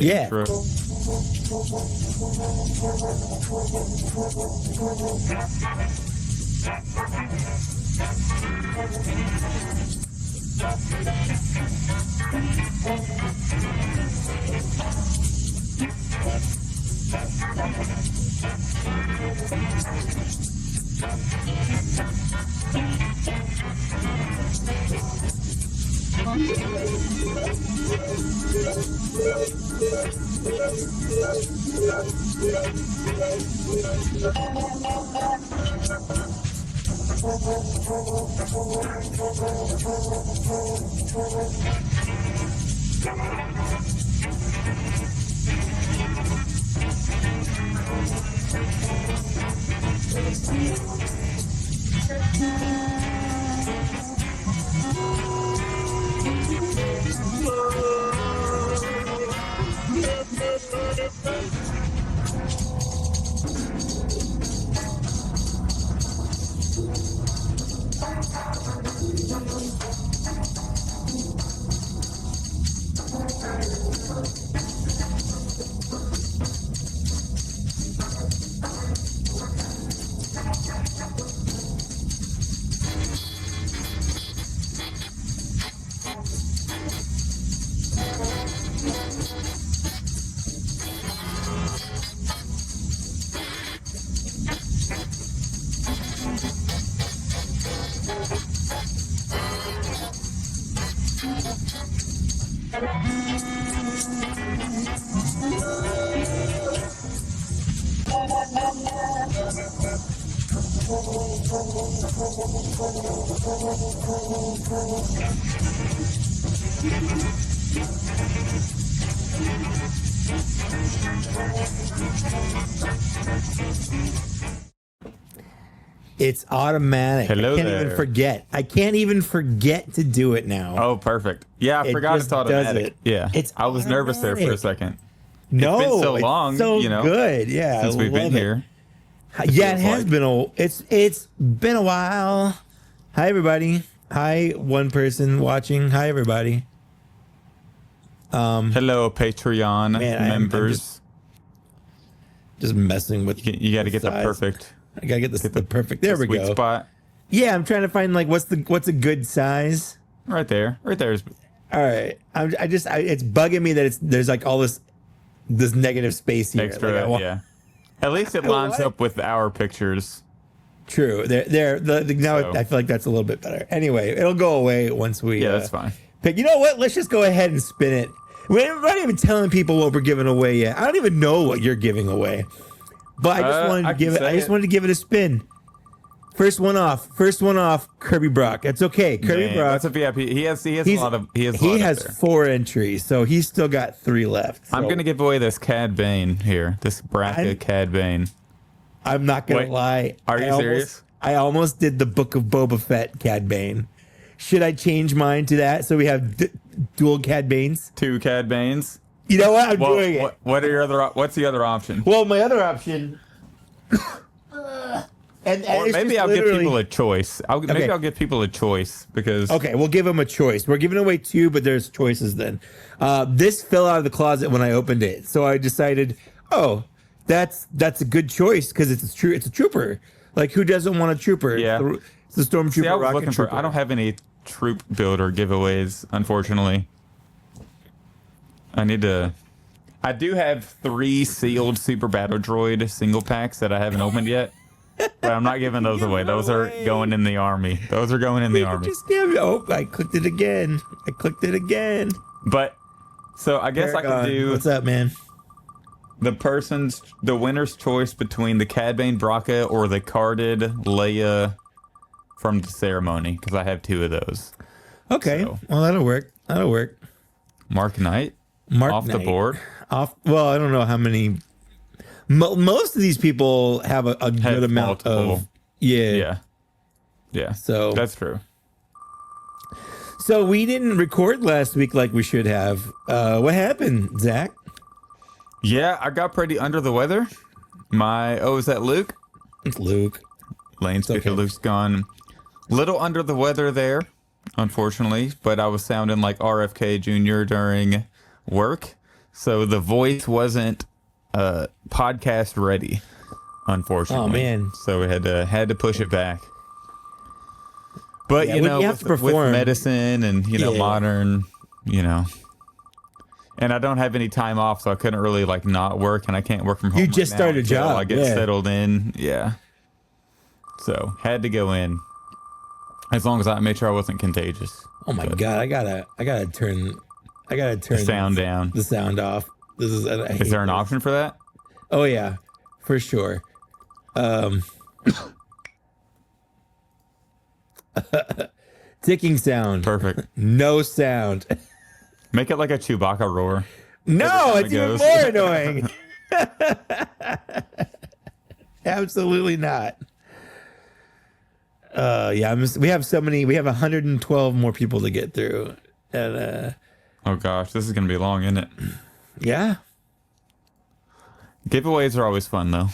Yeah. Intro. It's automatic. Hello I can't there. even forget. I can't even forget to do it now. Oh, perfect. Yeah, I It forgot just it's automatic. does it. Yeah, It's I was nervous there for a automatic. second. No, it's been so it's long, so you know, good. Yeah, since I we've been love it. here. Yeah, it feels has like. been it's been a while. Hi everybody. Hi one person watching. Hi everybody. Hello, Patreon Man, I'm members. just messing with. You got to get the size. perfect. I gotta get the perfect. There we sweet go. spot. Yeah, I'm trying to find like what's a good size. Right there. Right there is. All right, it's bugging me that there's like all this negative space here. Extra, Like, I want- yeah. At least it I lines want- up with our pictures. True. Now So. I feel like that's a little bit better. Anyway, it'll go away once we. Yeah, that's fine. Pick. You know what? Let's just go ahead and spin it. We're not even telling people what we're giving away yet. I don't even know what you're giving away, but I just wanted to I give can it. I say just it. wanted to give it a spin. First one off. Kirby Brock. That's okay. Kirby Man, Brock. that's a VIP. He has a He's- lot of. He has. A He lot has up there. 4 entries, so he's still got 3 left. I'm So gonna give away this Cad Bane here. This Braca I'm- Cad Bane. I'm not gonna Wait, lie. are you serious? I almost did the Book of Boba Fett Cad Bane. Should I change mine to that so we have dual Cad Banes? 2 Cad Banes. You know what? I'm Well, doing it. what are your other? What's the other option? Well, my other option. and Or it's maybe just I'll give literally- people a choice. Maybe Okay. I'll give people a choice because Okay, we'll give them a choice. We're giving away 2, but there's choices then. This fell out of the closet when I opened it, so I decided, oh, that's a good choice because it's a trooper. Like, who doesn't want a trooper? Yeah. It's the stormtrooper. see, I was rocket looking trooper. for. I don't have any troop builder giveaways, unfortunately. I need to. I do have 3 sealed Super Battle Droid single packs that I haven't opened yet, but I'm not giving those away. Those are going in the army. Those are going in the army. Just give me. Oh, I clicked it again. But so I guess I Paragon, could do What's up, man? the winner's choice between the Cad Bane Braca or the carded Leia from the ceremony because I have 2 of those. Okay, So. well that'll work. Mark Knight Mark off the Knight. board. Well, I don't know how many. Most of these people have a good Have amount of. multiple. Yeah. Yeah. So That's true. So we didn't record last week like we should have. What happened, Zach? Yeah, I got pretty under the weather. Is that Luke? It's Luke. Lane speaker okay. Luke's gone. Little under the weather there, unfortunately, but I was sounding like RFK Jr. during work. so the voice wasn't podcast ready, unfortunately. Oh man. So we had to push it back. But Yeah, you know, you have to with perform. medicine and Yeah. modern, and I don't have any time off, so I couldn't really like not work, and I can't work from home. You right just now started a until job, I get yeah. settled in. Yeah. So had to go in, as long as I made sure I wasn't contagious. Oh my god, I gotta turn The sound down. the sound off. This is. Is there an option for that? Oh yeah, for sure. Ticking sound. Perfect. No sound. Make it like a Chewbacca roar. No, Every it's time even it more annoying. Absolutely not. Yeah, we have 112 more people to get through. And Oh gosh, this is gonna be long, isn't it? yeah, Giveaways are always fun though.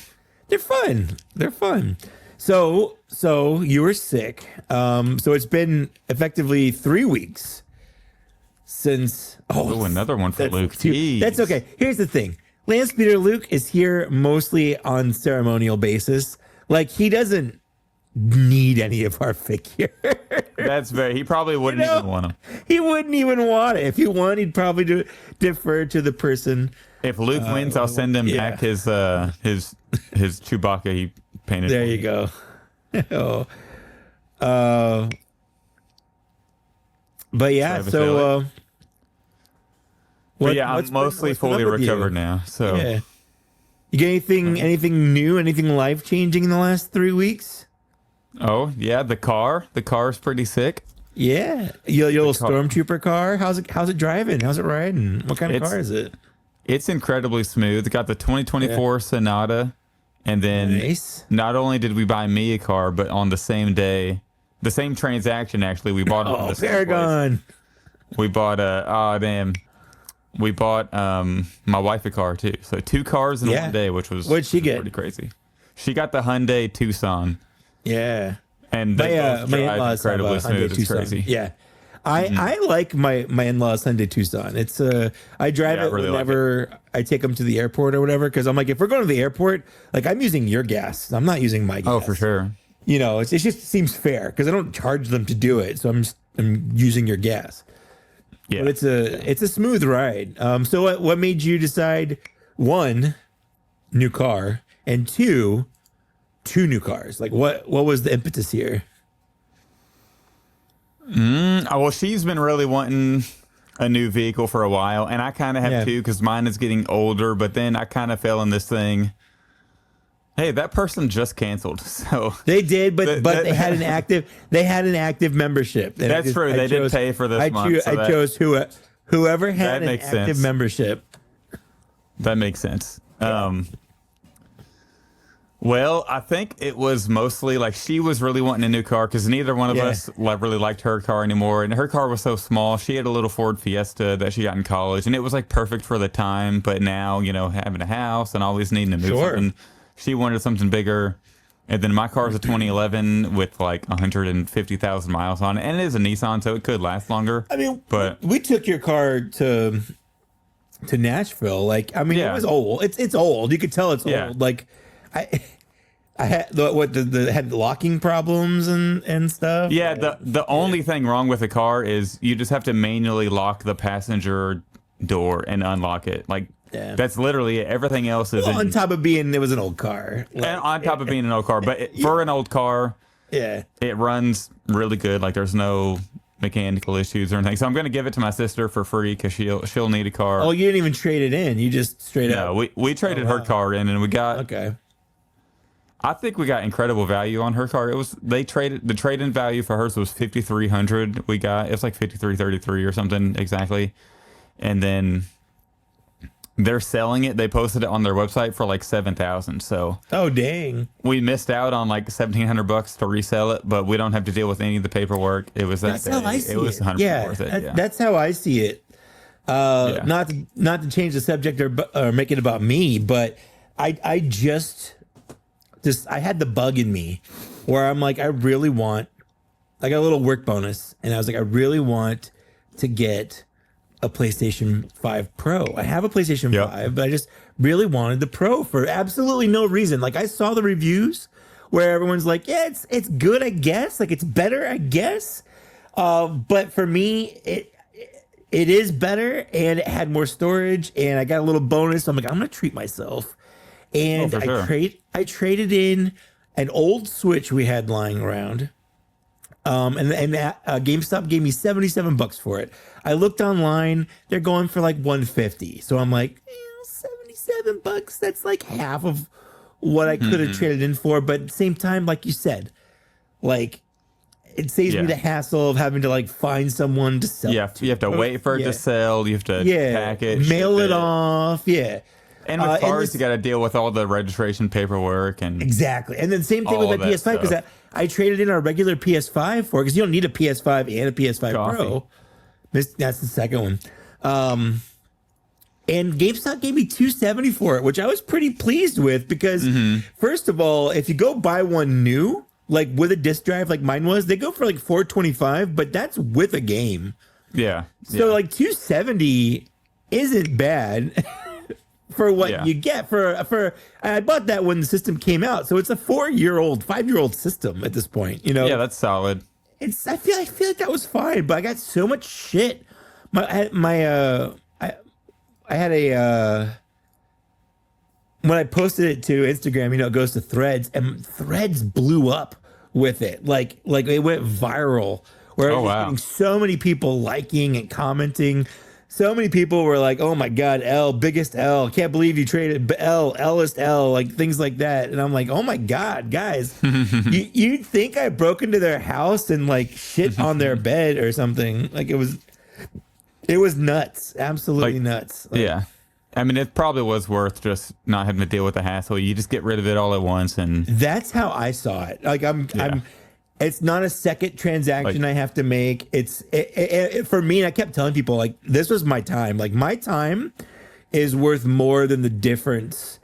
they're fun. They're fun. So you were sick. So it's been effectively 3 weeks since. Oh, another one for Luke. That's okay. Here's the thing. Lance Peter Luke is here mostly on ceremonial basis. Like, he doesn't need any of our figure. That's very. He probably wouldn't even want them. He wouldn't even want it. If he won, he'd probably defer to the person. If Luke wins, I'll send him back his Chewbacca he painted. There you go. But yeah, so But yeah, I'm mostly fully recovered now. So yeah. You get anything new, anything life changing in the last 3 weeks? Oh yeah, the car's pretty sick. Yeah, your little stormtrooper car. How's it driving? How's it riding? What kind of car is it? It's incredibly smooth. It got the 2024 Sonata, and then not only did we buy me a car, but on the same day, the same transaction actually, we bought it. Oh, Paragon. We bought We bought my wife a car too. So 2 cars in one day, which was What'd she get? Pretty crazy. She got the Hyundai Tucson. Yeah. And they both my drive in-laws incredibly have a smooth. Hyundai It's Tucson. crazy. Yeah. I like my in-laws Hyundai Tucson. It's I drive it really whenever I take them to the airport or whatever, because I'm like, if we're going to the airport, like, I'm using your gas. I'm not using my gas. Oh, for sure. You know, it just seems fair because I don't charge them to do it, so I'm using your gas. Yeah. But it's a smooth ride. So what made you decide, 1, new car, and 2 new cars? Like, what was the impetus here? Well, she's been really wanting a new vehicle for a while, and I kind of have too, because mine is getting older. But then I kind of fell in this thing. Hey, that person just canceled. So they did, but they had an active membership. And that's true. They did pay for this month. I chose whoever had an active sense. membership. That makes sense. Well, I think it was mostly like she was really wanting a new car because neither one of us really liked her car anymore. And her car was so small. She had a little Ford Fiesta that she got in college, and it was like perfect for the time. But now, having a house and always needing to move something, she wanted something bigger. And then my car is a 2011 with like 150,000 miles on it. And it is a Nissan, so it could last longer. I mean, but we took your car to Nashville. Like, I mean, it was old. It's old. You could tell it's old. Like, I had had locking problems and stuff. Yeah, the only thing wrong with the car is you just have to manually lock the passenger door and unlock it. Like, that's literally it. Everything else is on top of being it was an old car. Like, and on top of being an old car, but for an old car, it runs really good. Like, there's no mechanical issues or anything. So I'm going to give it to my sister for free because she'll need a car. Oh, you didn't even trade it in. You just straight up. No, we traded her car in, and we got okay. I think we got incredible value on her car. The trade-in value for hers was $5,300. We got it was like $5,333 or something exactly, and then they're selling it. They posted it on their website for like $7,000. So dang, we missed out on like $1,700 to resell it, but we don't have to deal with any of the paperwork. It was that's how I see it was 100% worth it. That's how I see it. Not to change the subject or make it about me, but I just I had the bug in me where I'm like, I really want, I got a little work bonus, and I was like, I really want to get a PlayStation 5 Pro. I have a PlayStation Yep. 5, but I just really wanted the Pro for absolutely no reason. Like I saw the reviews where everyone's like, yeah, it's good, I guess. Like it's better, I guess. But for me, it is better, and it had more storage, and I got a little bonus. So I'm like, I'm gonna treat myself. And for sure. I traded in an old Switch we had lying around. And GameStop gave me $77 for it. I looked online; they're going for like $150. So I'm like, $77. That's like half of what I could have traded in for. But at the same time, like you said, like it saves me the hassle of having to like find someone to sell. Yeah, you have to wait for it to sell. You have to pack it, mail ship it off. Yeah. And with cars, you got to deal with all the registration paperwork and exactly. And then same thing with my PS5 because I traded in our regular PS5 for because you don't need a PS5 and a PS5 Pro. That's the second one. And GameStop gave me $270 for it, which I was pretty pleased with because first of all, if you go buy one new, like with a disc drive like mine was, they go for like $425, but that's with a game. Yeah. So like $270 isn't bad. For what you get for I bought that when the system came out, so it's a 5-year-old system at this point. You know, yeah, that's solid. I feel like that was fine, but I got so much shit. I had a when I posted it to Instagram, you know, it goes to Threads, and Threads blew up with it, like it went viral. Where I was getting so many people liking and commenting. So many people were like, "Oh my God, L, biggest L! Can't believe you traded List L, like things like that." And I'm like, "Oh my God, guys, you'd think I broke into their house and like shit on their bed or something? Like it was nuts, absolutely nuts." Like, yeah, I mean, it probably was worth just not having to deal with the hassle. You just get rid of it all at once, and that's how I saw it. Like I'm. It's not a second transaction I have to make. It's for me. And I kept telling people like this was my time. Like my time is worth more than the difference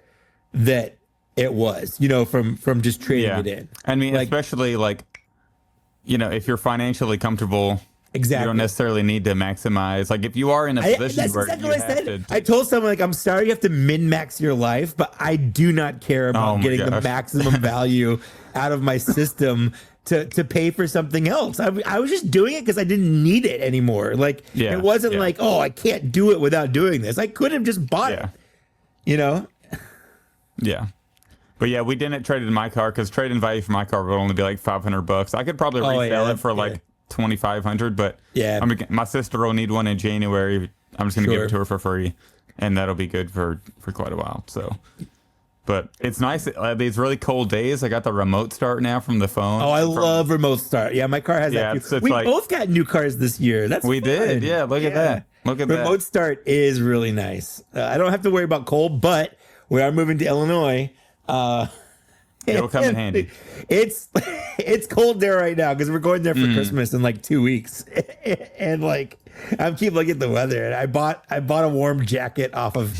that it was. You know, from just trading it in. I mean, like, especially like, you know, if you're financially comfortable. Exactly. You don't necessarily need to maximize. Like if you are in a position that's where exactly you what I said. to, I told someone like, I'm sorry you have to min-max your life, but I do not care about getting the maximum value out of my system to pay for something else. I was just doing it because I didn't need it anymore. Like it wasn't like, oh, I can't do it without doing this. I could have just bought it. You know? Yeah. But yeah, we didn't trade in my car because trade-in value for my car would only be like $500. I could probably resell it for like $2,500, but my sister will need one in January. I'm just gonna give it to her for free, and that'll be good for quite a while. So, but it's nice these really cold days. I got the remote start now from the phone. Oh, I love remote start. Yeah, my car has that too. We both got new cars this year. That's we fun. did. Yeah, look at that. Look at that. Remote start is really nice. I don't have to worry about cold, but we are moving to Illinois. It'll come in handy. It's cold there right now because we're going there for Christmas in like 2 weeks, and like I keep looking at the weather. And I bought a warm jacket off of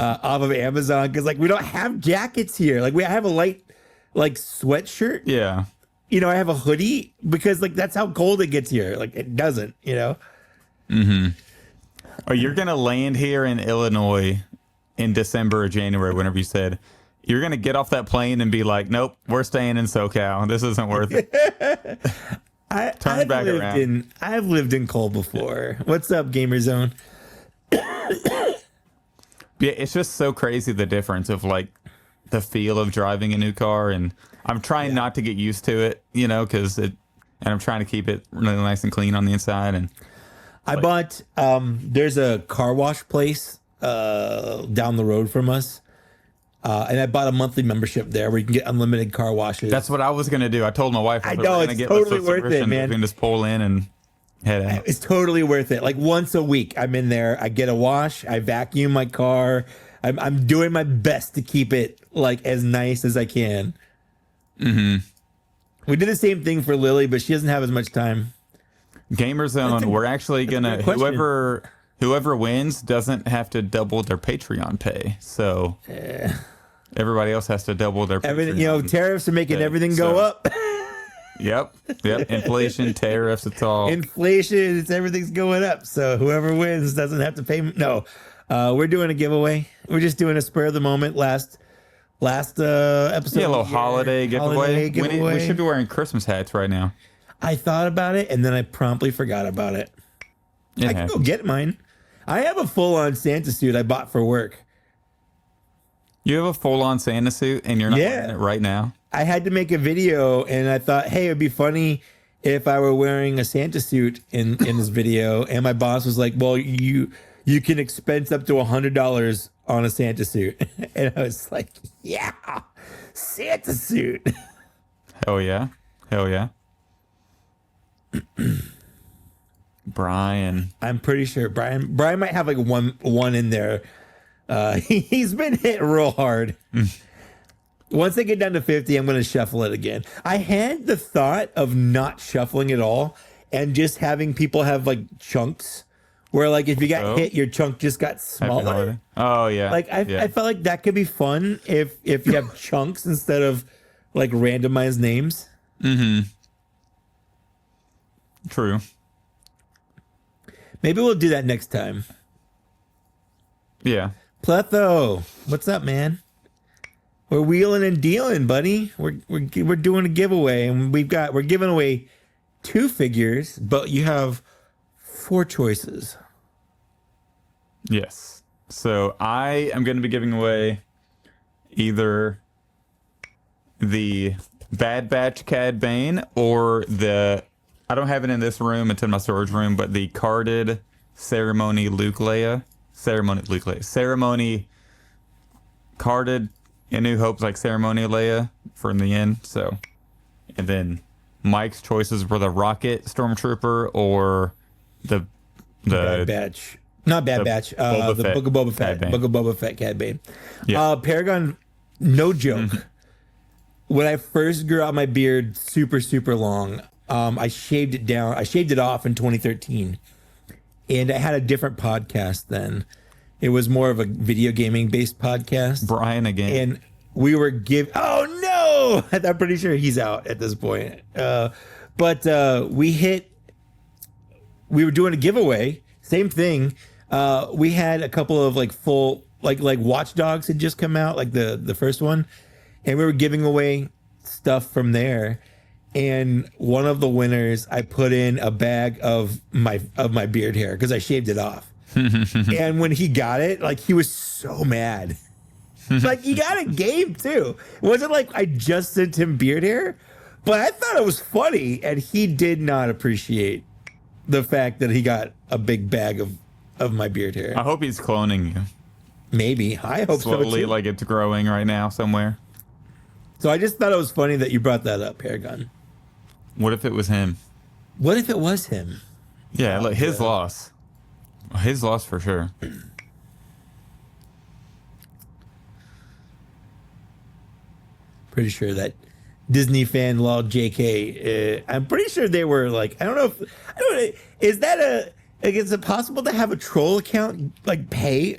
Amazon because like we don't have jackets here. Like I have a light like sweatshirt. Yeah, you know, I have a hoodie because like that's how cold it gets here. Like it doesn't, you know. Oh, you're gonna land here in Illinois in December or January, whenever you said. You're going to get off that plane and be like, nope, we're staying in SoCal. This isn't worth it. I've lived in cold before. What's up, Gamer Zone? Yeah, it's just so crazy the difference of like the feel of driving a new car. And I'm trying not to get used to it, you know, and I'm trying to keep it really nice and clean on the inside. And I bought, there's a car wash place down the road from us. And I bought a monthly membership there where you can get unlimited car washes. That's what I was going to do. I told my wife I know, it's totally worth it, man. We can just pull in and head out. It's totally worth it. Like once a week, I'm in there. I get a wash. I vacuum my car. I'm doing my best to keep it like as nice as I can. We did the same thing for Lily, but she doesn't have as much time. Gamer Zone, we're actually going to, whoever wins doesn't have to double their Patreon pay. So everybody else has to double their everything. Patreon, you know, tariffs are making everything go up. Yep. Inflation, tariffs, it's all. Inflation, everything's going up. So whoever wins doesn't have to pay. No, we're doing a giveaway. We're just doing a spur of the moment last episode. Yeah, a little of the year. holiday giveaway. We should be wearing Christmas hats right now. I thought about it and then I promptly forgot about it. I can go get mine. I have a full-on Santa suit I bought for work. You have a full-on Santa suit and you're not wearing it right now? I had to make a video and I thought, hey, it'd be funny if I were wearing a Santa suit in this video. And my boss was like, well, you can expense up to $100 on a Santa suit. And I was like, yeah, Santa suit. Hell yeah. Brian. I'm pretty sure Brian might have like one in there. He's been hit real hard. Once I get down to 50, I'm going to shuffle it again. I had the thought of not shuffling at all and just having people have like chunks where like if you got hit, your chunk just got smaller. Oh yeah. Like I felt like that could be fun if you have chunks instead of like randomized names. Mm-hmm. True. Maybe we'll do that next time. Yeah. Pletho, what's up, man? We're wheeling and dealing, buddy. We're doing a giveaway, and we're giving away 2 figures, but you have 4 choices. Yes. So I am going to be giving away either the Bad Batch Cad Bane or I don't have it in this room, it's in my storage room, but the carded Ceremony carded A New Hope's like Ceremony Leia from the end. So, and then Mike's choices were the Rocket Stormtrooper or the Bad Batch. Not Bad Batch. The Book of Boba Fett. Book of Boba Fett Cad Bane. Yeah. Paragon, no joke. When I first grew out my beard super, super long, I shaved it down. I shaved it off in 2013. And I had a different podcast then. It was more of a video gaming based podcast. Brian again. And we were oh no! I'm pretty sure he's out at this point. But we were doing a giveaway. Same thing. We had a couple of like full like Watch Dogs had just come out, like the first one. And we were giving away stuff from there. And one of the winners, I put in a bag of my beard hair because I shaved it off. And when he got it, like he was so mad. Like he got a game too. It wasn't like I just sent him beard hair, but I thought it was funny, and he did not appreciate the fact that he got a big bag of my beard hair. I hope he's cloning you. Maybe. I hope slowly, so too. like it's growing right now somewhere. So I just thought it was funny that you brought that up, Paragon. What if it was him? What if it was him? Yeah, like his loss. His loss for sure. Pretty sure that Disney fan law JK. I'm pretty sure they were like, I don't know. Is that is it possible to have a troll account like pay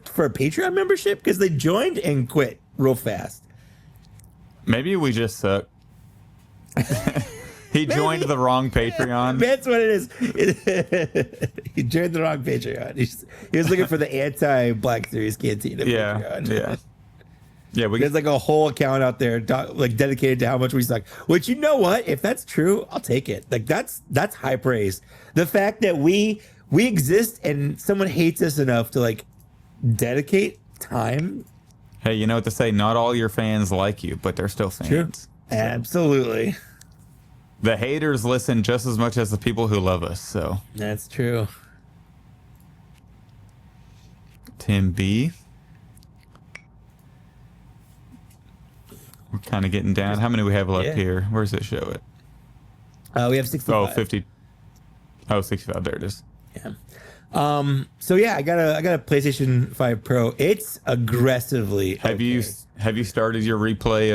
for a Patreon membership? Because they joined and quit real fast. Maybe we just suck. He joined the wrong Patreon. That's what it is. He joined the wrong Patreon. He was looking for the anti-Black Series Cantina Patreon. Yeah. There's like a whole account out there like dedicated to how much we suck. Which, you know what? If that's true, I'll take it. Like that's high praise. The fact that we exist and someone hates us enough to like dedicate time. Hey, you know what to say? Not all your fans like you, but they're still fans. True. Absolutely. The haters listen just as much as the people who love us, so. That's true. Tim B. We're kind of getting down. How many we have left here? Where does it show it? We have 65. Oh, 50. Oh, 65. There it is. Yeah. So yeah, I got a PlayStation 5 Pro. It's aggressively Have you started your replay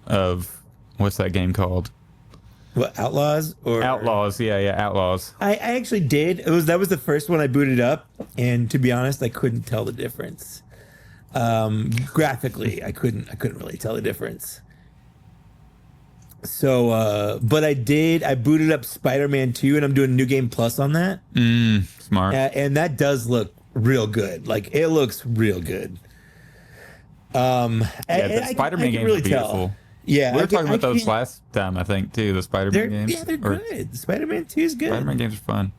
of what's that game called? What, Outlaws? Outlaws, yeah, Outlaws. I actually did. That was the first one I booted up, and to be honest, I couldn't tell the difference. Graphically, I couldn't really tell the difference. So, but I booted up Spider-Man 2 and I'm doing New Game Plus on that. Smart. And that does look real good. Like it looks real good. The Spider-Man games are beautiful. Yeah. We were talking about those last time, I think, too, the Spider-Man games. Yeah, they're good. Spider-Man 2 is good. Spider-Man games are fun.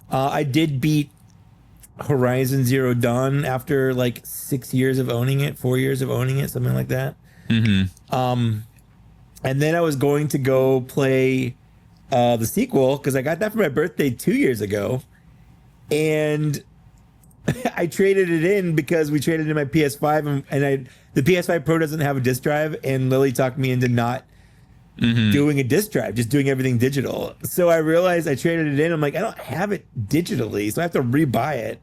I did beat Horizon Zero Dawn after like 6 years of owning it, 4 years of owning it, something like that. And then I was going to go play the sequel because I got that for my birthday 2 years ago. And I traded it in because we traded in my PS5 and the PS5 Pro doesn't have a disc drive, and Lily talked me into not doing a disc drive, just doing everything digital. So I realized I traded it in. I'm like, I don't have it digitally, so I have to rebuy it.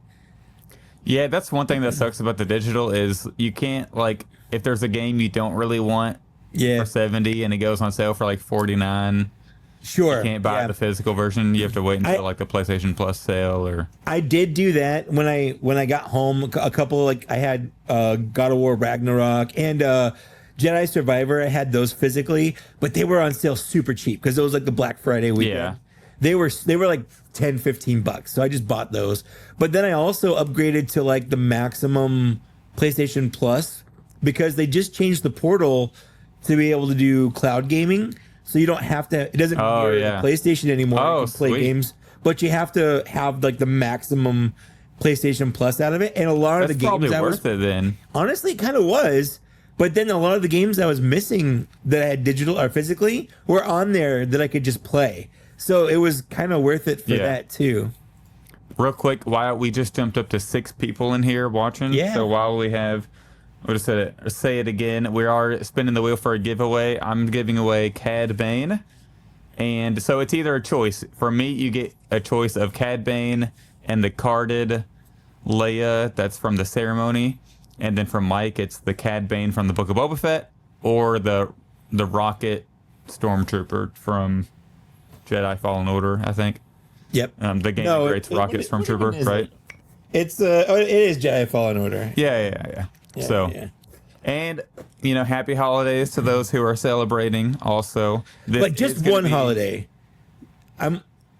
Yeah, that's one thing that sucks about the digital is you can't, like, if there's a game you don't really want for 70 and it goes on sale for like 49. Sure. You can't buy the physical version. You have to wait until like the PlayStation Plus sale or. I did do that when I got home. A couple, like I had God of War Ragnarok and Jedi Survivor. I had those physically, but they were on sale super cheap because it was like the Black Friday weekend. Yeah. They were like $10-15, so I just bought those. But then I also upgraded to like the maximum PlayStation Plus because they just changed the portal to be able to do cloud gaming. So you don't have to. It doesn't mirror the PlayStation anymore. You can play games, but you have to have like the maximum PlayStation Plus out of it. And a lot of the games probably worth it then. Honestly, it kind of was. But then a lot of the games I was missing that I had digital or physically were on there that I could just play. So it was kind of worth it for that too. Real quick, while we just jumped up to 6 people in here watching. Yeah. So while we have. I'll just say it again. We are spinning the wheel for a giveaway. I'm giving away Cad Bane. And so it's either a choice. For me, you get a choice of Cad Bane and the carded Leia that's from the ceremony. And then for Mike, it's the Cad Bane from the Book of Boba Fett or the Rocket Stormtrooper from Jedi Fallen Order, I think. Yep. The game that creates Rocket Stormtrooper, right? It is Jedi Fallen Order. Yeah. And, happy holidays to those who are celebrating also. But just one holiday.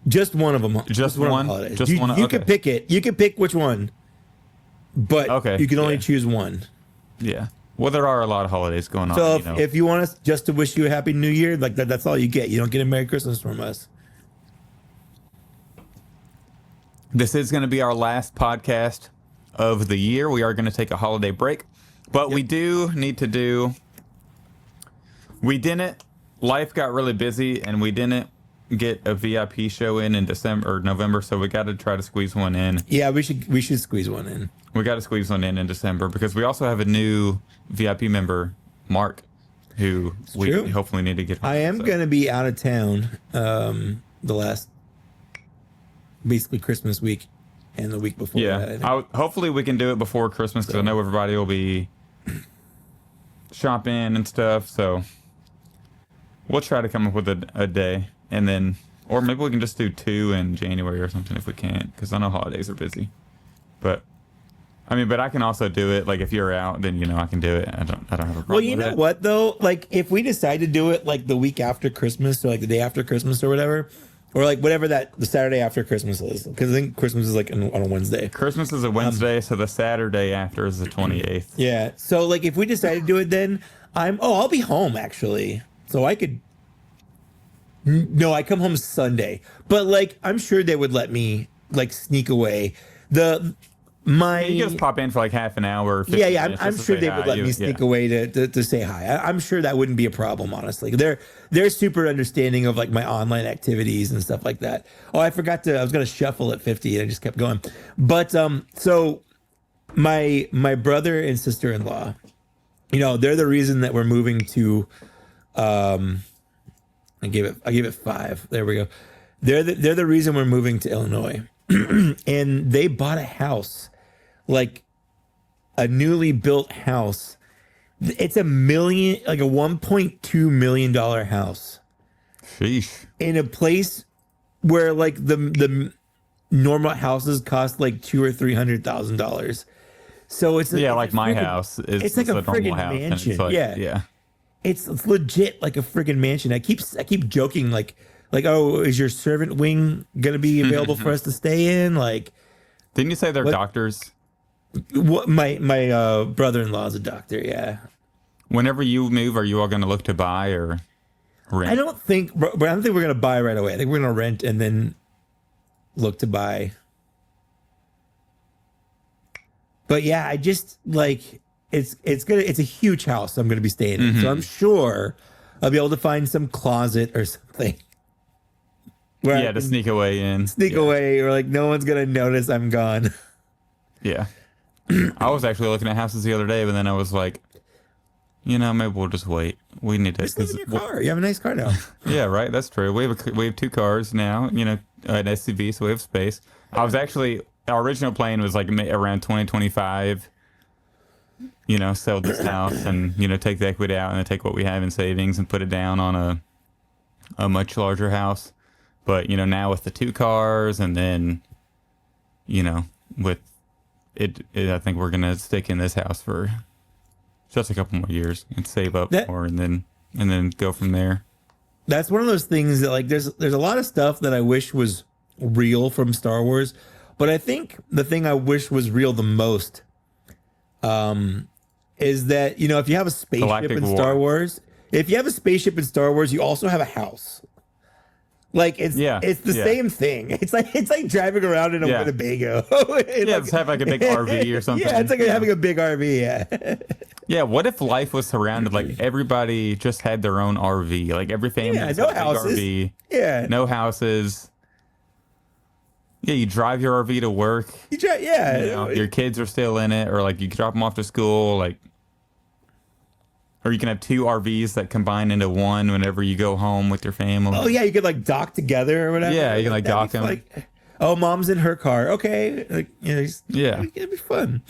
Just one of them. Just one? Holiday. Just one? You can pick it. You can pick which one. But you can only choose one. Yeah. Well, there are a lot of holidays going on. So if you want us just to wish you a happy new year, like that's all you get. You don't get a Merry Christmas from us. This is going to be our last podcast of the year. We are going to take a holiday break. But we do need to do. Life got really busy, and we didn't get a VIP show in December or November, so we got to try to squeeze one in. Yeah, we should squeeze one in. We got to squeeze one in December because we also have a new VIP member, Mark, who we hopefully need to get. I am going to be out of town the last, basically Christmas week and the week before. Yeah, hopefully we can do it before Christmas because I know everybody will be shopping and stuff, so we'll try to come up with a day, and then, or maybe we can just do 2 in January or something if we can, because I know holidays are busy. But I can also do it. Like if you're out, then I can do it. I don't have a problem. Well, you know what though? Like if we decide to do it like the week after Christmas or like the day after Christmas or whatever, or like whatever the Saturday after Christmas is, because I think Christmas is like on a Wednesday. Christmas is a Wednesday, so the Saturday after is the 28th. Yeah. So like if we decide to do it, then I'll be home actually, so I could. No, I come home Sunday, but like I'm sure they would let me like sneak away. You just pop in for like half an hour. Yeah. I'm sure they would let me sneak away to say hi. I'm sure that wouldn't be a problem. Honestly, they're super understanding of like my online activities and stuff like that. Oh, I forgot I was gonna shuffle at 50 and I just kept going. But so my brother and sister-in-law, they're the reason that we're moving to. I gave it 5. There we go. They're the reason we're moving to Illinois, and they bought a house, like a newly built house. It's like a $1.2 million house. Sheesh. In a place where like the normal houses cost like $200,000 or $300,000. So it's like my house is. It's like a normal friggin' house, mansion. and it's like, yeah. it's legit like a freaking mansion. I keep joking like, oh, is your servant wing gonna be available for us to stay in? Like, Didn't you say they're what- doctors? what my brother-in-law is a doctor. Yeah, Whenever you move, are you all going to look to buy or rent? I don't think we're gonna buy right away. I think we're gonna rent and then look to buy. But yeah, I just like it's a huge house I'm gonna be staying in, so I'm sure I'll be able to find some closet or something. Where I Yeah, to can sneak away in. sneak away, or like no one's gonna notice I'm gone. Yeah. I was actually looking at houses the other day, but then I was like, maybe we'll just wait. We need to. Just live in your car. You have a nice car now. Yeah, right. That's true. We have 2 cars now. An SUV, so we have space. I was actually our original plan was like around 2025. Sell this house and take the equity out and then take what we have in savings and put it down on a much larger house. But now with the 2 cars and then with it I think we're gonna stick in this house for just a couple more years and save up more and then go from there. That's one of those things that like there's a lot of stuff that I wish was real from Star Wars, but I think the thing I wish was real the most is that if you have a spaceship Galactic in War. Star Wars, you also have a house. Like it's the same thing. It's like driving around in a Winnebago. Just have like a big RV or something. Yeah, it's like having a big RV. Yeah. Yeah, what if life was surrounded like everybody just had their own RV, like every family has no a big houses. RV, Yeah, no houses. Yeah, you drive your RV to work. Your kids are still in it, or like you drop them off to school, like. Or you can have 2 RVs that combine into one whenever you go home with your family. Oh yeah, you could like dock together or whatever. Yeah, you can like dock them. Like, oh, mom's in her car. Okay, like, it'd be fun.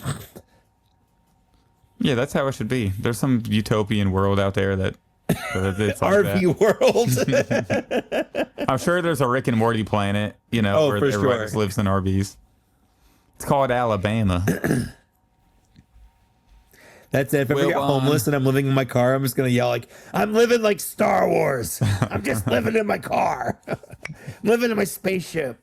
Yeah, that's how it should be. There's some utopian world out there that it's like RV that. world. I'm sure there's a Rick and Morty planet, where for everybody sure. just lives in RVs. It's called Alabama. That's it. If I ever get homeless and I'm living in my car, I'm just gonna yell like, "I'm living like Star Wars. I'm just living in my car. I'm living in my spaceship."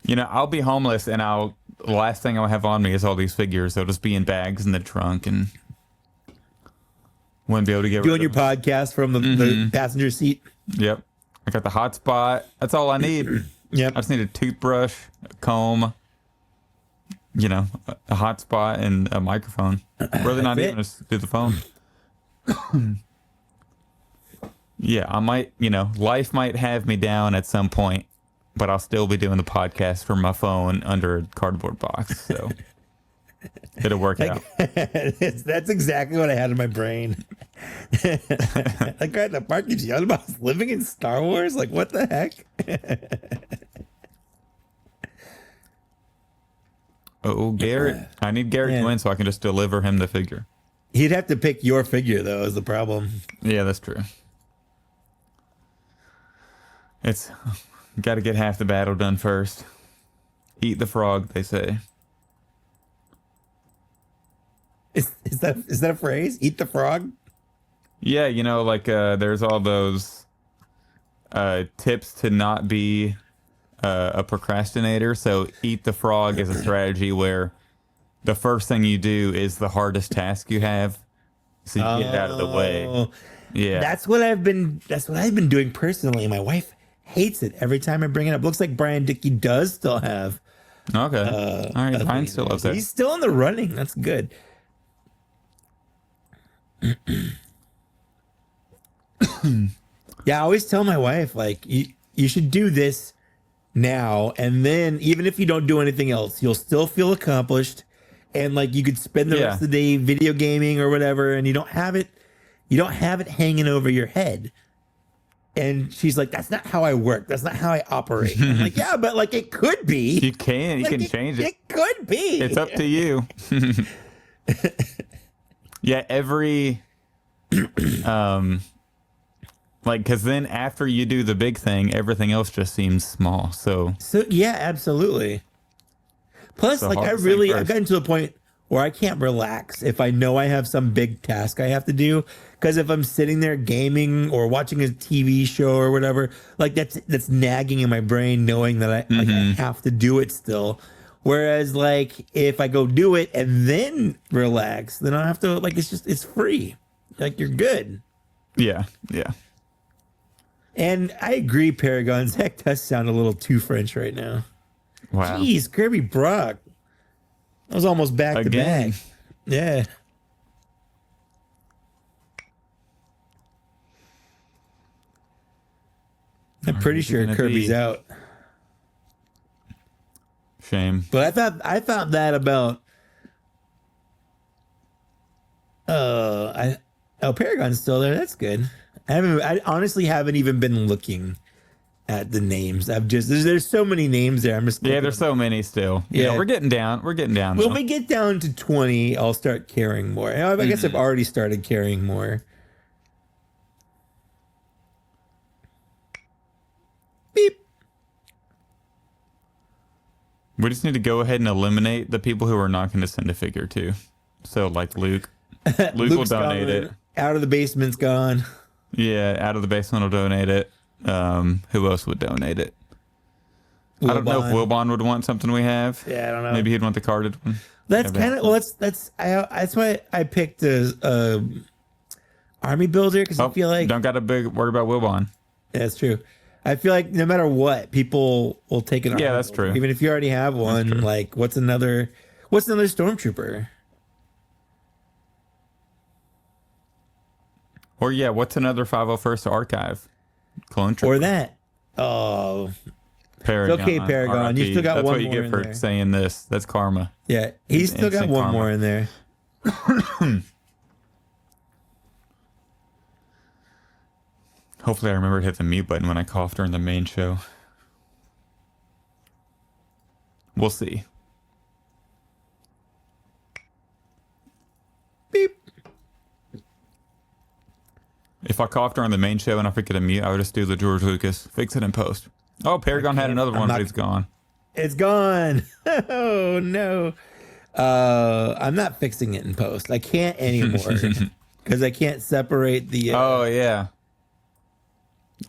I'll be homeless, and the last thing I'll have on me is all these figures. They'll just be in bags in the trunk, and wouldn't be able to get doing rid your of them. podcast from the passenger seat. Yep, I got the hotspot. That's all I need. Yep. I just need a toothbrush, a comb. A hotspot and a microphone. Really not even just do the phone. Yeah, I might, life might have me down at some point, but I'll still be doing the podcast from my phone under a cardboard box. So it'll work out. That's exactly what I had in my brain. Like, right, the part you yelled about living in Star Wars? Like, what the heck? Oh, Garrett. I need Garrett to win so I can just deliver him the figure. He'd have to pick your figure, though, is the problem. Yeah, that's true. It's got to get half the battle done first. Eat the frog, they say. Is that a phrase? Eat the frog? Yeah, there's all those tips to not be a procrastinator. So eat the frog is a strategy where the first thing you do is the hardest task you have, so you get it out of the way. Yeah, that's what I've been doing personally. My wife hates it every time I bring it up. Looks like Brian Dickey does still have. Okay, all right. Brian still loves it. He's still in the running. That's good. Yeah, I always tell my wife, like, you should do this now, and then even if you don't do anything else, you'll still feel accomplished, and like you could spend the rest of the day video gaming or whatever, and you don't have it hanging over your head. And she's like, that's not how I work. That's not how I operate. I'm like, yeah, but like it could be. You can change it. It could be. It's up to you. Yeah, every because then after you do the big thing, everything else just seems small. So yeah, absolutely. Plus, like I've gotten to the point or I can't relax if I know I have some big task I have to do. Because if I'm sitting there gaming or watching a TV show or whatever, like that's nagging in my brain, knowing that I have to do it still. Whereas like if I go do it and then relax, then I don't have to, like, it's free. Like, you're good. Yeah. Yeah. And I agree, Paragon. Zach does sound a little too French right now. Wow. Jeez, Kirby Brock. That was almost back Again. to back. Yeah. I'm pretty sure Kirby's out. Shame. But I thought that about Paragon's still there. That's good. I honestly haven't even been looking at the names. I've just there's so many names there. I'm just There's so many still. Yeah. We're getting down. When though. we get down to 20, I'll start caring more. I guess I've already started caring more. Beep. We just need to go ahead and eliminate the people who are not going to send a figure to. So like Luke. Luke will donate it. Out of the basement's gone. Yeah, out of the basement will donate it. Who else would donate it? I don't know if Wilbon would want something we have. Yeah, I don't know. Maybe he'd want the carded one. That's kind of that's why I picked a army builder, because I feel like don't got to worry about Wilbon. Yeah, that's true. I feel like no matter what, people will take an army that's builder. true. Even if you already have one, like what's another stormtrooper? Or what's another 501st archive? Clone Trooper. Or that. Oh, Paragon. okay, Paragon. RIP. You still got That's one what you more get for in there. saying this. That's karma. yeah. He's still got Instant one karma. more in there. Hopefully I remember to hit the mute button when I cough during the main show. We'll see. Beep. If I cough during the main show and I forget to mute, I would just do the George Lucas. Fix it in post. Oh, Paragon had another one, but it's gone. It's gone. Oh no. I'm not fixing it in post. I can't anymore because I can't separate the. Oh yeah,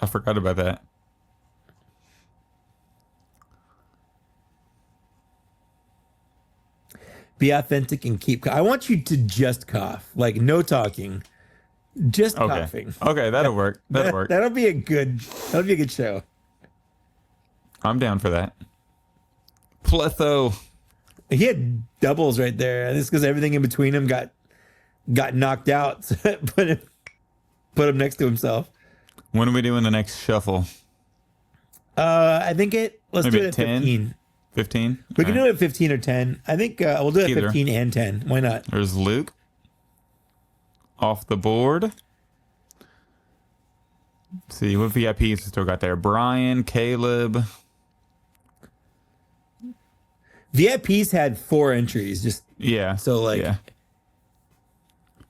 I forgot about that. Be authentic and keep. I want you to just cough, like no talking, just coughing. Okay, that'll work. That'll work. That'll be a good show. I'm down for that. Pletho. He had doubles right there, and it's because everything in between him got knocked out. So put him next to himself. When are we doing the next shuffle? I think let's Maybe do it at 10? 15. 15? We can do it at 15 or 10. I think we'll do it at 15 and 10. Why not? There's Luke. Off the board. Let's see, what VIPs we still got there? Brian, Caleb. VIPs had 4 entries. Just Yeah. So, like... Yeah.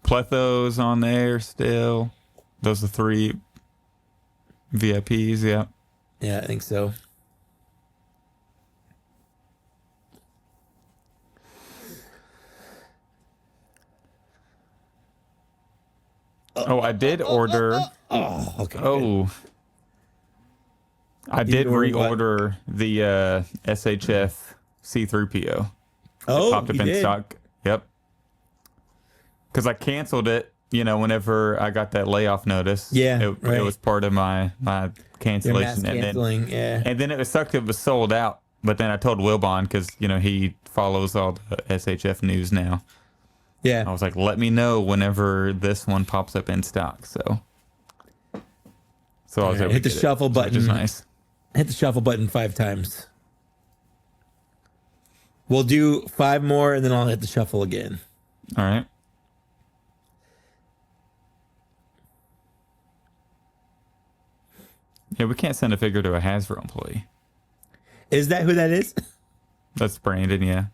Pletho's on there still. Those are 3 VIPs, yeah. Yeah, I think so. Oh, I did order. Oh, okay. Oh. I did reorder the SHF C3PO. Oh, It popped up you in did. stock. Yep. Because I canceled it, whenever I got that layoff notice. Yeah, It right. was part of my Your mass cancellation. canceling, yeah. And then it was sucked. It was sold out. But then I told Wilbon, because, he follows all the SHF news now. I Yeah. was like, let me know whenever this one pops up in stock. So I was All right, able hit to the get shuffle it, button. which is nice. Hit the shuffle button 5 times. We'll do 5 more, and then I'll hit the shuffle again. All right. Yeah, we can't send a figure to a Hasbro employee. Is that who that is? That's Brandon, yeah.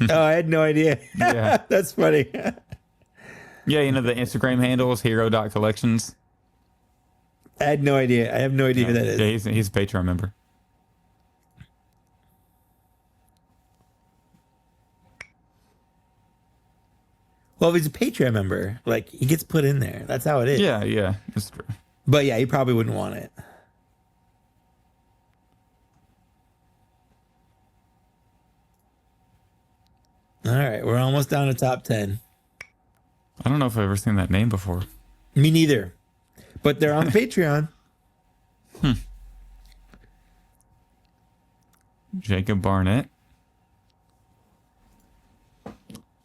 Oh, I had no idea. Yeah. That's funny. Yeah, the Instagram handle is hero.collections. I had no idea. I have no idea who that is. Yeah, he's a Patreon member. Well, if he's a Patreon member, like he gets put in there. That's how it is. Yeah, it's true. But yeah, he probably wouldn't want it. All right, we're almost down to top 10. I don't know if I've ever seen that name before. Me neither. But they're on Patreon. Jacob Barnett.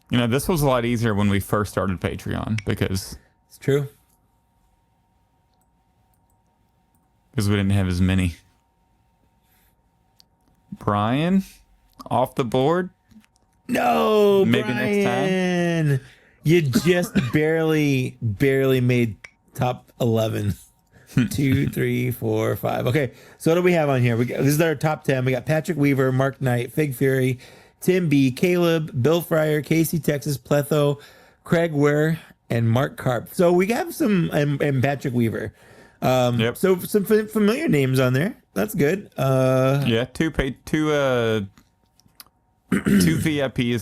You know, this was a lot easier when we first started Patreon because It's true. we didn't have as many. Brian, off the board. No, Maybe next Brian. You just barely made top 11. 2, 3, 4, 5. Okay, so what do we have on here? This is our top 10. We got Patrick Weaver, Mark Knight, Fig Fury, Tim B, Caleb, Bill Fryer, Casey Texas, Pletho, Craig Ware, and Mark Karp. So we got some, and Patrick Weaver. Yep. So some familiar names on there. That's good. Yeah, two VIPs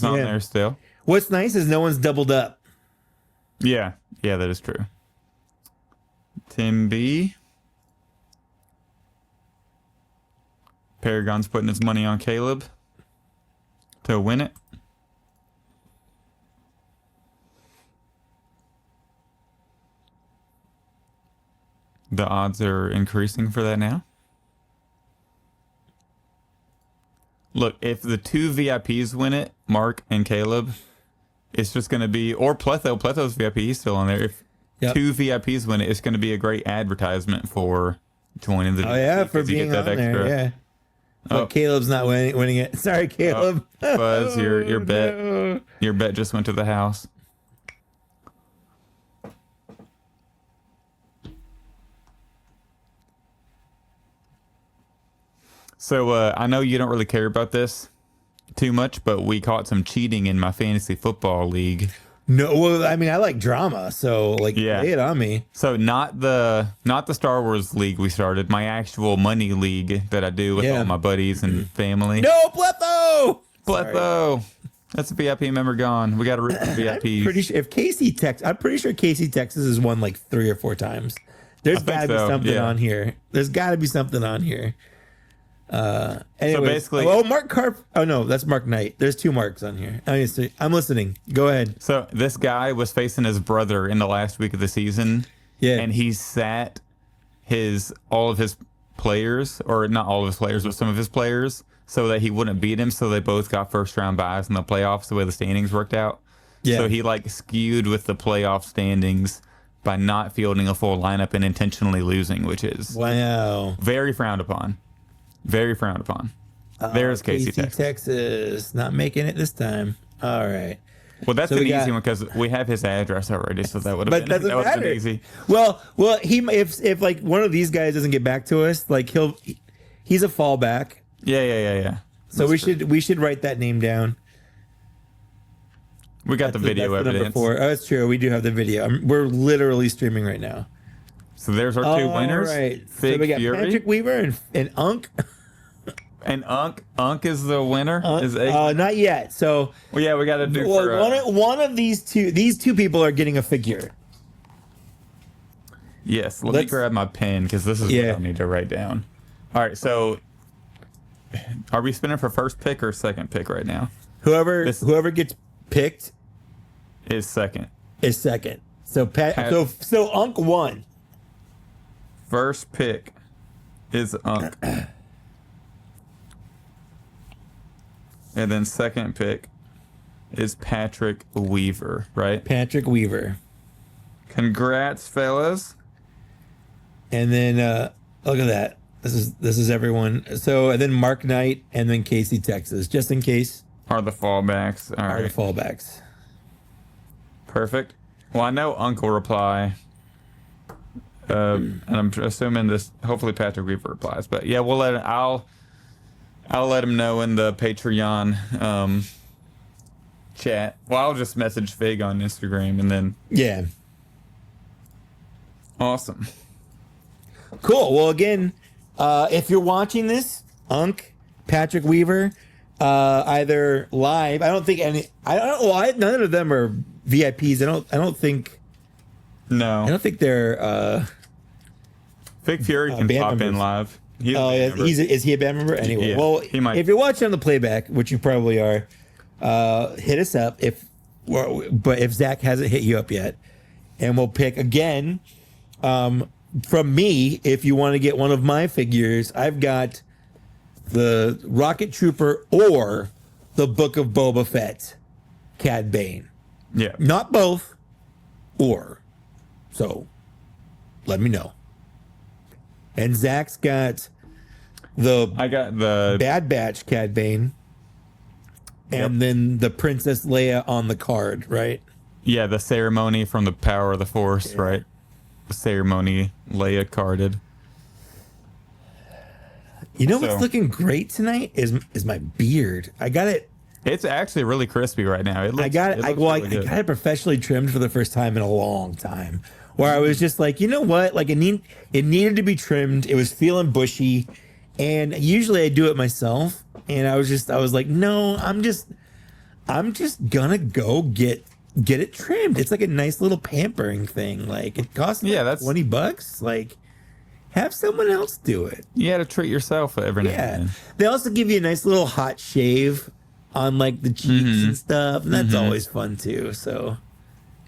on Yeah. there still. What's nice is no one's doubled up. Yeah, that is true. Tim B. Paragon's putting his money on Caleb to win it. The odds are increasing for that now. Look, if the two VIPs win it, Mark and Caleb, it's just going to be, or Pletho. Pletho's VIP, he's still on there. If two VIPs win it, it's going to be a great advertisement for joining the. Oh yeah, for 'cause you being get on there. Yeah. But Caleb's not winning it. Sorry, Caleb. Buzz, your bet, no. your bet just went to the house. So I know you don't really care about this too much, but we caught some cheating in my fantasy football league. No, well, I mean, I like drama, so like, lay it on me. So not the Star Wars league we started, my actual money league that I do with all my buddies and family. No, Pletho! Pletho! That's a VIP member gone. We got to root for VIPs. Pretty sure I'm pretty sure Casey Texas has won like 3 or 4 times. There's got to be something on here. There's got to be something on here. Anyways, so basically, Mark Karp. Oh no, that's Mark Knight. There's 2 Marks on here. I'm listening. Go ahead. So this guy was facing his brother in the last week of the season. Yeah, and he sat all of his players, or not all of his players, but some of his players, so that he wouldn't beat him. So they both got first round byes in the playoffs. The way the standings worked out. Yeah. So he like skewed with the playoff standings by not fielding a full lineup and intentionally losing, which is very frowned upon. Very frowned upon. There's Casey Texas. Not making it this time. All right. Well, that's an easy one because we have his address already, so that would have been easy. Well, if like one of these guys doesn't get back to us, like he's a fallback. Yeah. So we should write that name down. We got the video evidence. Oh, that's true. We do have the video. We're literally streaming right now. So there's our 2 winners. All right. Fig so we got Fury. Patrick Weaver and Unk. And Unk is the winner. Not yet. So we got to do. One of these two people are getting a figure. Yes. Let me grab my pen because this is what I need to write down. All right. So are we spinning for first pick or second pick right now? Whoever gets picked is second. So so Unk won. First pick is Unk. And then second pick is Patrick Weaver, right? Patrick Weaver. Congrats, fellas. And then look at that. This is everyone. So and then Mark Knight and then Casey Texas, just in case. Are the fallbacks. All right. The fallbacks. Perfect. Well, I know Unk will reply. And I'm assuming this. Hopefully, Patrick Weaver replies. But yeah, we'll let. I'll let him know in the Patreon chat. Well, I'll just message Fig on Instagram and then. Yeah. Awesome. Cool. Well, again, if you're watching this, Unk, Patrick Weaver, either live. I don't think any. I don't. Well, none of them are VIPs. I don't think No. they're. Big Fury can band pop in members. live. He's a Oh, band yeah, member. is he a band member? Anyway, Yeah, well, he might. if you're watching on the playback, which you probably are, hit us up but if Zach hasn't hit you up yet, and we'll pick again. From me, if you want to get one of my figures, I've got the Rocket Trooper or the Book of Boba Fett, Cad Bane. Yeah. Not both, or. So, let me know. And Zach's got I got the Bad Batch Cad Bane, and then the Princess Leia on the card, right? the ceremony from the Power of the Force, right? The ceremony Leia carded. You know So- what's looking great tonight is my beard. I got it. It's actually really crispy right now. It looks, I got it. looks I really good. got it professionally trimmed for the first time in a long time. Where I was just like, you know what? Like it needed to be trimmed. It was feeling bushy, and usually I do it myself. And I was like, no, I'm just gonna go get it trimmed. It's like a nice little pampering thing. Like it costs that's $20. Like have someone else do it. You got to treat yourself every now and Yeah. then. They also give you a nice little hot shave on like the cheeks and stuff, and that's always fun too. So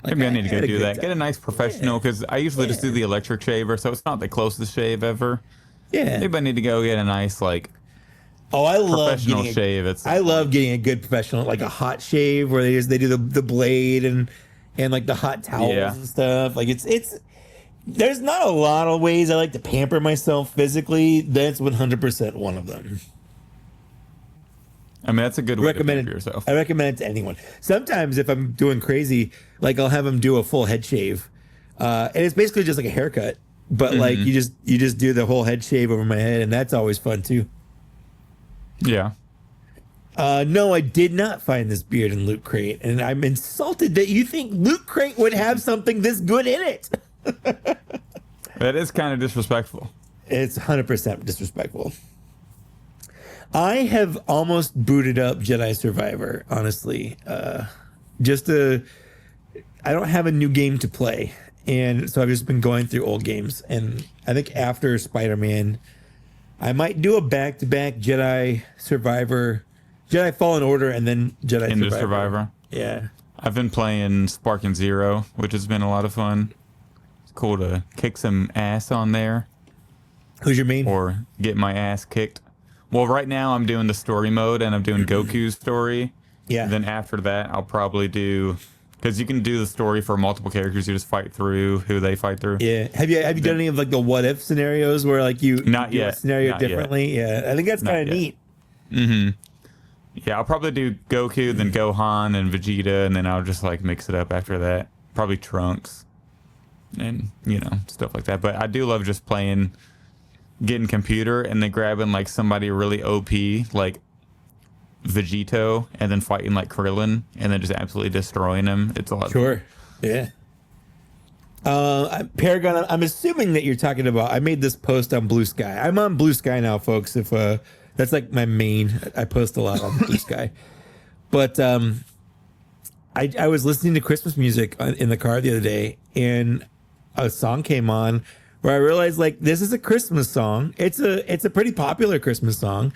like, Maybe I need to had go a do good that. time. Get a nice professional, because I usually just do the electric shaver, so it's not the closest shave ever. Yeah. Maybe I need to go get a nice Oh, I love professional getting shave. I love getting a good professional, like a hot shave where they do the blade and like the hot towels and stuff. Like it's there's not a lot of ways I like to pamper myself physically. That's 100% one of them. I mean, that's a good way to Recommend pamper it. yourself. I recommend it to anyone. Sometimes if I'm doing crazy, like I'll have them do a full head shave, and it's basically just like a haircut. But like you just do the whole head shave over my head, and that's always fun too. Yeah. No, I did not find this beard in Loot Crate, and I'm insulted that you think Loot Crate would have something this good in it. That is kind of disrespectful. It's 100% disrespectful. I have almost booted up Jedi Survivor, honestly. I don't have a new game to play, and so I've just been going through old games. And I think after Spider-Man, I might do a back-to-back Jedi Survivor, Jedi Fallen Order, and then Jedi Into Survivor. Survivor. Yeah. I've been playing Sparking Zero, which has been a lot of fun. It's cool to kick some ass on there Who's your main? or get my ass kicked. Well, right now I'm doing the story mode, and I'm doing Goku's story. Yeah. And then after that, I'll probably do, because you can do the story for multiple characters. You just fight through who they fight through. Yeah. Have you done any of like the what if scenarios where like you Not do a yet. scenario Not yet. differently? Yeah. I think that's Not kind of yet. neat. Yeah, I'll probably do Goku, then Gohan, and Vegeta, and then I'll just like mix it up after that. Probably Trunks, and stuff like that. But I do love just playing, getting computer, and then grabbing like somebody really OP like Vegito, and then fighting like Krillin, and then just absolutely destroying him. It's a lot. Sure. Yeah. Paragon, I'm assuming that you're talking about, I made this post on Blue Sky. I'm on Blue Sky now, folks. If that's like my main, I post a lot on Blue Sky. But I was listening to Christmas music in the car the other day, and a song came on where I realized like this is a Christmas song. It's a pretty popular Christmas song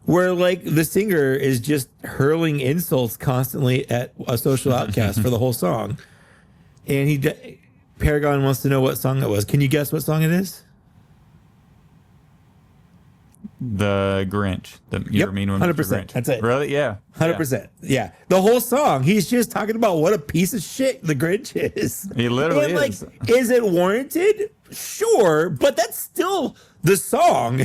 where like the singer is just hurling insults constantly at a social outcast for the whole song. And Paragon wants to know what song it was. Can you guess what song it is? The Grinch. Yep, 100%. That's it. Really? Yeah. 100%. Yeah. The whole song, he's just talking about what a piece of shit the Grinch is. He literally And, like, is. is it warranted? Sure, but that's still the song.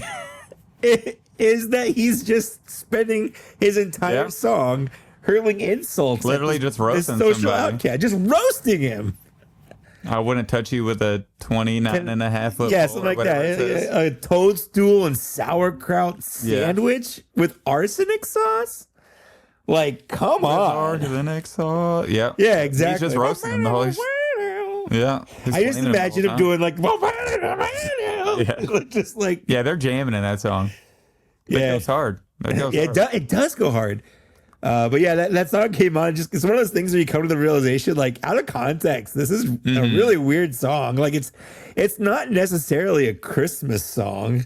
It is that he's just spending his entire Yeah. song hurling insults. at Literally this- just roasting this social somebody. outcast, just roasting him. I wouldn't touch you with a 29.5 foot. Yeah, pole something or like whatever that. it says. A toadstool and sauerkraut Yeah. sandwich with arsenic sauce. Like, come Hard on. to the next song. Yep. Yeah, exactly. He's just roasting him the whole. Yeah. He's I just flaming imagine the him whole doing like, Yeah. just like, time. Yeah, they're jamming in that song. That yeah, goes hard. That goes yeah, hard. it does go hard. But yeah, that song came on just it's one of those things where you come to the realization, like out of context, this is a really weird song. Like it's not necessarily a Christmas song.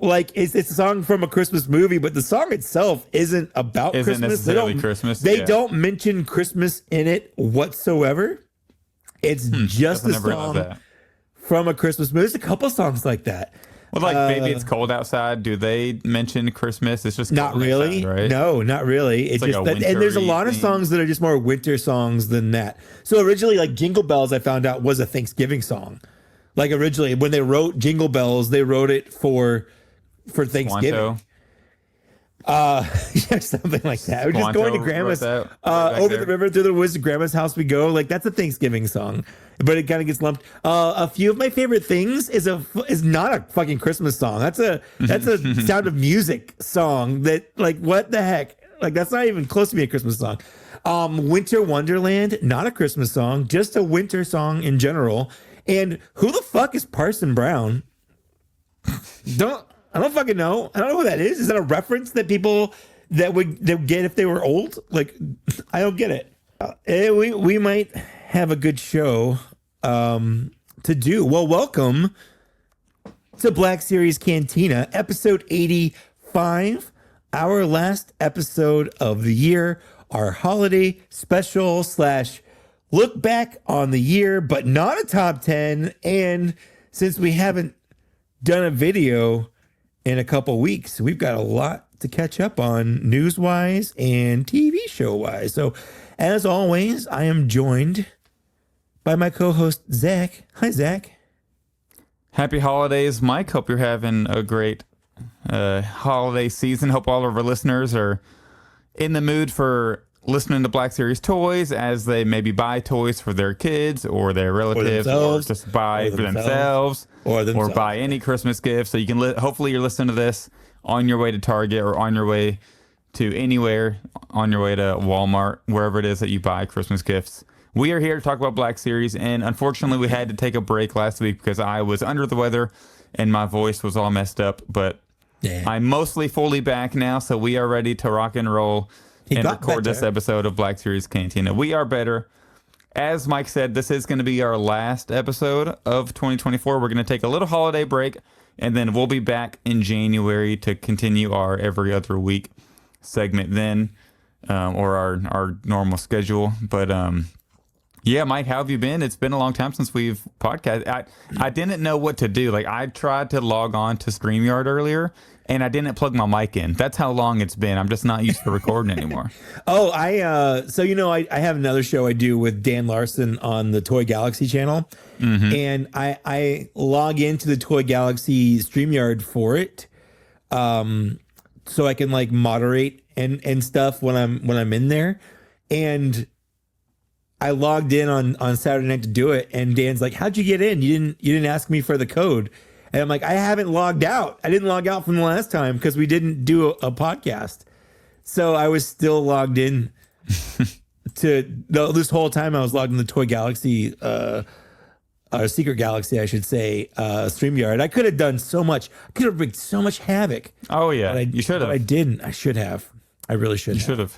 Like it's a song from a Christmas movie, but the song itself isn't about Christmas. Necessarily Christmas. They don't mention Christmas in it whatsoever. It's just a song from a Christmas movie. There's a couple songs like that. Well, like Baby It's Cold Outside, do they mention Christmas? It's just not really, outside, right? No, not really. It's like just and there's a lot of songs that are just more winter songs than that. So originally, like Jingle Bells, I found out was a Thanksgiving song. Like originally, when they wrote Jingle Bells, they wrote it for Thanksgiving. Yeah, something like that. We're just going to grandma's over the river through the woods to grandma's house we go. Like that's a Thanksgiving song, but it kind of gets lumped. A few of my favorite things is not a fucking Christmas song. That's a Sound of Music song that like what the heck? Like that's not even close to being a Christmas song. Winter Wonderland, not a Christmas song, just a winter song in general. And who the fuck is Parson Brown? I don't fucking know. I don't know who that is. Is that a reference that people that would get if they were old? Like, I don't get it. We might have a good show to do. Well, welcome to Black Series Cantina, episode 85, our last episode of the year, our holiday special / look back on the year, but not a top 10. And since we haven't done a video in a couple weeks, we've got a lot to catch up on news-wise and TV show-wise. So, as always, I am joined by my co-host, Zach. Hi, Zach. Happy holidays, Mike. Hope you're having a great holiday season. Hope all of our listeners are in the mood for listening to Black Series Toys as they maybe buy toys for their kids or their relatives or just buy for themselves or buy any Christmas gift. So you can hopefully you're listening to this on your way to Target or on your way to anywhere, on your way to Walmart, wherever it is that you buy Christmas gifts. We are here to talk about Black Series, and unfortunately we had to take a break last week because I was under the weather and my voice was all messed up, but I'm mostly fully back now, so we are ready to rock and roll and record this episode of Black Series Cantina. We are better. As Mike said, this is going to be our last episode of 2024. We're going to take a little holiday break, and then we'll be back in January to continue our every other week segment then, or our normal schedule. But yeah, Mike, how have you been? It's been a long time since we've podcasted. I didn't know what to do. Like I tried to log on to StreamYard earlier, and I didn't plug my mic in. That's how long it's been. I'm just not used to recording anymore. Oh, so I have another show I do with Dan Larson on the Toy Galaxy channel. Mm-hmm. And I log into the Toy Galaxy StreamYard for it. So I can like moderate and stuff when I'm in there. And I logged in on Saturday night to do it, and Dan's like, "How'd you get in? You didn't ask me for the code." And I'm like, I haven't logged out. I didn't log out from the last time because we didn't do a podcast. So I was still logged in this whole time I was logged in the Toy Galaxy, Secret Galaxy, I should say, StreamYard. I could have done so much. I could have wreaked so much havoc. Oh, yeah. You should have. But I didn't. I should have. I really should have. You should have.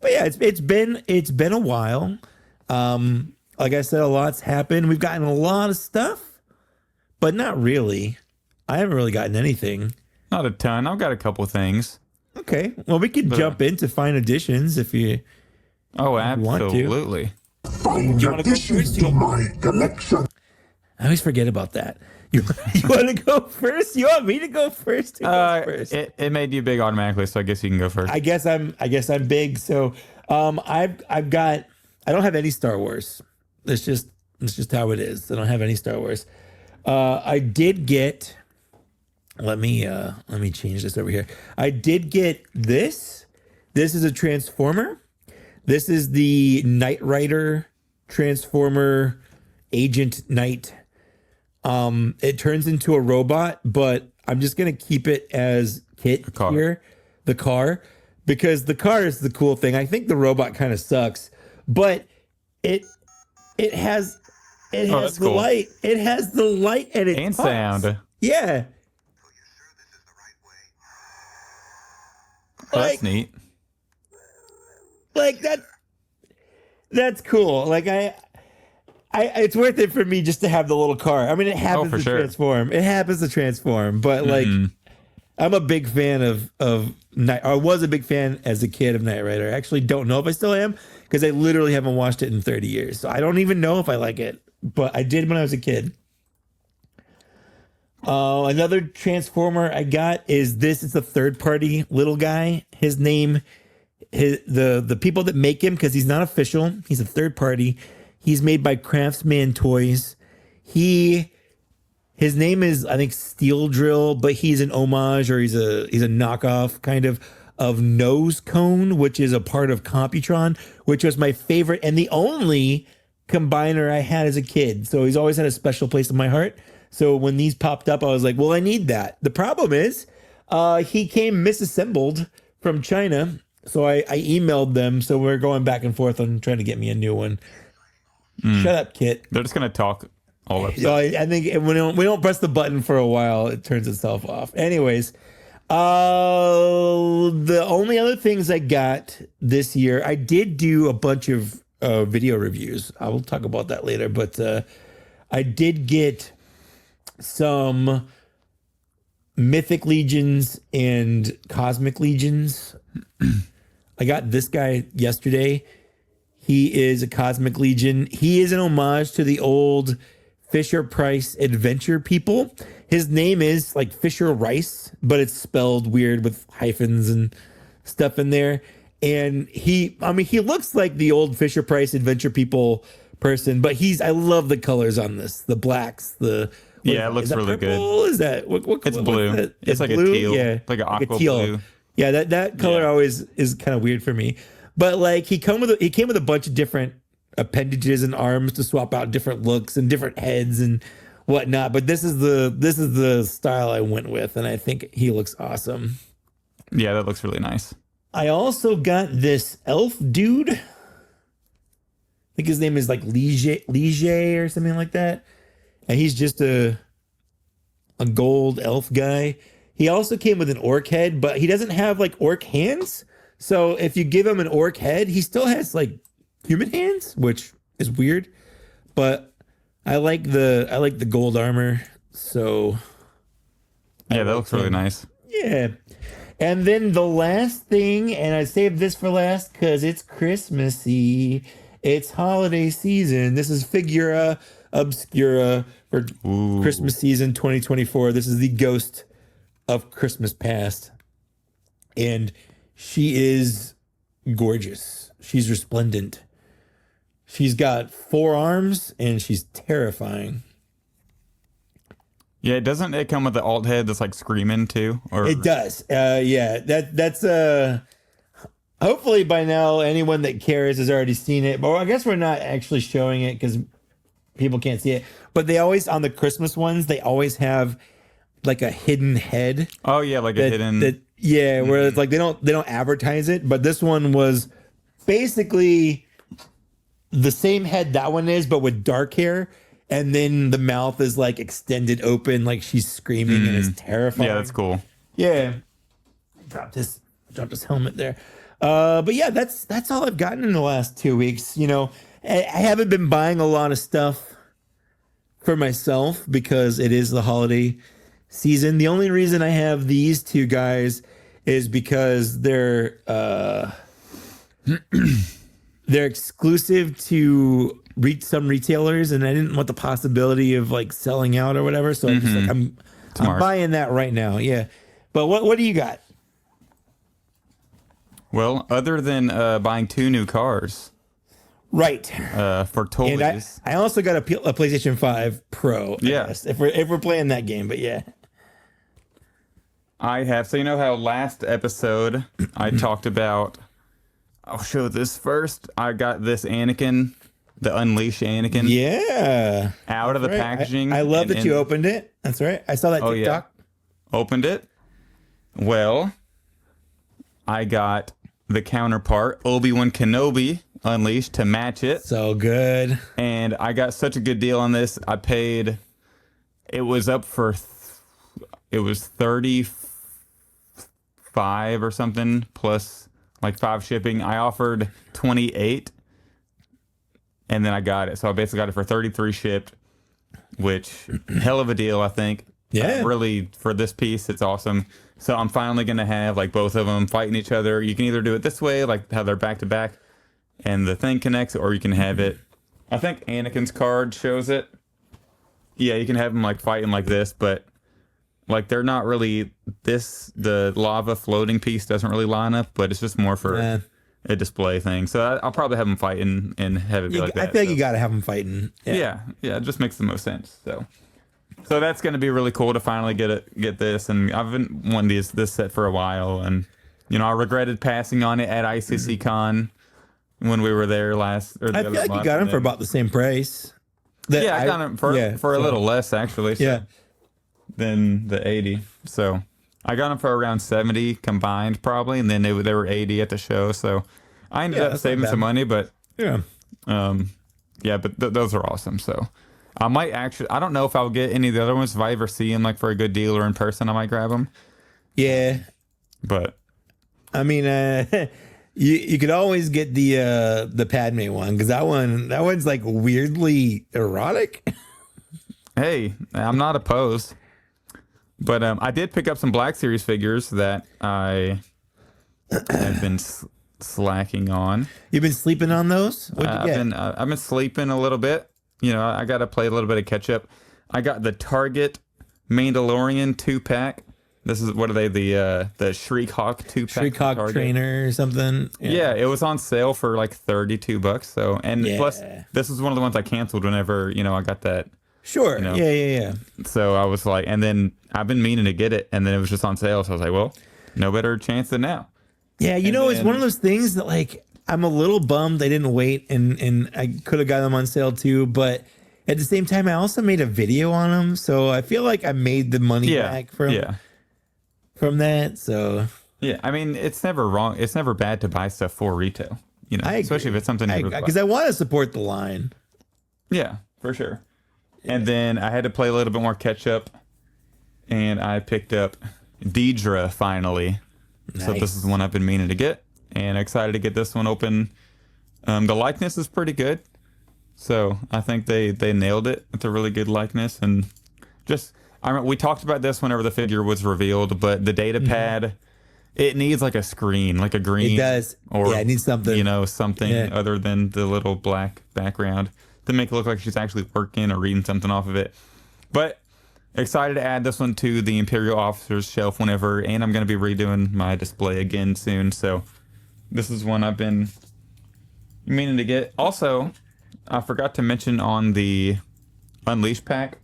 But yeah, it's been a while. Like I said, a lot's happened. We've gotten a lot of stuff. But not really. I haven't really gotten anything. Not a ton. I've got a couple things. Okay. Well, we could jump into Fine Editions if you absolutely. Find additions to my collection. I always forget about that. You want to go first? You want me to go first? First? It made you big automatically, so I guess you can go first. I guess I'm big. So I've got. I don't have any Star Wars. It's just how it is. I don't have any Star Wars. I did get. Let me change this over here. I did get this. This is a Transformer. This is the Knight Rider Transformer Agent Knight. It turns into a robot, but I'm just gonna keep it as Kit here, the car, because the car is the cool thing. I think the robot kind of sucks, but it has the cool. light. It has the light and it talks. Sound. Yeah. Oh, that's neat. like that's cool. Like it's worth it for me just to have the little car. I mean, it happens for to sure. transform. It happens to transform, but like I'm a big fan of Night. I was a big fan as a kid of Knight Rider. I actually don't know if I still am because I literally haven't watched it in 30 years. So I don't even know if I like it, but I did when I was a kid. Another Transformer I got is this. It's a third party little guy. His name, the people that make him, because he's not official. He's a third party. He's made by Craftsman Toys. His name is, I think, Steel Drill, but he's an homage, or he's a knockoff kind of Nose Cone, which is a part of Computron, which was my favorite and the only combiner I had as a kid. So he's always had a special place in my heart. So when these popped up, I was like, well, I need that. The problem is he came misassembled from China. So I emailed them. So we're going back and forth on trying to get me a new one. Shut up, Kit. They're just gonna talk all up. So I think we don't press the button for a while, it turns itself off. Anyways, the only other things I got this year, I did do a bunch of video reviews. I will talk about that later, but I did get some Mythic Legions and Cosmic Legions. I got this guy yesterday. He is a Cosmic Legion. He is an homage to the old Fisher Price adventure people. His name is like Fisher Rice, but it's spelled weird with hyphens and stuff in there. And he looks like the old Fisher Price adventure people person, but I love the colors on this. The blacks, it looks really purple? Good. Is that what It's blue. It's like blue? a teal. Yeah, Like an aqua teal. blue. Yeah, that color always is kind of weird for me. But like he came with a bunch of different appendages and arms to swap out different looks and different heads and whatnot. But this is the style I went with, and I think he looks awesome. Yeah, that looks really nice. I also got this elf dude. I think his name is like Lige or something like that. And he's just a gold elf guy. He also came with an orc head, but he doesn't have like orc hands. So if you give him an orc head, he still has like human hands, which is weird. But I like the gold armor. So yeah, that looks really nice. Yeah. And then the last thing, and I saved this for last because it's Christmassy. It's holiday season. This is Figura Obscura for Christmas season 2024. This is the ghost of Christmas past. And she is gorgeous. She's resplendent. She's got 4 arms and she's terrifying. Yeah, doesn't it come with the alt head that's like screaming too? Or It does. Yeah, that's hopefully by now anyone that cares has already seen it. But I guess we're not actually showing it because people can't see it. But they always, on the Christmas ones, they always have like a hidden head. Oh yeah, like a hidden. Where it's like they don't advertise it. But this one was basically the same head that one is, but with dark hair. And then the mouth is like extended open, like she's screaming and it's terrifying. Yeah, that's cool. Yeah. Dropped his helmet there. But yeah, that's all I've gotten in the last 2 weeks. You know, I haven't been buying a lot of stuff for myself because it is the holiday season. The only reason I have these 2 guys is because they're exclusive to some retailers, and I didn't want the possibility of like selling out or whatever. So I'm just like, I'm buying that right now. Yeah. But what do you got? Well, other than buying 2 new cars, Right. For toys, And I also got a PlayStation 5 Pro. I Yeah. guess, if we're playing that game, but yeah. I have. So you know how last episode I talked about. I'll show this first. I got this Anakin, the Unleash Anakin. Yeah. Out of the packaging. I love and that you opened it. That's right. I saw that TikTok. Yeah. Opened it. Well, I got the counterpart, Obi-Wan Kenobi Unleashed, to match it. So good. And I got such a good deal on this. I paid, it was up for, it was 35 or something plus like 5 shipping. I offered 28, and then I got it. So I basically got it for 33 shipped, which hell of a deal, I think. Yeah. Really, for this piece, it's awesome. So I'm finally going to have like both of them fighting each other. You can either do it this way, like how they're back to back and the thing connects, or you can have it. I think Anakin's card shows it. Yeah, you can have them like fighting like this, but like they're not really the lava floating piece doesn't really line up, but it's just more for a display thing. So I'll probably have them fighting and have it be like that. I feel like you got to have them fighting. Yeah, it just makes the most sense. So that's going to be really cool to finally get this. And I've been wanting this set for a while. And, you know, I regretted passing on it at ICC Con when we were there last. Or I feel like you got them for about the same price. I got them for a little less, actually. So, than the 80. So I got them for around 70 combined, probably. And then they were 80 at the show. So I ended up saving some money. But, but those are awesome. So. I might actually, I don't know if I'll get any of the other ones. If I ever see them like for a good deal or in person, I might grab them. Yeah. But. I mean, you could always get the Padme one, because that one's like weirdly erotic. Hey, I'm not opposed. But I did pick up some Black Series figures that I have been slacking on. You've been sleeping on those? What'd you get? I've been sleeping a little bit. You know, I got to play a little bit of catch up. I got the Target Mandalorian 2-pack. This is, what are they? The Shriek Hawk 2-pack. Shriek Hawk trainer or something. Yeah, it was on sale for like $32. So, and plus, this was one of the ones I canceled whenever, you know, I got that. Sure. You know. Yeah. So I was like, and then I've been meaning to get it, and then it was just on sale. So I was like, well, no better chance than now. Yeah, it's one of those things that like, I'm a little bummed they didn't wait, and I could have got them on sale too. But at the same time, I also made a video on them, so I feel like I made the money back from that. So yeah, I mean, it's never wrong. It's never bad to buy stuff for retail, you know, especially if it's something because I want to support the line. Yeah, for sure. And then I had to play a little bit more catch up, and I picked up Deidre finally. Nice. So this is one I've been meaning to get. And excited to get this one open. The likeness is pretty good, so I think they nailed it. It's a really good likeness, and just we talked about this whenever the figure was revealed, but the data pad, it needs like a screen, like a green. It does. Or it needs something. You know, something other than the little black background to make it look like she's actually working or reading something off of it. But excited to add this one to the Imperial Officers shelf whenever, and I'm going to be redoing my display again soon, so. This is one I've been meaning to get. Also, I forgot to mention on the Unleashed pack.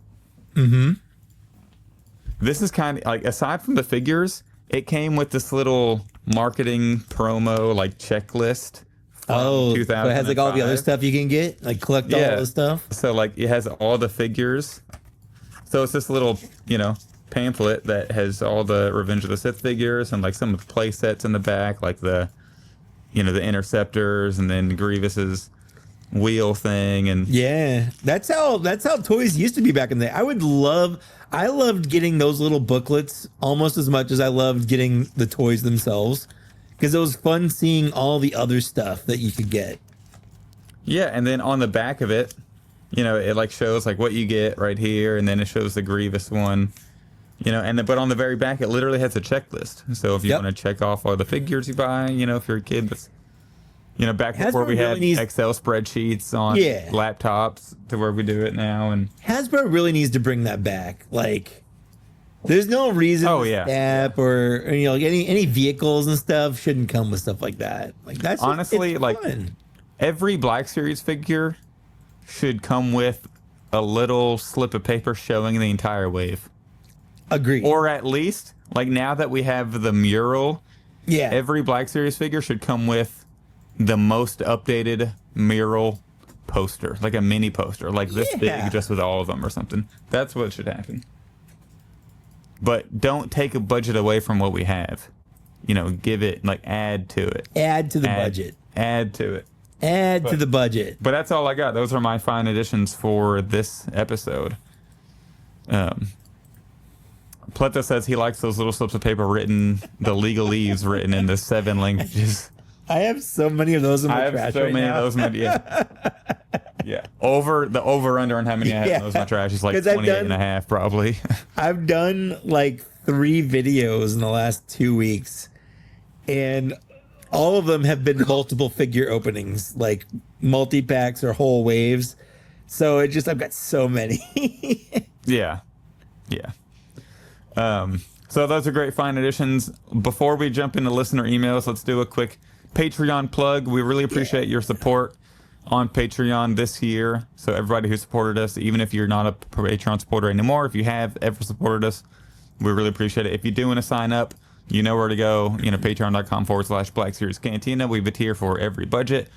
This is kind of like, aside from the figures, it came with this little marketing promo like checklist. Oh, so it has like all the other stuff you can get, like collect all the stuff. So like it has all the figures. So it's this little, you know, pamphlet that has all the Revenge of the Sith figures and like some of the play sets in the back, like the. You know, the interceptors and then Grievous's wheel thing, and that's how toys used to be back in the day. I loved getting those little booklets almost as much as I loved getting the toys themselves, because it was fun seeing all the other stuff that you could get. Yeah, and then on the back of it, you know, it like shows like what you get right here, and then it shows the Grievous one. You know, but on the very back, it literally has a checklist. So if you want to check off all the figures you buy, you know, if you're a kid that's, you know, back before we had Excel spreadsheets on laptops to where we do it now. And Hasbro really needs to bring that back. Like, there's no reason app or you know, like any vehicles and stuff shouldn't come with stuff like that. Like, that's just, honestly, like fun. Every Black Series figure should come with a little slip of paper showing the entire wave. Agreed. Or at least, like now that we have the mural, every Black Series figure should come with the most updated mural poster, like a mini poster, like this big, just with all of them or something. That's what should happen. But don't take a budget away from what we have. You know, give it, like, add to it. Add to the budget. Add to it. Add to the budget. But that's all I got. Those are my fine additions for this episode. Pleto says he likes those little slips of paper written, the legalese written in the 7 languages. I have so many of those in my I have trash so right many now. of those. Yeah. Over under on how many I have in those in my trash is like 'Cause I've 28 done- and a half probably. I've done like 3 videos in the last 2 weeks, and all of them have been multiple figure openings, like multi-packs or whole waves. So I've got so many. Yeah. Yeah. So those are great fine additions. Before we jump into listener emails, let's do a quick Patreon plug. We really appreciate your support on Patreon this year. So everybody who supported us, even if you're not a Patreon supporter anymore, if you have ever supported us, we really appreciate it. If you do want to sign up, you know where to go. Patreon.com/blackseriescantina. We have a tier for every budget.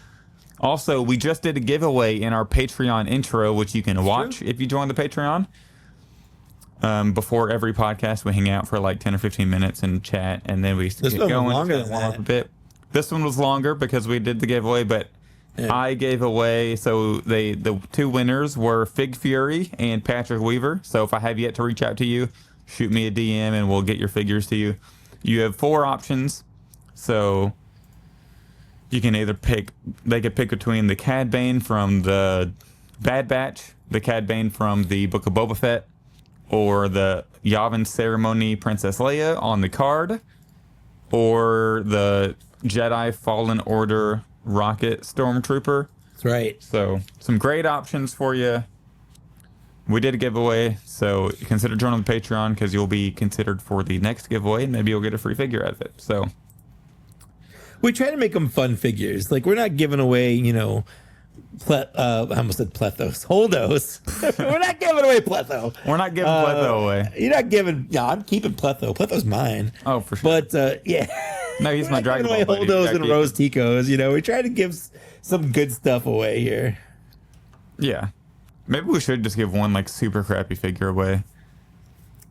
Also, we just did a giveaway in our Patreon intro, which you can watch if you join the Patreon. Before every podcast, we hang out for like 10 or 15 minutes and chat, and then we This get one was going. longer Just than warm up that. a bit. This one was longer because we did the giveaway, but I gave away. So the 2 winners were Fig Fury and Patrick Weaver. So if I have yet to reach out to you, shoot me a DM and we'll get your figures to you. You have 4 options, so you can either pick. They could pick between the Cad Bane from the Bad Batch, the Cad Bane from the Book of Boba Fett, or the Yavin Ceremony Princess Leia on the card, or the Jedi Fallen Order Rocket Stormtrooper. That's right. So some great options for you. We did a giveaway, so consider joining the Patreon because you'll be considered for the next giveaway, and maybe you'll get a free figure out of it. So We try to make them fun figures. Like, we're not giving away, I almost said plethos. Holdos. We're not giving away pletho. we're not giving Pletho away. You're not giving. Yeah, I'm keeping pletho. Pletho's mine. Oh, for sure. But yeah, No, he's my we're not Dragon giving Ball away buddy. Holdos Yeah, and keep- Rose Ticos. We try to give some good stuff away here. Yeah. Maybe we should just give one like super crappy figure away.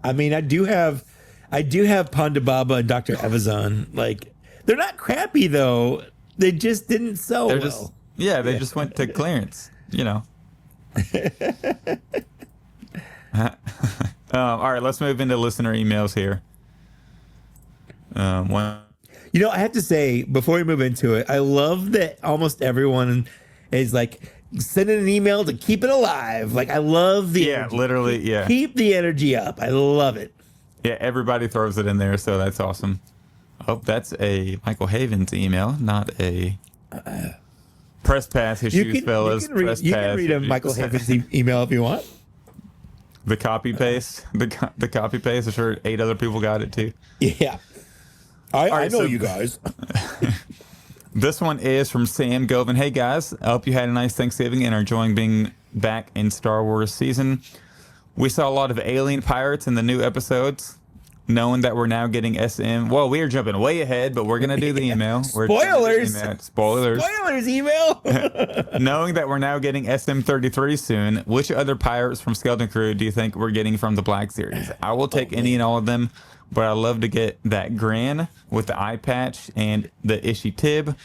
I mean, I do have Ponda Baba and Dr. Evazan. Like, they're not crappy though. They just didn't sell They're well. just they just went to clearance. All right, let's move into listener emails here. One, I have to say, before we move into it, I love that almost everyone is like sending an email to keep it alive. Like, I love the energy. literally, yeah. Keep the energy up. I love it. Yeah, everybody throws it in there, so that's awesome. Oh, that's a Michael Havens email, not a press pass issues, fellas. Press You pass can read a issues. Michael Havens email if you want. The copy paste, the copy paste. I'm sure 8 other people got it too. Yeah. I right, know so- you guys. This one is from Sam Govan. Hey guys, I hope you had a nice Thanksgiving and are enjoying being back in Star Wars season. We saw a lot of alien pirates in the new episodes. Knowing that we're now getting SM. Well, we are jumping way ahead, but we're gonna do the email. We're jumping to the Spoilers. email. Spoilers. Spoilers email. Knowing that we're now getting SM33 soon, which other pirates from Skeleton Crew do you think we're getting from the Black Series? I will take any and all of them, but I love to get that Gran with the eye patch and the Ishi Tib,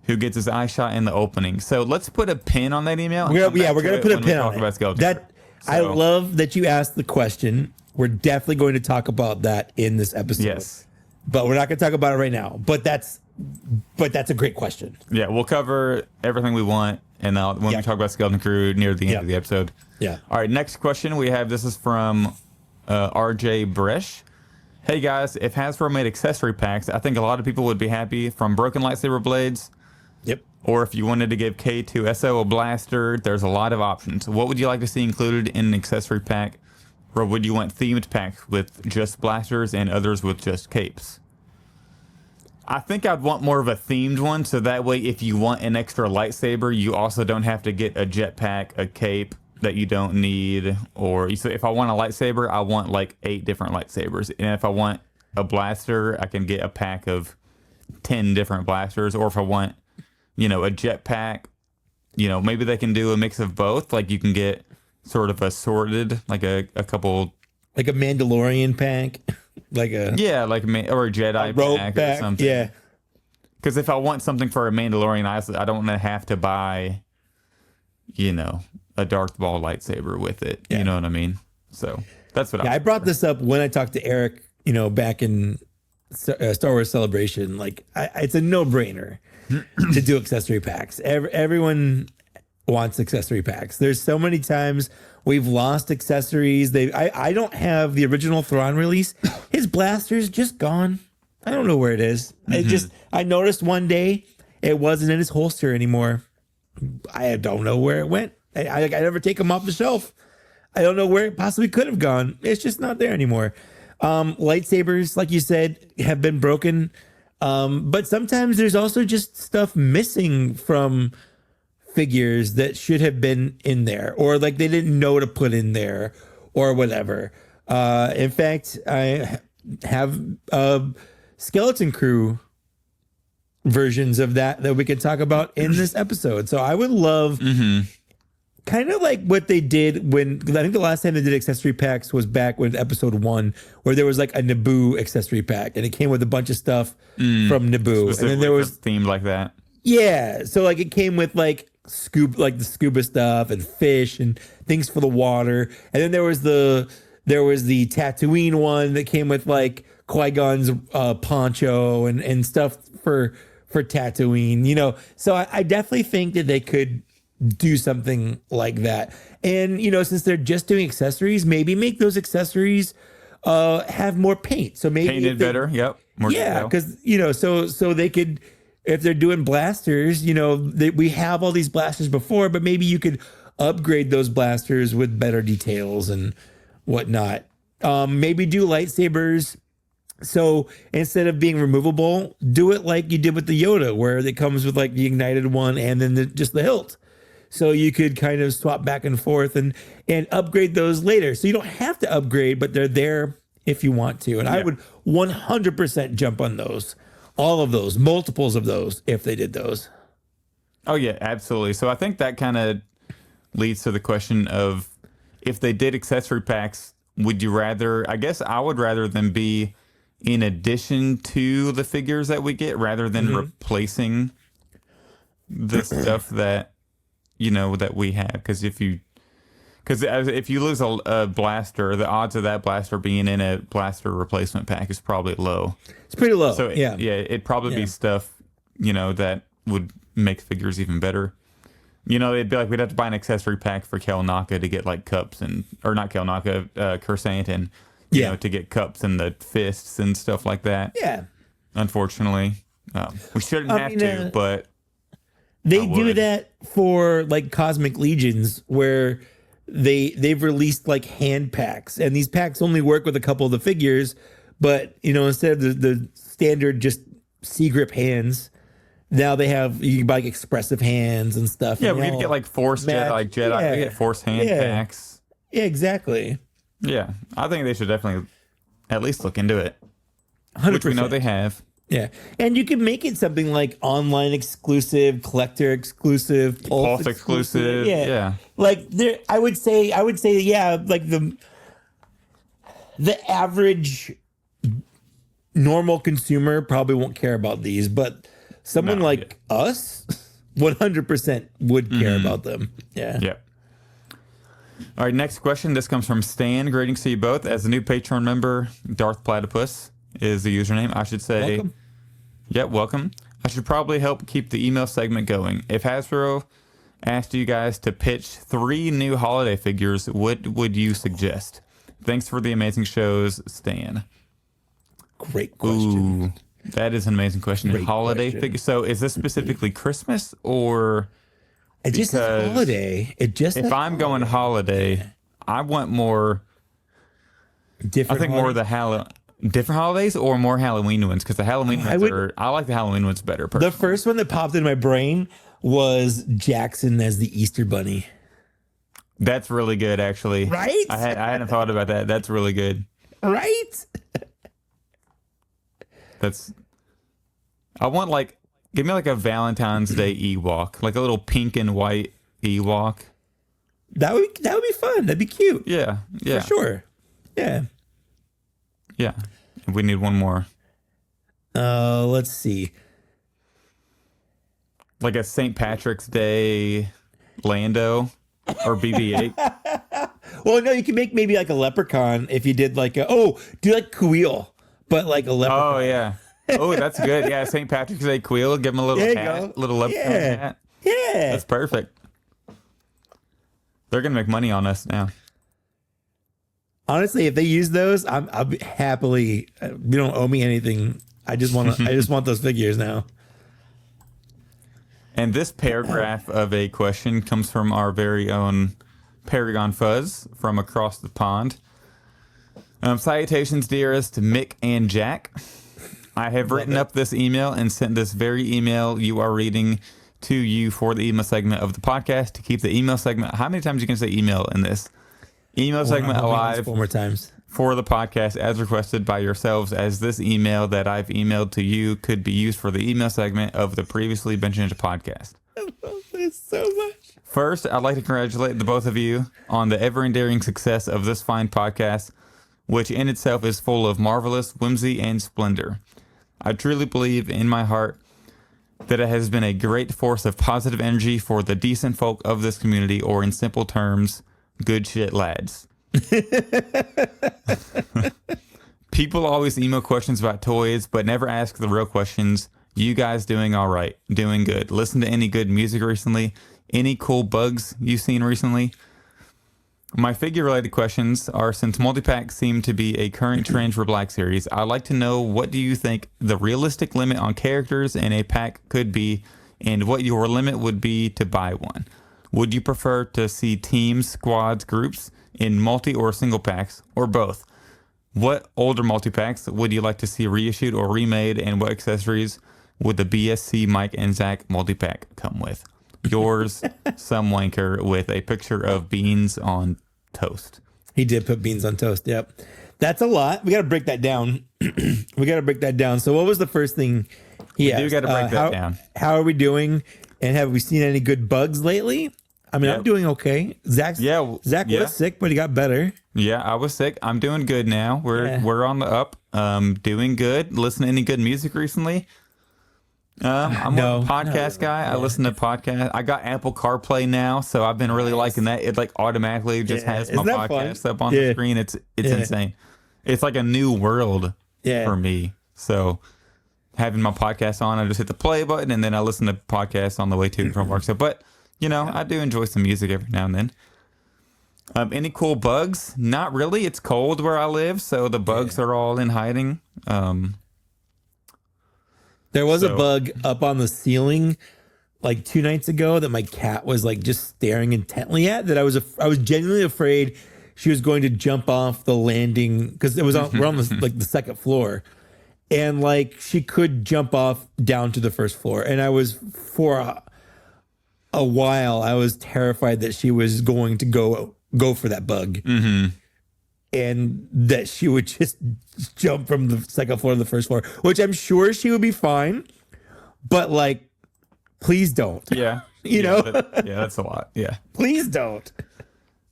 who gets his eye shot in the opening. So let's put a pin on that email. and come back We're to gonna it put a when we pin talk on about it. Skeleton That Crew. I So, love that you asked the question. We're definitely going to talk about that in this episode. Yes. But we're not going to talk about it right now. But that's a great question. Yeah, we'll cover everything we want, and when we Yeah. talk about Skeleton Crew near the end Yeah. of the episode. Yeah. All right, next question we have. This is from RJ Bresh. Hey guys, if Hasbro made accessory packs, I think a lot of people would be happy, from broken lightsaber blades, Yep. or if you wanted to give K2SO a blaster. There's a lot of options. What would you like to see included in an accessory pack? Or would you want themed packs with just blasters and others with just capes? I think I'd want more of a themed one, so that way if you want an extra lightsaber, you also don't have to get a jetpack, a cape that you don't need. Or so if I want a lightsaber, I want like 8 different lightsabers. And if I want a blaster, I can get a pack of 10 different blasters. Or if I want, a jetpack, maybe they can do a mix of both. Like you can get sort of assorted, like a couple, Like a Mandalorian pack. Like a or a Jedi rope pack, or pack. something. Yeah. Because if I want something for a Mandalorian, I don't want to have to buy, a Darth Ball lightsaber with it. Yeah. You know what I mean? So that's what I brought this up when I talked to Eric, back in Star Wars Celebration. Like, it's a no-brainer. to do accessory packs. Everyone wants accessory packs. There's so many times we've lost accessories. I don't have the original Thrawn release. His blaster's just gone. I don't know where it is. I noticed one day it wasn't in his holster anymore. I don't know where it went. I never take them off the shelf. I don't know where it possibly could have gone. It's just not there anymore. Lightsabers, like you said, have been broken. But sometimes there's also just stuff missing from figures that should have been in there, or like they didn't know to put in there, or whatever. In fact, I have Skeleton Crew versions of that we could talk about in this episode. So I would love kind of like what they did when, I think the last time they did accessory packs was back with episode 1, where there was like a Naboo accessory pack and it came with a bunch of stuff from Naboo. And then there was themed like that. Yeah. So like it came with like the scuba stuff and fish and things for the water. And then there was the Tatooine one that came with like Qui-Gon's poncho and stuff for Tatooine, you know. So I definitely think that they could do something like that. And, you know, since they're just doing accessories, maybe make those accessories have more paint. So maybe painted better. Yep. More detail. Because, you know, so they could, if they're doing blasters, you know, we have all these blasters before, but maybe you could upgrade those blasters with better details and whatnot. Maybe do lightsabers. So instead of being removable, do it like you did with the Yoda, where it comes with like the ignited one and then just the hilt. So you could kind of swap back and forth and upgrade those later. So you don't have to upgrade, but they're there if you want to. And I would 100% jump on those. All of those, multiples of those, if they did those. Oh, yeah, absolutely. So I think that kind of leads to the question of, if they did accessory packs, would you rather, I guess I would rather them be in addition to the figures that we get rather than replacing the stuff that, you know, that we have. Because if you lose a blaster, the odds of that blaster being in a blaster replacement pack is probably low. It's pretty low. So it'd probably be stuff, you know, that would make figures even better. You know, it'd be like we'd have to buy an accessory pack for Kel Naka to get like cups or not Kel Naka, Kersantin, you know, to get cups and the fists and stuff like that. Yeah. Unfortunately, we shouldn't have to, but they do that for like Cosmic Legions, where they've released like hand packs, and these packs only work with a couple of the figures, but you know, instead of the standard just C grip hands, now they have, you can buy like expressive hands and stuff. Yeah, we could get like Force Jedi. We get Force hand packs. Yeah, exactly. Yeah, I think they should definitely at least look into it. 100%. Which we know they have. Yeah, and you can make it something like online exclusive, collector exclusive, Pulse exclusive. Yeah. Like there, I would say, yeah, like the average normal consumer probably won't care about these, but someone like us, 100% would care about them. Yeah. Yeah. All right, next question. This comes from Stan. Greetings to you both. As a new Patreon member, Darth Platypus is the username. I should say. Welcome. Yeah, welcome. I should probably help keep the email segment going. If Hasbro asked you guys to pitch 3 new holiday figures, what would you suggest? Thanks for the amazing shows, Stan. Great question. Ooh, that is an amazing question. Great Holiday question. figure. So is this specifically Christmas or? It just says holiday. It just. If I'm going holiday, I want more. Different. I think more of the different holidays or more Halloween ones, because the Halloween ones I like the Halloween ones better. Personally. The first one that popped in my brain was Jackson as the Easter Bunny. That's really good, actually. Right? I hadn't thought about that. That's really good. Right? I want give me like a Valentine's Day Ewok, like a little pink and white Ewok. That would be fun. That'd be cute. Yeah. For sure. Yeah. Yeah. We need one more. Let's see. Like a St. Patrick's Day Lando or BB-8. Well, no, you can make maybe like a leprechaun if you did like do like Kuil, but like a leprechaun. Oh yeah. Oh, that's good. Yeah, St. Patrick's Day quill. Give him a little There you hat, go. little leprechaun Yeah. hat. Yeah. That's perfect. They're gonna make money on us now. Honestly, if they use those, I'll be happily. You don't owe me anything. I just want to. I just want those figures now. And this paragraph of a question comes from our very own Paragon Fuzz from across the pond. Salutations, dearest Mick and Jack. I have written up this email and sent this very email you are reading to you for the email segment of the podcast to keep the email segment. How many times you can say email in this? Email segment alive 4 more times for the podcast as requested by yourselves, as this email that I've emailed to you could be used for the email segment of the previously mentioned podcast. I love this so much. First, I'd like to congratulate the both of you on the ever-enduring success of this fine podcast, which in itself is full of marvelous whimsy and splendor. I truly believe in my heart that it has been a great force of positive energy for the decent folk of this community, or in simple terms, good shit lads. People always email questions about toys, but never ask the real questions. You guys doing all right? Doing good. Listen to any good music recently? Any cool bugs you've seen recently? My figure-related questions are, since multi-packs seem to be a current trend for Black Series, I'd like to know, what do you think the realistic limit on characters in a pack could be, and what your limit would be to buy one? Would you prefer to see teams, squads, groups in multi or single packs, or both? What older multi-packs would you like to see reissued or remade, and what accessories would the BSC Mike and Zach multi-pack come with? Yours, some wanker, with a picture of beans on toast. He did put beans on toast. Yep. That's a lot. We got to break that down. So what was the first thing he asked? We do got to break that down. How are we doing? And have we seen any good bugs lately? I mean, I'm doing okay. Zach was sick, but he got better. Yeah, I was sick. I'm doing good now. We're on the up. Doing good. Listen to any good music recently? I'm a podcast guy. I listen to podcasts. I got Apple CarPlay now, so I've been really liking that. It like automatically just has my podcast up on the screen. It's insane. It's like a new world for me. So having my podcast on, I just hit the play button and then I listen to podcasts on the way to and from work. So, but you know, I do enjoy some music every now and then. Any cool bugs? Not really. It's cold where I live, so the bugs are all in hiding. There was a bug up on the ceiling like 2 nights ago that my cat was like just staring intently at, that I was genuinely afraid she was going to jump off the landing, because it was we're on the, like the second floor, and like she could jump off down to the first floor, and I was for a while I was terrified that she was going to go for that bug. And that she would just jump from the second floor to the first floor, which I'm sure she would be fine. But like, please don't. Yeah. You know? That's a lot. Yeah. Please don't.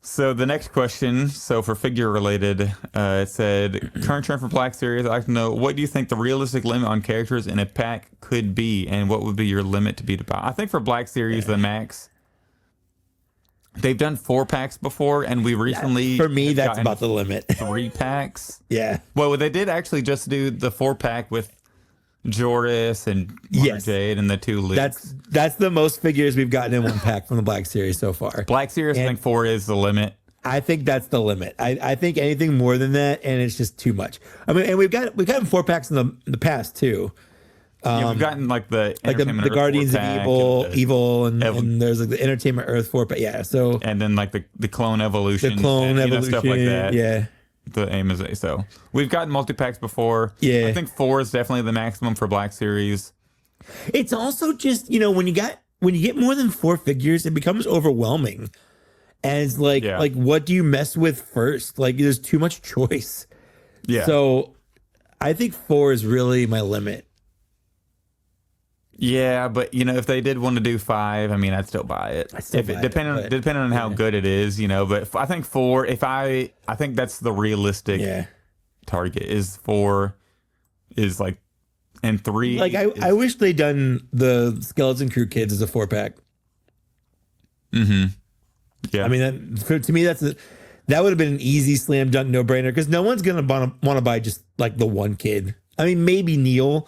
So the next question, so for figure related, it said, current trend for Black Series, I'd like to know, what do you think the realistic limit on characters in a pack could be, and what would be your limit to be to buy? I think for Black Series, the max, they've done 4 packs before, and we recently... For me, that's about the limit. 3 packs. Yeah. Well, they did actually just do the 4 pack with Joris and Jade and the 2 Lukes. That's the most figures we've gotten in 1 pack from the Black Series so far. Black Series, I think 4 is the limit. I think that's the limit. I think anything more than that, and it's just too much. I mean, and we've gotten 4 packs in the past too. We've gotten like the Guardians of Evil, and there's like the Entertainment Earth 4, but yeah. So and then like the Clone Evolution, stuff like that. Yeah. The aim is so we've gotten multi-packs before. Yeah. I think 4 is definitely the maximum for Black Series. It's also just, you know, when you get more than 4 figures, it becomes overwhelming. And it's like what do you mess with first? Like there's too much choice. Yeah. So I think 4 is really my limit. Yeah, but you know, if they did want to do 5, I mean, I'd still buy it. Depending on how good it is, you know. But I think 4. I think that's the realistic target. Is 4 is like, and 3. Like I wish they'd done the Skeleton Crew kids as a 4-pack. Yeah. I mean, to me, that would have been an easy slam dunk no brainer, because no one's gonna want to buy just like the one kid. I mean, maybe Neil,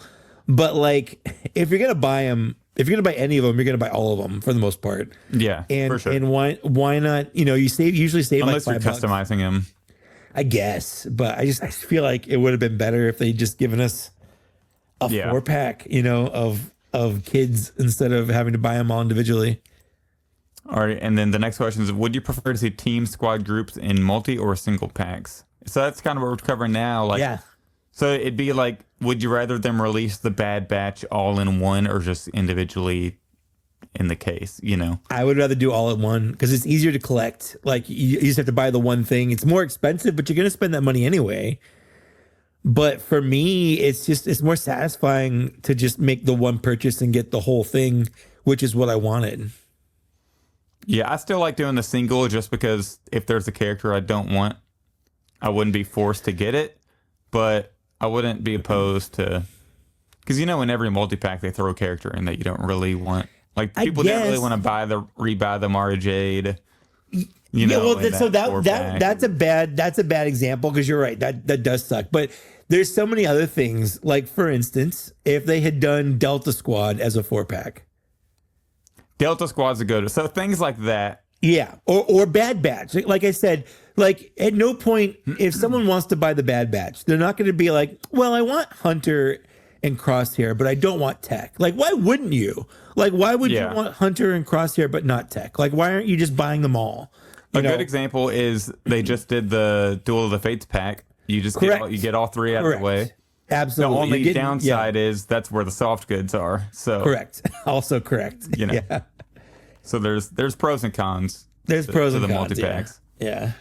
But like, if you're gonna buy them, if you're gonna buy any of them, you're gonna buy all of them for the most part. Yeah, And for sure. and why not? You know, you usually save Unless like you're $5, customizing them. I guess. But I feel like it would have been better if they just given us a 4-pack, you know, of kids instead of having to buy them all individually. All right, and then the next question is: would you prefer to see team, squad, groups in multi or single packs? So that's kind of what we're covering now. Like, Yeah. So it'd be like, would you rather them release the Bad Batch all in one or just individually in the case? You know, I would rather do all at one because it's easier to collect. Like you just have to buy the one thing. It's more expensive, but you're gonna spend that money anyway. But for me, it's more satisfying to just make the one purchase and get the whole thing, which is what I wanted. yeah, I still like doing the single just because if there's a character I don't want, I wouldn't be forced to get it, but I wouldn't be opposed to, because you know in every multi-pack they throw a character in that you don't really want. Like people didn't really want to rebuy the Mara Jade. You know, that's a bad example because you're right, that does suck. But there's so many other things. Like for instance, if they had done Delta Squad as a 4-pack. Delta Squad's a go-to. So things like that. Yeah, or Bad Batch. Like I said, like at no point if someone wants to buy the Bad Batch, they're not going to be like, well, I want Hunter and Crosshair, but I don't want Tech. Like, why wouldn't you? Like, why would you want Hunter and Crosshair but not Tech? Like, why aren't you just buying them all? A good example is they just did the Duel of the Fates pack. You just get all three out of the way. Absolutely. The only downside is that's where the soft goods are. So correct. Also correct. You know. Yeah. So there's pros and cons. There's pros and the cons. Multi-packs. Yeah.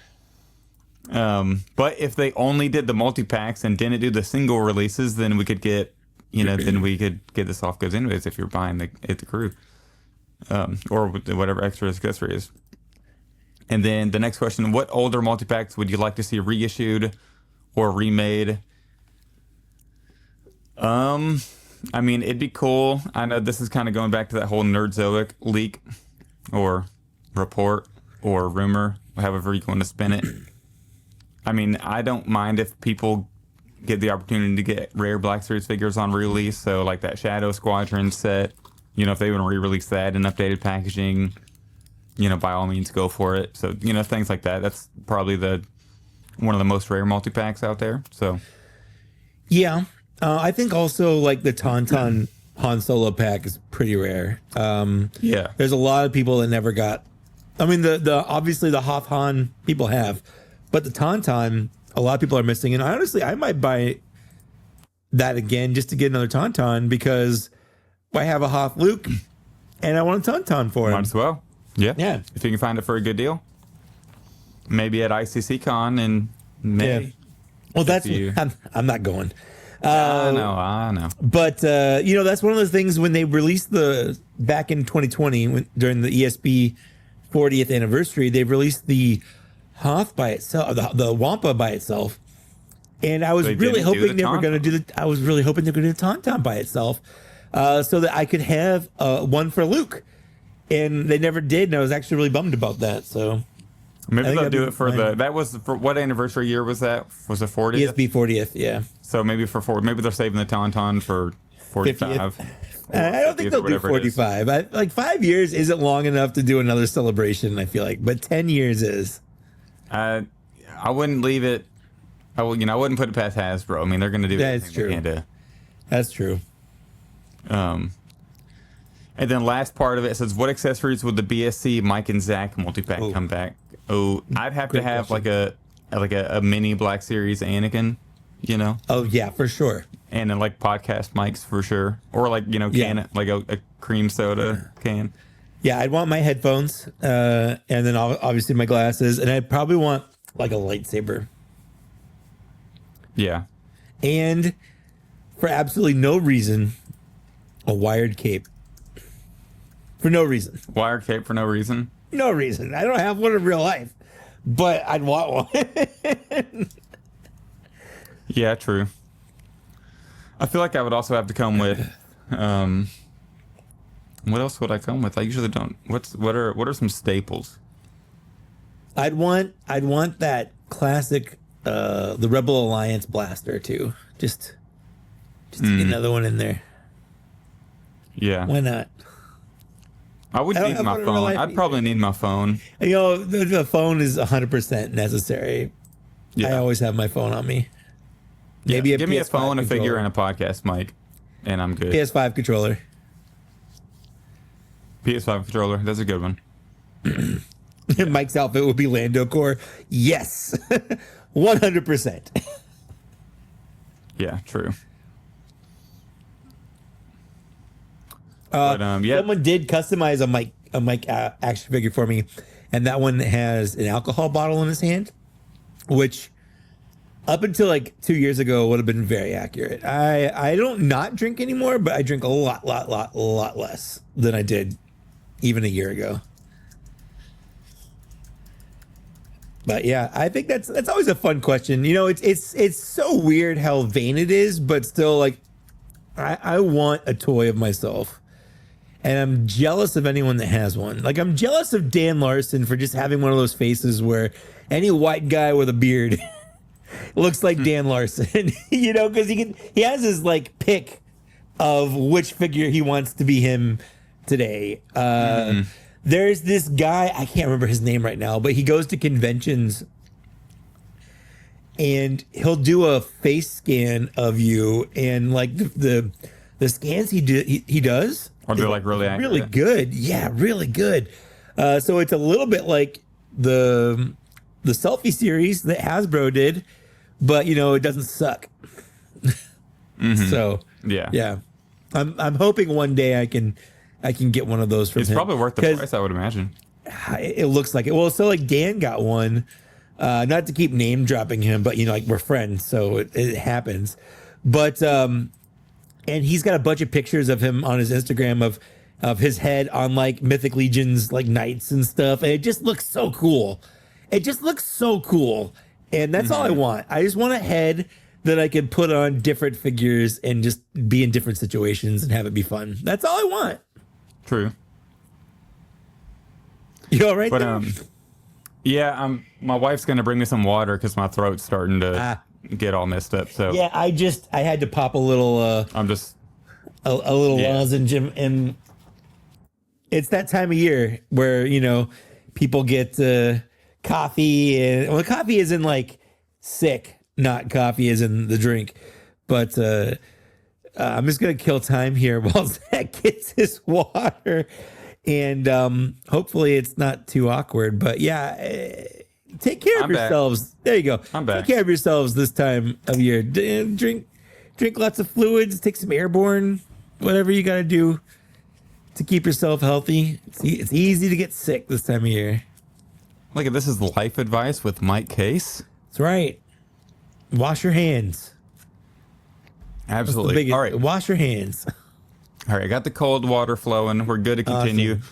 But if they only did the multi-packs and didn't do the single releases, then we could get, then we could get the soft goods anyways if you're buying the crew. Or whatever extra accessories. And then the next question, what older multi-packs would you like to see reissued or remade? I mean, it'd be cool. I know this is kind of going back to that whole Nerdzoic leak or report or rumor, however you want to spin it. I mean, I don't mind if people get the opportunity to get rare Black Series figures on release. So like that Shadow Squadron set, if they want to re-release that in updated packaging, by all means go for it. So, things like that. That's probably one of the most rare multi-packs out there. So, yeah. I think also like the Tauntaun Han Solo pack is pretty rare. Yeah. There's a lot of people that never got. I mean, the obviously the Hoth Han people have, but the Tauntaun, a lot of people are missing. And honestly, I might buy that again just to get another Tauntaun because I have a Hoth Luke and I want a Tauntaun for him. Might as well. Yeah. Yeah. If you can find it for a good deal. Maybe at ICC Con in May. Yeah. Well, that's I'm not going. I know. But that's one of those things when they released back in 2020 during the ESB 40th anniversary, they released the Hoth by itself, the Wampa by itself, and I was really hoping they were going to do I was really hoping they were going to do the Tauntaun by itself, so that I could have one for Luke, and they never did, and I was actually really bummed about that. So. Maybe they'll do it for that was for what anniversary year was that? Was it 40th? ESB 40th, yeah. So maybe maybe they're saving the Tauntaun for 45. I don't think they'll do 45. Like 5 years isn't long enough to do another celebration, I feel like, but 10 years is. I wouldn't leave it. I wouldn't put it past Hasbro. I mean, they're going to do That's true. That's true. And then last part of it says, what accessories would the BSC Mike and Zach multi-pack come back? Oh, I'd have to have question. like a mini Black Series Anakin, Oh yeah, for sure. And then like podcast mics for sure, or like can like a cream soda can. Yeah, I'd want my headphones, and then obviously my glasses, and I'd probably want like a lightsaber. Yeah. And for absolutely no reason, a wired cape. For no reason. Wired cape for no reason? No reason. I don't have one in real life, but I'd want one. Yeah, true. I feel like I would also have to come with what else would I come with? I usually don't. What are some staples? I'd want that classic the Rebel Alliance blaster too. Just to get another one in there. Yeah. Why not? I would I don't need have my one in real phone. life I'd probably need my phone. You know, the phone is 100% necessary. Yeah. I always have my phone on me. Maybe Give me a PS5 phone, a figure, controller. and a podcast mic, and I'm good. PS5 controller. PS5 controller. That's a good one. Mike's outfit would be Lando Core. Yes. 100%. Yeah, true. Yeah. Someone did customize a Mike action figure for me, and that one has an alcohol bottle in his hand, which up until like 2 years ago would have been very accurate. I don't not drink anymore, but I drink a lot less than I did even a year ago. But yeah, I think that's always a fun question. You know, it's so weird how vain it is, but still, like, I want a toy of myself. And I'm jealous of anyone that has one. Like, I'm jealous of Dan Larson for just having one of those faces where any white guy with a beard looks like Dan Larson. You know, because he has his like pick of which figure he wants to be him today. There's this guy, I can't remember his name right now, but he goes to conventions and he'll do a face scan of you, and like the scans he does Or they're like really accurate. really good. Yeah, really good. So it's a little bit like the selfie series that Hasbro did, but you know, it doesn't suck. So Yeah. I'm hoping one day I can get one of those from It's him. probably worth the 'Cause price, I would imagine. it looks like it. Well, so like Dan got one. Not to keep name dropping him, but you know, like we're friends, so it happens. But and he's got a bunch of pictures of him on his Instagram of his head on like Mythic Legion's like knights and stuff, and it just looks so cool. It just looks so cool, and that's all I want. I just want a head that I can put on different figures and just be in different situations and have it be fun. That's all I want. True. You all right But there? yeah, my wife's gonna bring me some water because my throat's starting to get all messed up. So Yeah, I had to pop a little I'm just a little Yeah. lozenge, and it's that time of year where, you know, people get coffee, and well, coffee is in like sick, not coffee is in the drink. But I'm just gonna kill time here while Zach gets his water, and hopefully it's not too awkward. But yeah, take care of I'm back. yourselves. There you go. I'm back. Take care of yourselves this time of year. Drink lots of fluids. Take some airborne. Whatever you got to do to keep yourself healthy. It's easy to get sick this time of year. look at this is life advice with Mike Case. That's right. Wash your hands. That's the Absolutely. biggest. All right. Wash your hands. All right, I got the cold water flowing. We're good to continue. Awesome.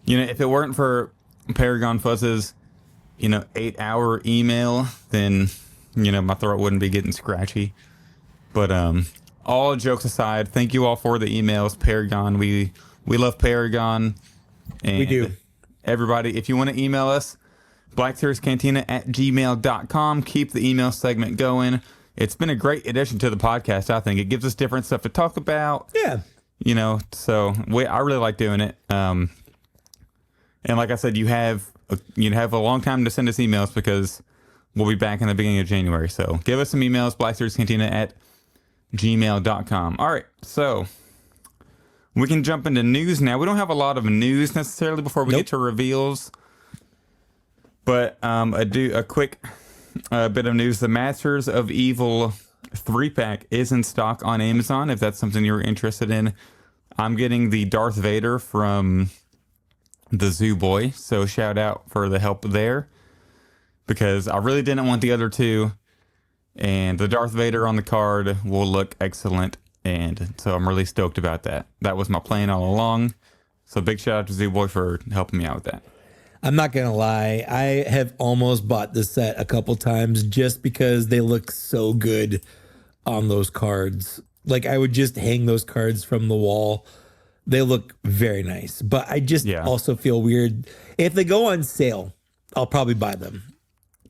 You know, if it weren't for Paragon Fuzz's, 8-hour email, then, my throat wouldn't be getting scratchy. But all jokes aside, thank you all for the emails, Paragon. We love Paragon. And We do. Everybody, if you want to email us, blackseriescantina@gmail.com. Keep the email segment going. It's been a great addition to the podcast, I think. It gives us different stuff to talk about. Yeah. So I really like doing it. And like I said, you have a long time to send us emails because we'll be back in the beginning of January. So give us some emails, blackseriescantina@gmail.com. All right, so we can jump into news now. We don't have a lot of news necessarily before we get to reveals, but a quick bit of news: the Masters of Evil 3-pack is in stock on Amazon. If that's something you're interested in, I'm getting the Darth Vader from the Zoo Boy, so shout out for the help there, because I really didn't want the other two, and the Darth Vader on the card will look excellent, and so I'm really stoked about that. That was my plan all along, so big shout out to Zoo Boy for helping me out with that. I'm not going to lie. I have almost bought this set a couple times just because they look so good on those cards. Like, I would just hang those cards from the wall. They look very nice, but I just also feel weird. If they go on sale, I'll probably buy them.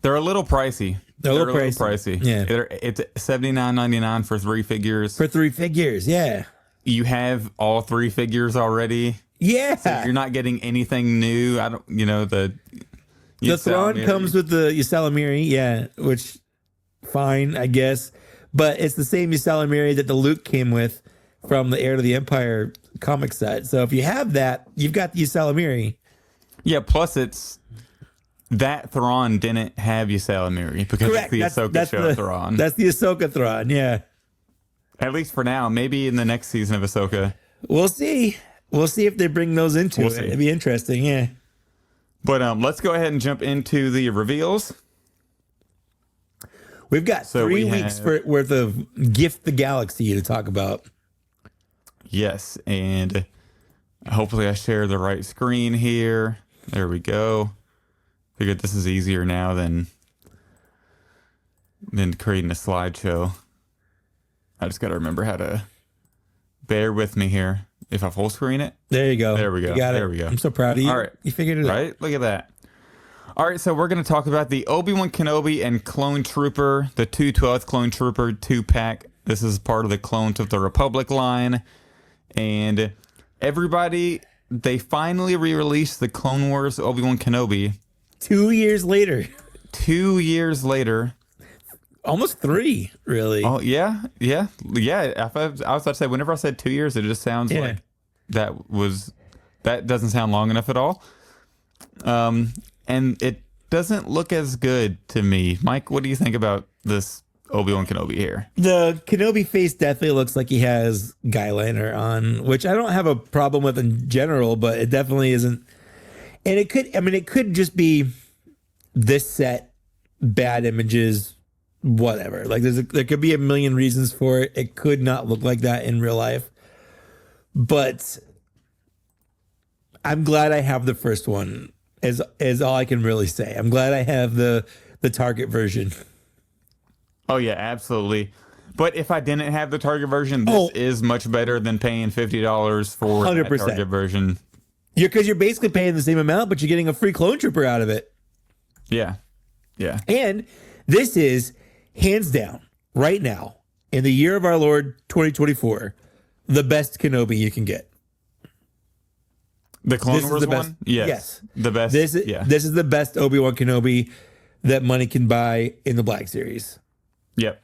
They're a little pricey. They're a little pricey. Yeah. It's $79.99 for 3 figures. For 3 figures, yeah. you have all 3 figures already. Yeah. So you're not getting anything new. I don't, the Thrawn comes with the Ysalamiri, yeah, which fine, I guess. But it's the same Ysalamiri that the Luke came with from the Heir to the Empire comic set. So if you have that, you've got the Ysalamiri. Yeah, plus it's that Thrawn didn't have Ysalamiri because Correct. it's the Ahsoka show Thrawn. That's the Ahsoka Thrawn, yeah. At least for now. Maybe in the next season of Ahsoka. We'll see. We'll see if they bring those into it. See. It'd be interesting, yeah. But let's go ahead and jump into the reveals. We've got So 3 we weeks have- worth of Gift the Galaxy to talk about. Yes, and hopefully I share the right screen here. There we go. Figured this is easier now than creating a slideshow. I just got to remember how to bear with me here. If I full screen it. There you go. There we go. You got There it. we go. I'm so proud of you. All right. You figured it out. Right? Look at that. All right, so we're going to talk about the Obi-Wan Kenobi and Clone Trooper, the 212th Clone Trooper 2-pack. This is part of the Clones of the Republic line. And everybody, they finally re-released the Clone Wars Obi-Wan Kenobi. 2 years later. 2 years later. Almost 3, really. Oh, yeah. I was about to say, whenever I said 2 years, it just sounds like that doesn't sound long enough at all. And it doesn't look as good to me. Mike, what do you think about this Obi-Wan Kenobi here? The Kenobi face definitely looks like he has guy liner on, which I don't have a problem with in general, but it definitely isn't. And it could just be this set, bad images, whatever. Like there could be a million reasons for it. It could not look like that in real life. But I'm glad I have the first one. Is all I can really say. I'm glad I have the Target version. Oh yeah, absolutely. But if I didn't have the Target version, this is much better than paying $50 for the 100%. Target version. Because you're basically paying the same amount, but you're getting a free clone trooper out of it. Yeah. And this is hands down right now in the year of our Lord 2024, the best Kenobi you can get. The Clone This is Wars the best. one? Yes. The best. This is the best Obi-Wan Kenobi that money can buy in the Black Series. Yep.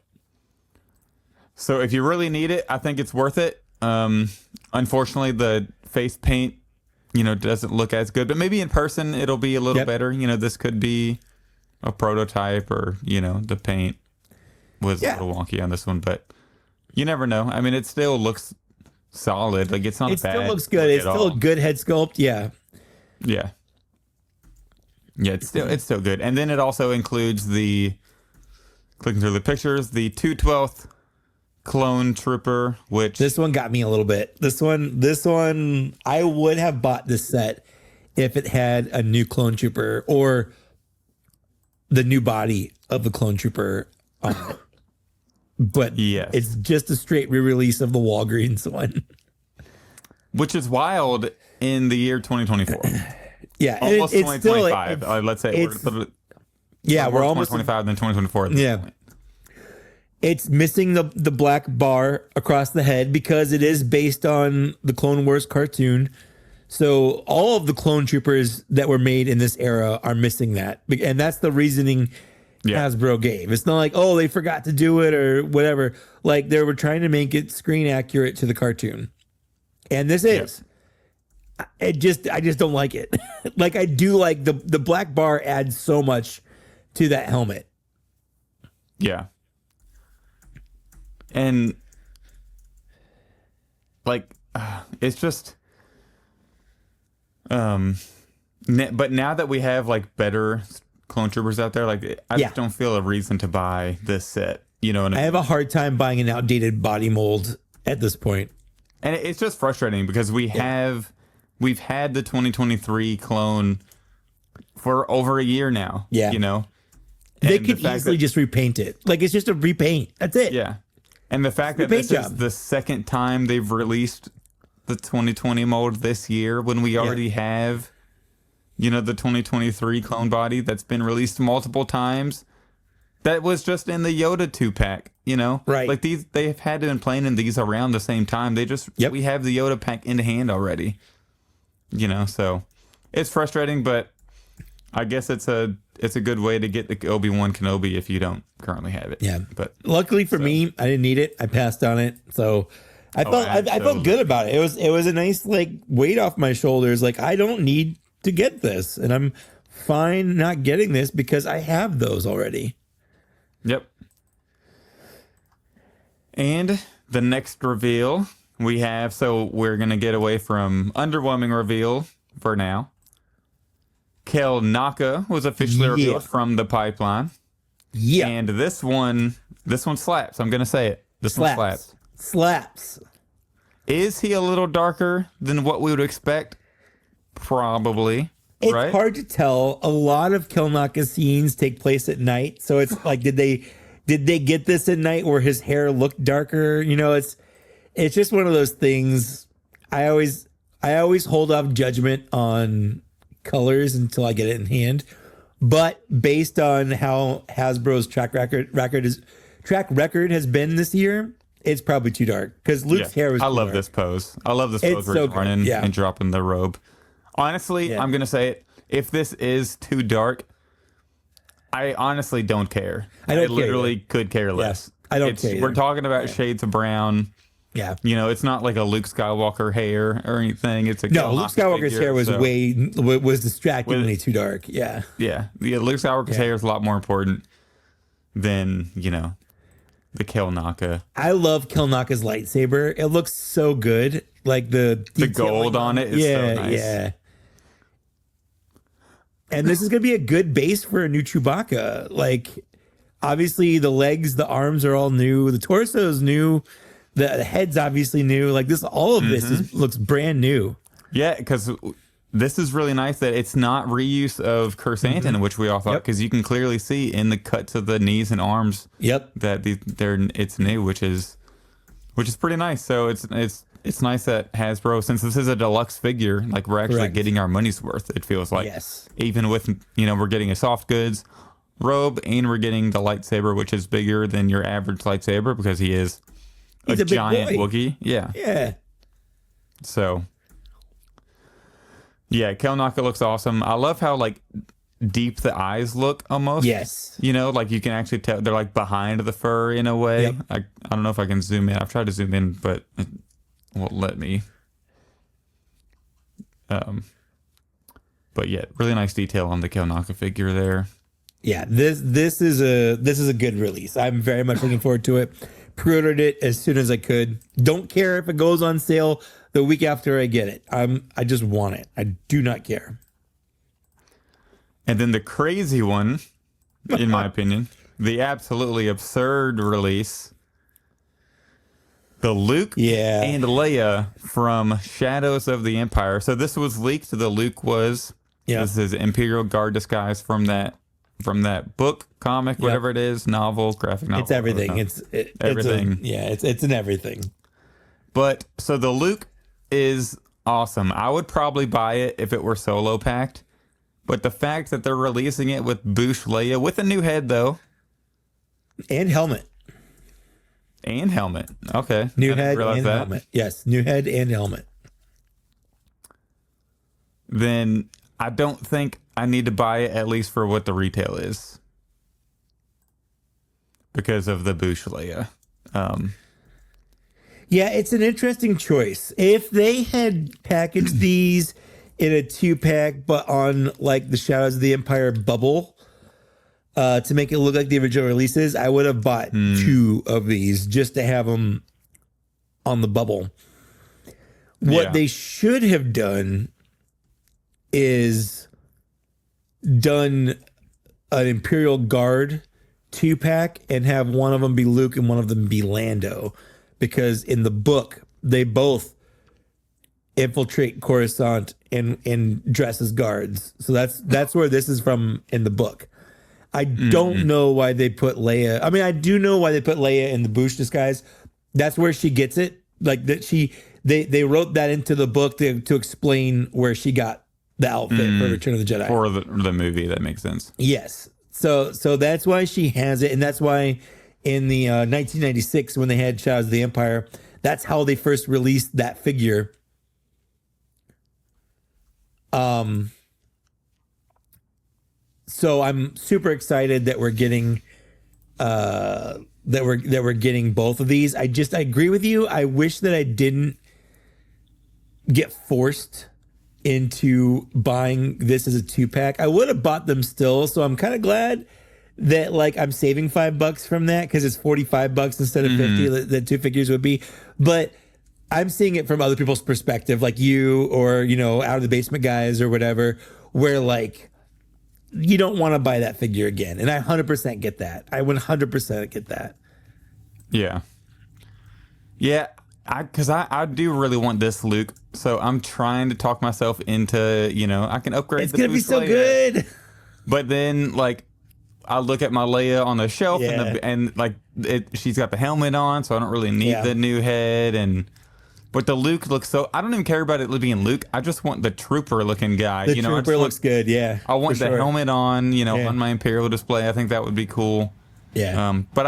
So if you really need it, I think it's worth it. Unfortunately, the face paint, doesn't look as good, but maybe in person it'll be a little better. This could be a prototype, or the paint was a little wonky on this one, but you never know. I mean, it still looks solid. Like, it's not It bad. still looks good. It's still a good head sculpt. Yeah. Yeah, it's still good. And then it also includes clicking through the pictures, the 212th Clone Trooper, which This one got me a little bit. This one, I would have bought this set if it had a new Clone Trooper or the new body of the Clone Trooper on it. But Yes. it's just a straight re-release of the Walgreens one. which is wild in the year 2024. Yeah, and Almost it's 2025. Still, let's say we're almost 2025, then 2024. at this Yeah. point. It's missing the black bar across the head because it is based on the Clone Wars cartoon. So all of the clone troopers that were made in this era are missing that. And that's the reasoning Hasbro gave. It's not like, oh, they forgot to do it or whatever. Like, they were trying to make it screen accurate to the cartoon. And this is. I just don't like it. Like, I do like the black bar adds so much to that helmet. Yeah. And it's just but now that we have better clone troopers out there, I just don't feel a reason to buy this set. You know what I mean? I have a hard time buying an outdated body mold at this point. And it's just frustrating because we've had the 2023 clone for over a year now. Yeah. They could easily just repaint it. Like, it's just a repaint. That's it. Yeah. And the fact that this is the second time they've released the 2020 mold this year, when we already have, the 2023 clone body that's been released multiple times, that was just in the Yoda 2-pack. You know, Right. Like they've had to been playing in these around the same time. We have the Yoda pack in hand already. You know, so it's frustrating, but I guess it's a good way to get the Obi-Wan Kenobi if you don't currently have it. Yeah. But luckily for me, I didn't need it. I passed on it. So I felt good about it. It was a nice like weight off my shoulders. Like I don't need to get this, and I'm fine not getting this because I have those already. Yep. And the next reveal we have, so we're going to get away from underwhelming reveal for now. Kel Naka was officially revealed from the pipeline. Yeah. And this one slaps. I'm going to say it. This one slaps. Slaps. Is he a little darker than what we would expect? Probably. It's right? hard to tell. A lot of Kel Naka scenes take place at night. So it's like, did they get this at night where his hair looked darker? You know, it's just one of those things. I always hold off judgment on colors until I get it in hand. But based on how Hasbro's track record has been this year, it's probably too dark because Luke's hair was. I love this pose. I love this pose where he's running and dropping the robe. Honestly, I'm gonna say it. If this is too dark, I honestly don't care. I literally could care less. I don't care. We're talking about shades of brown. Yeah. You know, it's not like a Luke Skywalker hair or anything. It's a no. Luke Skywalker's hair was was distractingly too dark. Yeah. Yeah. Luke Skywalker's hair is a lot more important than the Kel Naka. I love Kel Naka's lightsaber. It looks so good. Like the gold on it is so nice. Yeah. And this is going to be a good base for a new Chewbacca. Like, obviously, the legs, the arms are all new. The torso is new. The head's obviously new. Like, all of this looks brand new. Yeah, because this is really nice that it's not reuse of Chrysanthemum, which we all thought, because you can clearly see in the cuts of the knees and arms that it's new, which is pretty nice. So it's nice that Hasbro, since this is a deluxe figure, like we're actually getting our money's worth. It feels like, even with we're getting a soft goods robe and we're getting the lightsaber, which is bigger than your average lightsaber because he's a giant Wookiee. Yeah. So yeah, Kel Naka looks awesome. I love how like deep the eyes look almost. Yes. Like you can actually tell they're like behind the fur in a way. Yep. I don't know if I can zoom in. I've tried to zoom in, but it won't let me. But yeah, really nice detail on the Kel Naka figure there. Yeah, this is a good release. I'm very much looking forward to it. Pre-ordered it as soon as I could. Don't care if it goes on sale the week after I get it. I just want it. I do not care. And then the crazy one, in my opinion, the absolutely absurd release, the Luke and Leia from Shadows of the Empire. So this was leaked. The Luke was this is Imperial Guard disguise from that book, comic, whatever it is, novel, graphic novel. It's everything. It's everything. It's in everything. But so the Luke is awesome. I would probably buy it if it were solo packed. But the fact that they're releasing it with Bouche Leia with a new head though, and helmet. Okay. New head and helmet. Yes, new head and helmet. Then I don't think I need to buy it, at least for what the retail is, because of the Bouche Leia. Yeah, it's an interesting choice. If they had packaged these in a 2-pack, but on like the Shadows of the Empire bubble, to make it look like the original releases, I would have bought 2 of these just to have them on the bubble. What they should have done is done an Imperial Guard 2-pack and have one of them be Luke and one of them be Lando, because in the book they both infiltrate Coruscant and dress as guards. So that's where this is from in the book. I don't know why they put Leia. I mean, I do know why they put Leia in the Bouche disguise. That's where she gets it. Like that they wrote that into the book to explain where she got the outfit for Return of the Jedi. For the movie, that makes sense. Yes. So that's why she has it, and that's why in the 1996 when they had Shadows of the Empire. That's how they first released that figure. So I'm super excited that we're getting that we're getting both of these. I agree with you. I wish that I didn't get forced into buying this as a 2-pack. I would have bought them still, so I'm kind of glad that like I'm saving $5 from that because it's $45 instead of 50 that 2 figures would be. But I'm seeing it from other people's perspective, like you or Out of the Basement guys or whatever, where like you don't want to buy that figure again, and I 100% get that. I 100% get that. Yeah. Because I do really want this Luke, so I'm trying to talk myself into, I can upgrade. It's gonna be so good. But then, like, I look at my Leia on the shelf, and she's got the helmet on, so I don't really need the new head. But the Luke looks so. I don't even care about it being Luke. I just want the trooper looking guy. The trooper looks good. Yeah, I want the helmet on. On my Imperial display. I think that would be cool. Yeah. But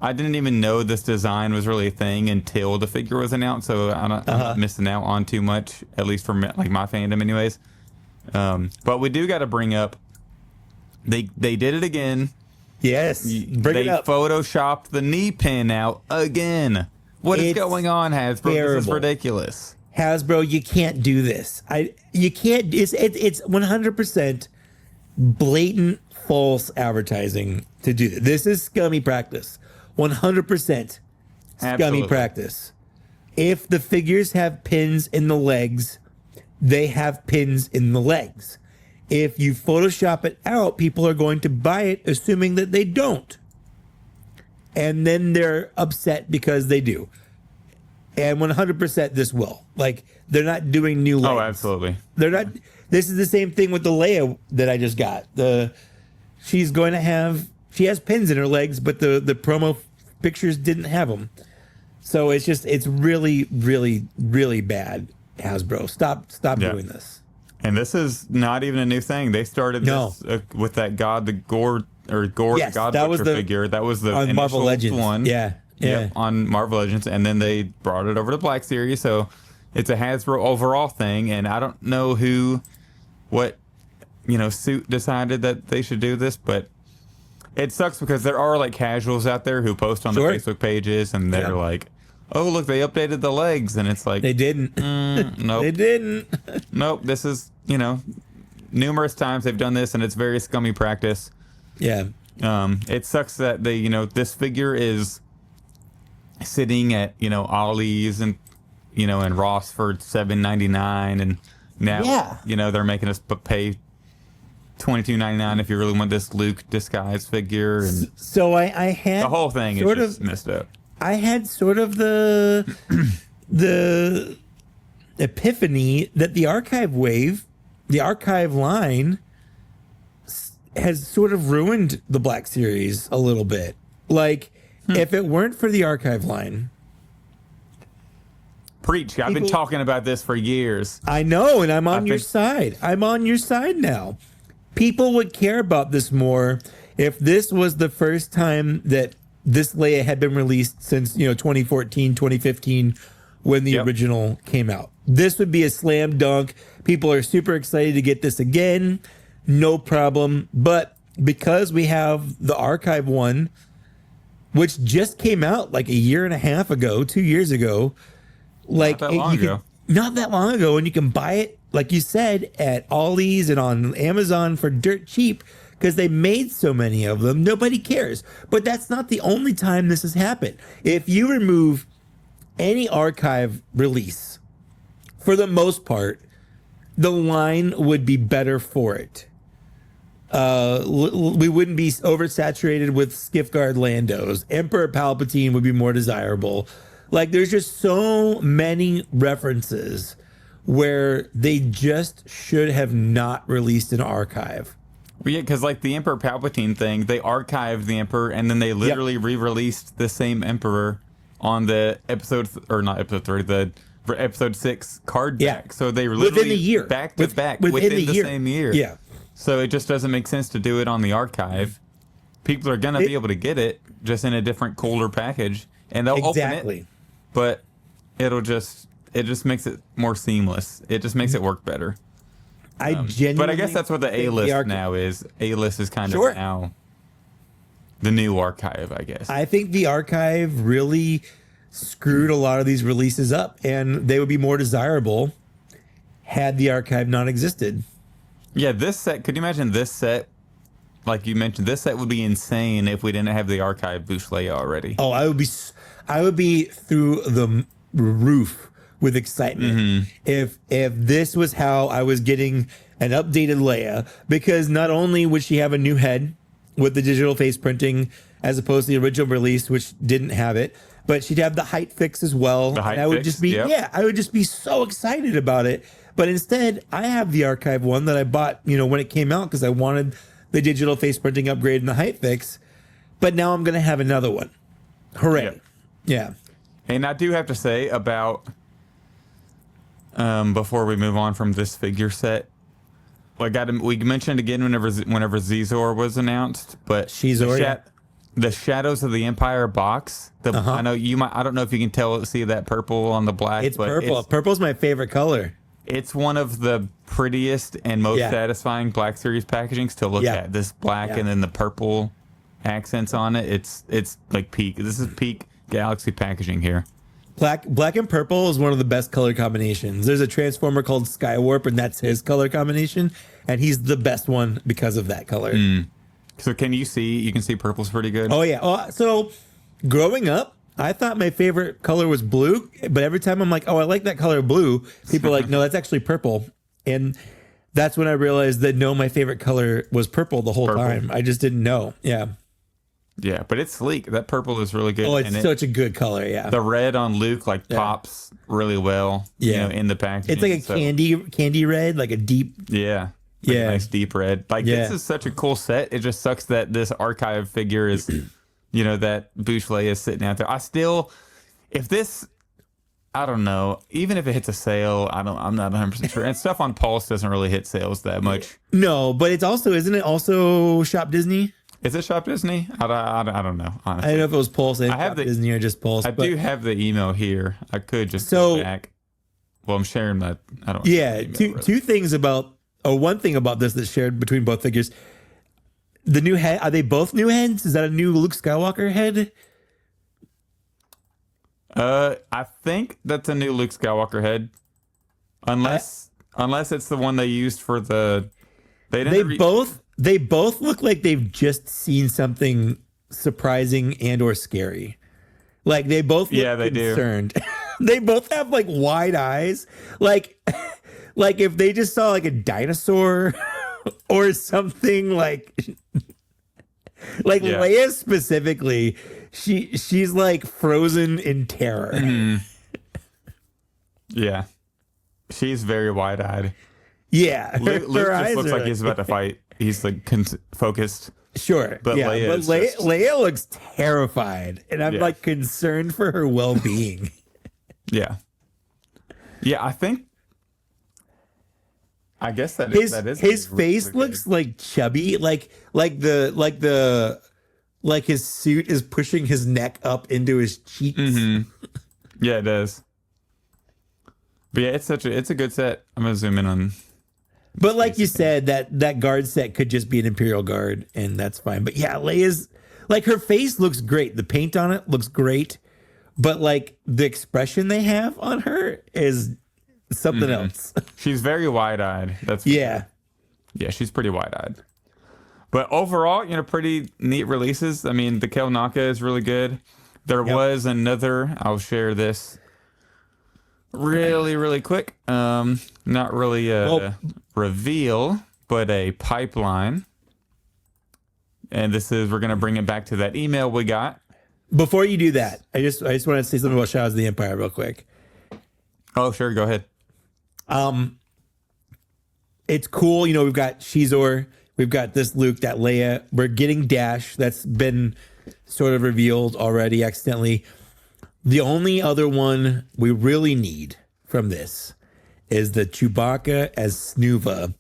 I didn't even know this design was really a thing until the figure was announced. So I'm not missing out on too much, at least for like my fandom, anyways. But we do got to bring up. They did it again. Yes. Bring it up. They photoshopped the knee pin out again. What is going on, Hasbro? Terrible. This is ridiculous. Hasbro, you can't do this. You can't. It's 100% blatant false advertising to do this. This is scummy practice. 100% scummy practice. If the figures have pins in the legs, they have pins in the legs. If you Photoshop it out, people are going to buy it assuming that they don't. And then they're upset because they do. And 100% this will. Like, they're not doing new legs. Oh, absolutely. They're not. This is the same thing with the Leia that I just got. She's going to have. She has pins in her legs, but the promo pictures didn't have them. So it's really, really, really bad, Hasbro. Stop doing this. And this is not even a new thing. They started this with that God the Gore the God Butcher figure. That was the on Marvel Legends one. Yeah. Yep, on Marvel Legends, and then they brought it over to Black Series. So it's a Hasbro overall thing, and I don't know what suit decided that they should do this, but it sucks because there are like casuals out there who post on the Facebook pages, and they're like, "Oh, look, they updated the legs," and it's like they didn't. Nope, they didn't. Nope. This is numerous times they've done this, and it's very scummy practice. Yeah. It sucks that they this figure is sitting at Ollie's and and Ross for $7.99, and now they're making us pay $22.99 if you really want this Luke disguise figure. And so I had the whole thing is just messed up. I had sort of the epiphany that the archive line has sort of ruined the Black Series a little bit. Like, if it weren't for the archive line... Preach. I've been talking about this for years. I know, and I'm on your side. I'm on your side now. People would care about this more if this was the first time that this Leia had been released since, 2014, 2015, when the original came out. This would be a slam dunk. People are super excited to get this again. No problem. But because we have the archive one, which just came out like a year and a half ago, 2 years ago, like not that long ago, and you can buy it, like you said, at Ollie's and on Amazon for dirt cheap because they made so many of them. Nobody cares. But that's not the only time this has happened. If you remove any archive release, for the most part, the line would be better for it. We wouldn't be oversaturated with Skiffguard Landos. Emperor Palpatine would be more desirable. Like, there's just so many references where they just should have not released an archive. Well, yeah, because like the Emperor Palpatine thing, they archived the Emperor, and then they literally re-released the same Emperor on the episode 6 card back. So they literally within a year, back to back within the same year. Yeah. So it just doesn't make sense to do it on the archive. people are gonna be able to get it just in a different, cooler package, and they'll open it. But it just makes it more seamless. It just makes it work better. I genuinely. But I guess that's what the A-list now is. A-list is kind of now the new archive, I guess. I think the archive really screwed a lot of these releases up, and they would be more desirable had the archive not existed. Yeah, this set, could you imagine this set? Like you mentioned, this set would be insane if we didn't have the archive Bush Leia already. Oh, I would be through the roof with excitement if this was how I was getting an updated Leia, because not only would she have a new head with the digital face printing as opposed to the original release, which didn't have it, but she'd have the height fix as well. The height I would fix, just be I would just be so excited about it. But instead, I have the archive one that I bought, when it came out, because I wanted the digital face printing upgrade and the height fix. But now I'm going to have another one. Hooray. Yep. Yeah. And I do have to say about, before we move on from this figure set, we mentioned again whenever Zizor was announced, but the Shadows of the Empire box. I know you might. I don't know if you can see that purple on the black. It's purple. Purple's my favorite color. It's one of the prettiest and most satisfying Black Series packagings to look at. This black and then the purple accents on it. It's like peak. This is peak Galaxy packaging here. Black and purple is one of the best color combinations. There's a Transformer called Skywarp, and that's his color combination, and he's the best one because of that color. So you can see purple's pretty good? Oh, yeah. So growing up, I thought my favorite color was blue, but every time I'm like, oh, I like that color blue, people are like, no, that's actually purple. And that's when I realized that, no, my favorite color was purple the whole time. I just didn't know. Yeah. Yeah, but it's sleek. That purple is really good. Oh, it's such a good color, yeah. The red on Luke pops really well, in the packaging. It's like a candy red, like a deep... Yeah. Like a nice deep red. This is such a cool set. It just sucks that this archive figure is... that Bush Leia is sitting out there. I don't know. Even if it hits a sale, I'm not 100% sure. And stuff on Pulse doesn't really hit sales that much. No, but isn't it also Shop Disney? Is it Shop Disney? I don't know, honestly. I don't know if it was Pulse and Shop Disney or just Pulse. I do have the email here. I could just go back. Well, I'm sharing that. I don't. Yeah, two things about, or one thing about this that's shared between both figures. The new head, are they both new heads? Is that a new Luke Skywalker head? I think that's a new Luke Skywalker head. Unless it's the one they used for the... They both look like they've just seen something surprising and or scary. Like they both look concerned. They both have like wide eyes. Like if they just saw like a dinosaur or something like Leia specifically, she's like frozen in terror. Yeah. She's very wide-eyed. Yeah. Luke just looks like he's about to fight. He's like focused. Sure. But Leia looks terrified, and I'm like concerned for her well-being. Yeah. Yeah, I guess that is his face looks like chubby, like his suit is pushing his neck up into his cheeks. Yeah, it does. But yeah, it's a good set. I'm gonna zoom in on. But like you said, that guard set could just be an Imperial Guard, and that's fine. But yeah, Leia's like her face looks great. The paint on it looks great, but like the expression they have on her is something else. She's very wide-eyed. Yeah, she's pretty wide-eyed. But overall, pretty neat releases. I mean, the Kel Naka is really good. There was another. I'll share this really, really quick. Not really a reveal, but a pipeline. And we're going to bring it back to that email we got. Before you do that, I just want to say something about Shadows of the Empire real quick. Oh, sure. Go ahead. It's cool. We've got Shizor. We've got this Luke, that Leia. We're getting Dash. That's been sort of revealed already accidentally. The only other one we really need from this is the Chewbacca as Snuva,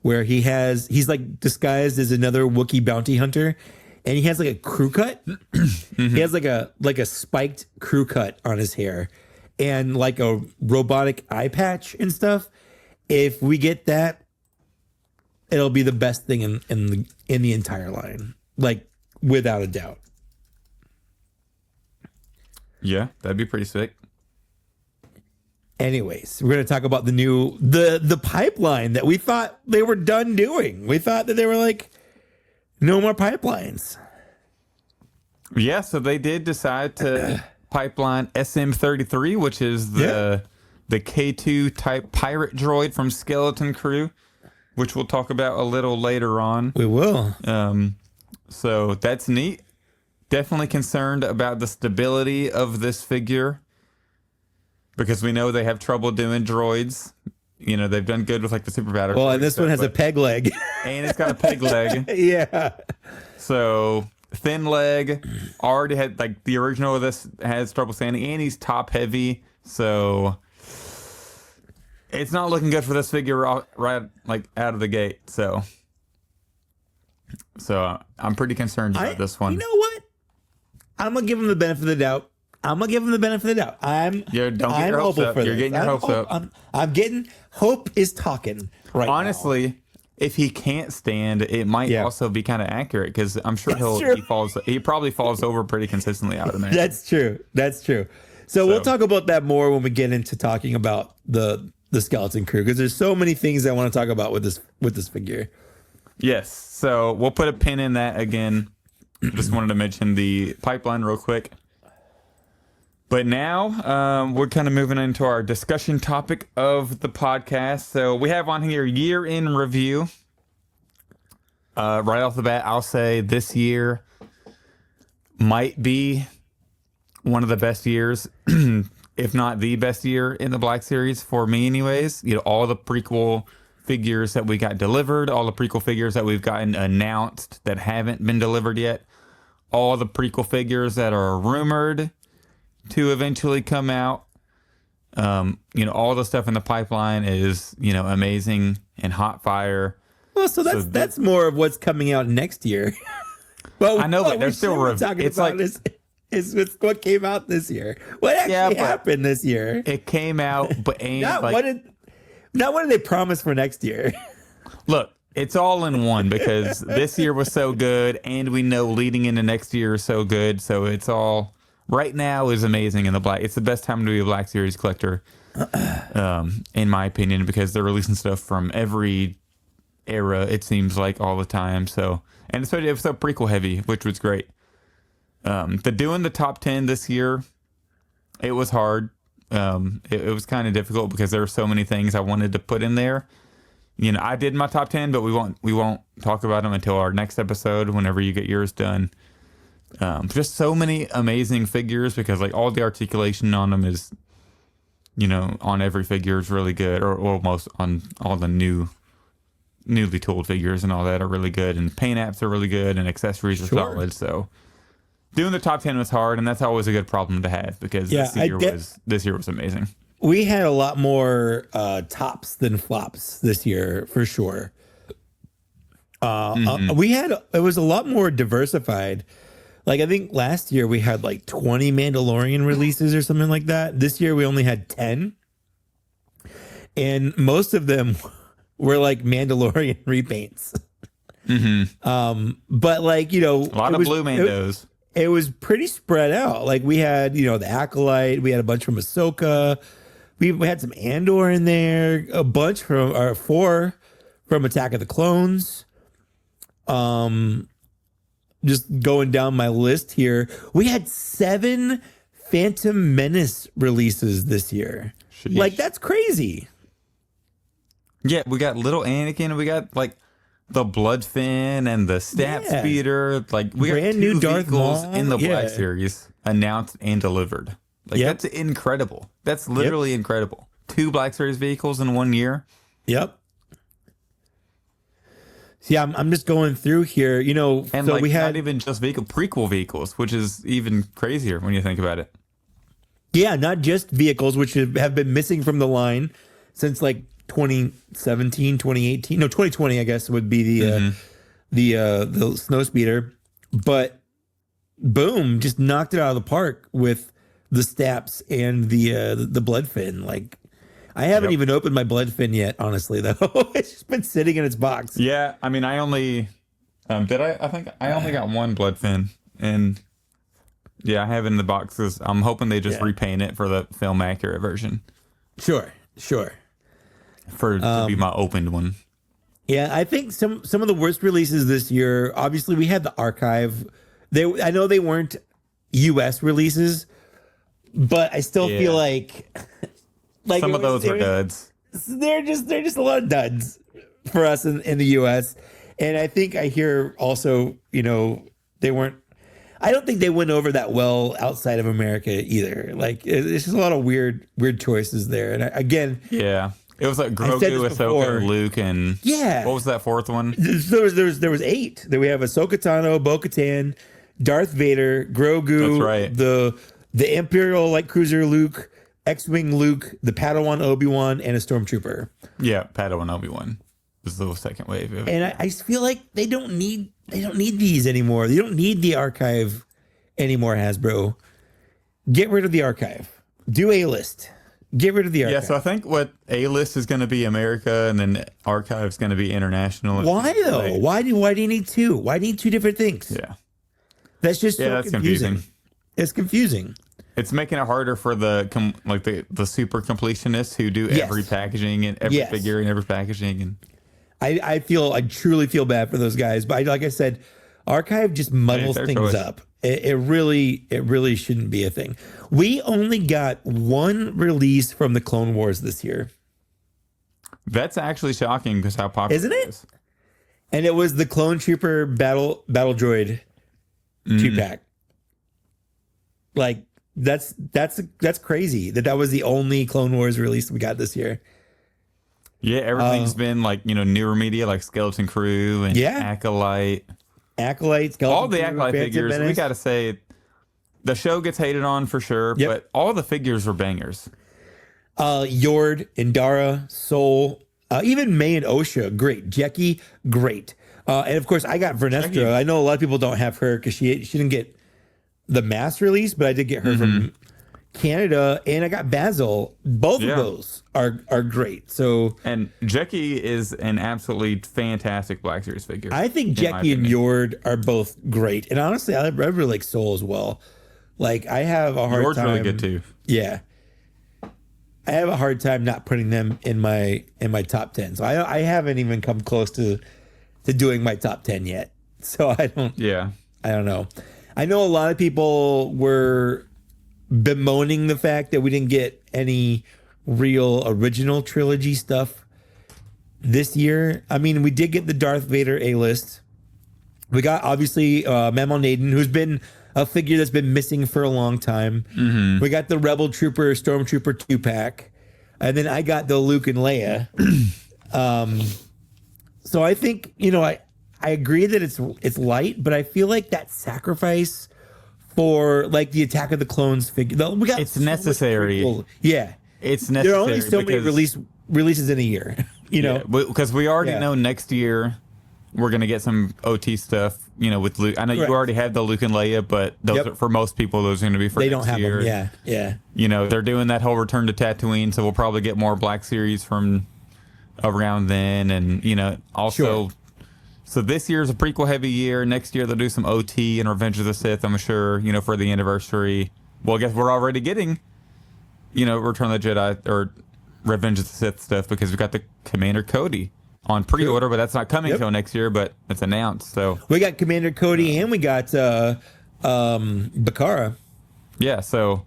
where he's like disguised as another Wookiee bounty hunter, and he has like a crew cut. He has like a spiked crew cut on his hair, and like a robotic eye patch and stuff. If we get that, it'll be the best thing in the entire line, like without a doubt. Yeah, that'd be pretty sick. Anyways, we're going to talk about the pipeline that we thought they were done doing. We thought that they were like, no more pipelines. Yeah, so they did decide to pipeline SM-33, which is the K2 type pirate droid from Skeleton Crew, which we'll talk about a little later on. We will. So that's neat. Definitely concerned about the stability of this figure, because we know they have trouble doing droids. You know, they've done good with like the Super Battle. Well, and this one has a peg leg. And it's got a peg leg. Yeah. So thin leg, already had like the original of this has trouble standing, and he's top heavy. So it's not looking good for this figure right like out of the gate. So I'm pretty concerned about this one. You know what? I'm gonna give him the benefit of the doubt. I'm Don't get your hopes up. You're getting your hopes up. I'm getting hope is talking right Honestly, now. If he can't stand, it might also be kind of accurate, because I'm sure he probably falls over pretty consistently, I would imagine. That's true. So we'll talk about that more when we get into talking about the Skeleton Crew, because there's so many things I want to talk about with this figure. Yes. So we'll put a pin in that again. Just wanted to mention the pipeline real quick. But now we're kind of moving into our discussion topic of the podcast. So we have on here year in review. Right off the bat, I'll say this year might be one of the best years, if not the best year in the Black Series for me anyways. You know, all the prequel figures that we got delivered, all the prequel figures that we've gotten announced that haven't been delivered yet, all the prequel figures that are rumored to eventually come out. You know, all the stuff in the pipeline is, you know, amazing and hot fire. Well, so that's more of what's coming out next year. Well, I know, but they're still talking it's about like is what came out this year. What actually happened this year? It came out, but ain't what did they promise for next year? Look, it's all in one, because this year was so good, and we know leading into next year is so good. So it's all right now is amazing in the Black. It's the best time to be a Black Series collector, in my opinion, because they're releasing stuff from every era. It seems like all the time. So, and especially it was so prequel heavy, which was great. Doing the top 10 this year, it was hard. It was kind of difficult because there were so many things I wanted to put in there. You know, I did my top 10, but we won't talk about them until our next episode, whenever you get yours done. Just so many amazing figures, because like all the articulation on them is, you know, on every figure is really good, or almost on all the newly tooled figures and all that are really good, and paint apps are really good, and accessories are solid. So doing the top 10 was hard, and that's always a good problem to have, because this year was amazing. We had a lot more tops than flops this year, for sure. It was a lot more diversified. Like, I think last year we had like 20 Mandalorian releases or something like that. This year we only had 10. And most of them were like Mandalorian repaints. Mm-hmm. But like, you know, a lot of blue Mandos. It was pretty spread out. Like, we had, you know, the Acolyte, we had a bunch from Ahsoka, we had some Andor in there, a bunch from 4 from Attack of the Clones. Just going down my list here, we had 7 Phantom Menace releases this year. Sheesh. Like, that's crazy. Yeah, we got little Anakin, we got like the Bloodfin and the Stat Speeder. Like, we got 2 new Darth vehicles in the Black Series announced and delivered. Like, that's incredible. That's literally incredible. 2 Black Series vehicles in 1 year. Yep. So yeah, I'm just going through here, you know, and so like, we had not even just prequel vehicles, which is even crazier when you think about it. Yeah, not just vehicles, which have been missing from the line since like 2017, 2018, no, 2020, I guess would be the Snowspeeder. but boom, just knocked it out of the park with the Staps and the Bloodfin. Like, I haven't even opened my Bloodfin yet, honestly, though. It's just been sitting in its box. Yeah, I mean, I only did I think I only got one Bloodfin, and yeah, I have it in the boxes. I'm hoping they just repaint it for the film accurate version. Sure. For to be my opened one. Yeah, I think some of the worst releases this year. Obviously, we had the archive. I know they weren't U.S. releases, but I still feel like some of those were duds. They're just a lot of duds for us in the U.S. And I think I hear also, they weren't. I don't think they went over that well outside of America either. Like, it's just a lot of weird choices there. And again, it was like Grogu, Ahsoka, Luke, and what was that fourth one? There was 8. Then we have Ahsoka Tano, Bo-Katan, Darth Vader, Grogu, that's right. the Imperial light cruiser Luke, X-wing Luke, the Padawan Obi-Wan, and a Stormtrooper. Yeah, Padawan Obi-Wan was the second wave. And I feel like they don't need these anymore. They don't need the archive anymore, Hasbro. Get rid of the archive. Do A-list. Get rid of the archive. Yeah, so I think what A-list is going to be America, and then archive is going to be international. Why though? Why do you need 2? Why do you need 2 different things? Yeah, that's just that's confusing. It's confusing. It's making it harder for the super completionists who do every packaging and every figure and every packaging. And I truly feel bad for those guys. But like I said, archive just muddles things up. It really shouldn't be a thing. We only got 1 release from the Clone Wars this year. That's actually shocking because how popular isn't it? Is. And it was the Clone Trooper battle droid 2-pack. Like that's crazy that was the only Clone Wars release we got this year. Yeah, everything's been like newer media like Skeleton Crew and Acolyte, Skeleton all the Crew, Acolyte figures. We got to say, the show gets hated on for sure, but all the figures were bangers. Yord, Indara, Soul, even May and Osha, great. Jekki, great. And of course, I got Vernestra. I know a lot of people don't have her because she didn't get the mass release, but I did get her from Canada, and I got Basil. Both of those are great. So, and Jekki is an absolutely fantastic Black Series figure. I think Jekki and Yord are both great, and honestly, I really like Soul as well. Like, I have a hard time. Yord's really good too. Yeah, I have a hard time not putting them in my top 10. So I haven't even come close to doing my top 10 yet. So I don't. Yeah, I don't know. I know a lot of people were bemoaning the fact that we didn't get any real original trilogy stuff this year. I mean, we did get the Darth Vader A-list. We got, obviously, Mammal Naden, who's been a figure that's been missing for a long time. We got the Rebel Trooper, Stormtrooper 2-pack. And then I got the Luke and Leia. So I think, I agree that it's light, but I feel like that sacrifice for like the Attack of the Clones figure, it's necessary. It's necessary. There are only so many releases in a year, because we already know next year we're gonna get some OT stuff. With Luke. I know you already have the Luke and Leia, but those are, for most people, those are going to be for they next don't have year. them. Yeah. They're doing that whole return to Tatooine, so we'll probably get more Black Series from around then, and also. So this year's a prequel heavy year. Next year they'll do some OT and Revenge of the Sith, I'm sure, for the anniversary. Well, I guess we're already getting, Return of the Jedi or Revenge of the Sith stuff because we've got the Commander Cody on pre-order, but that's not coming until next year, but it's announced. So we got Commander Cody and we got Bakara. Yeah, so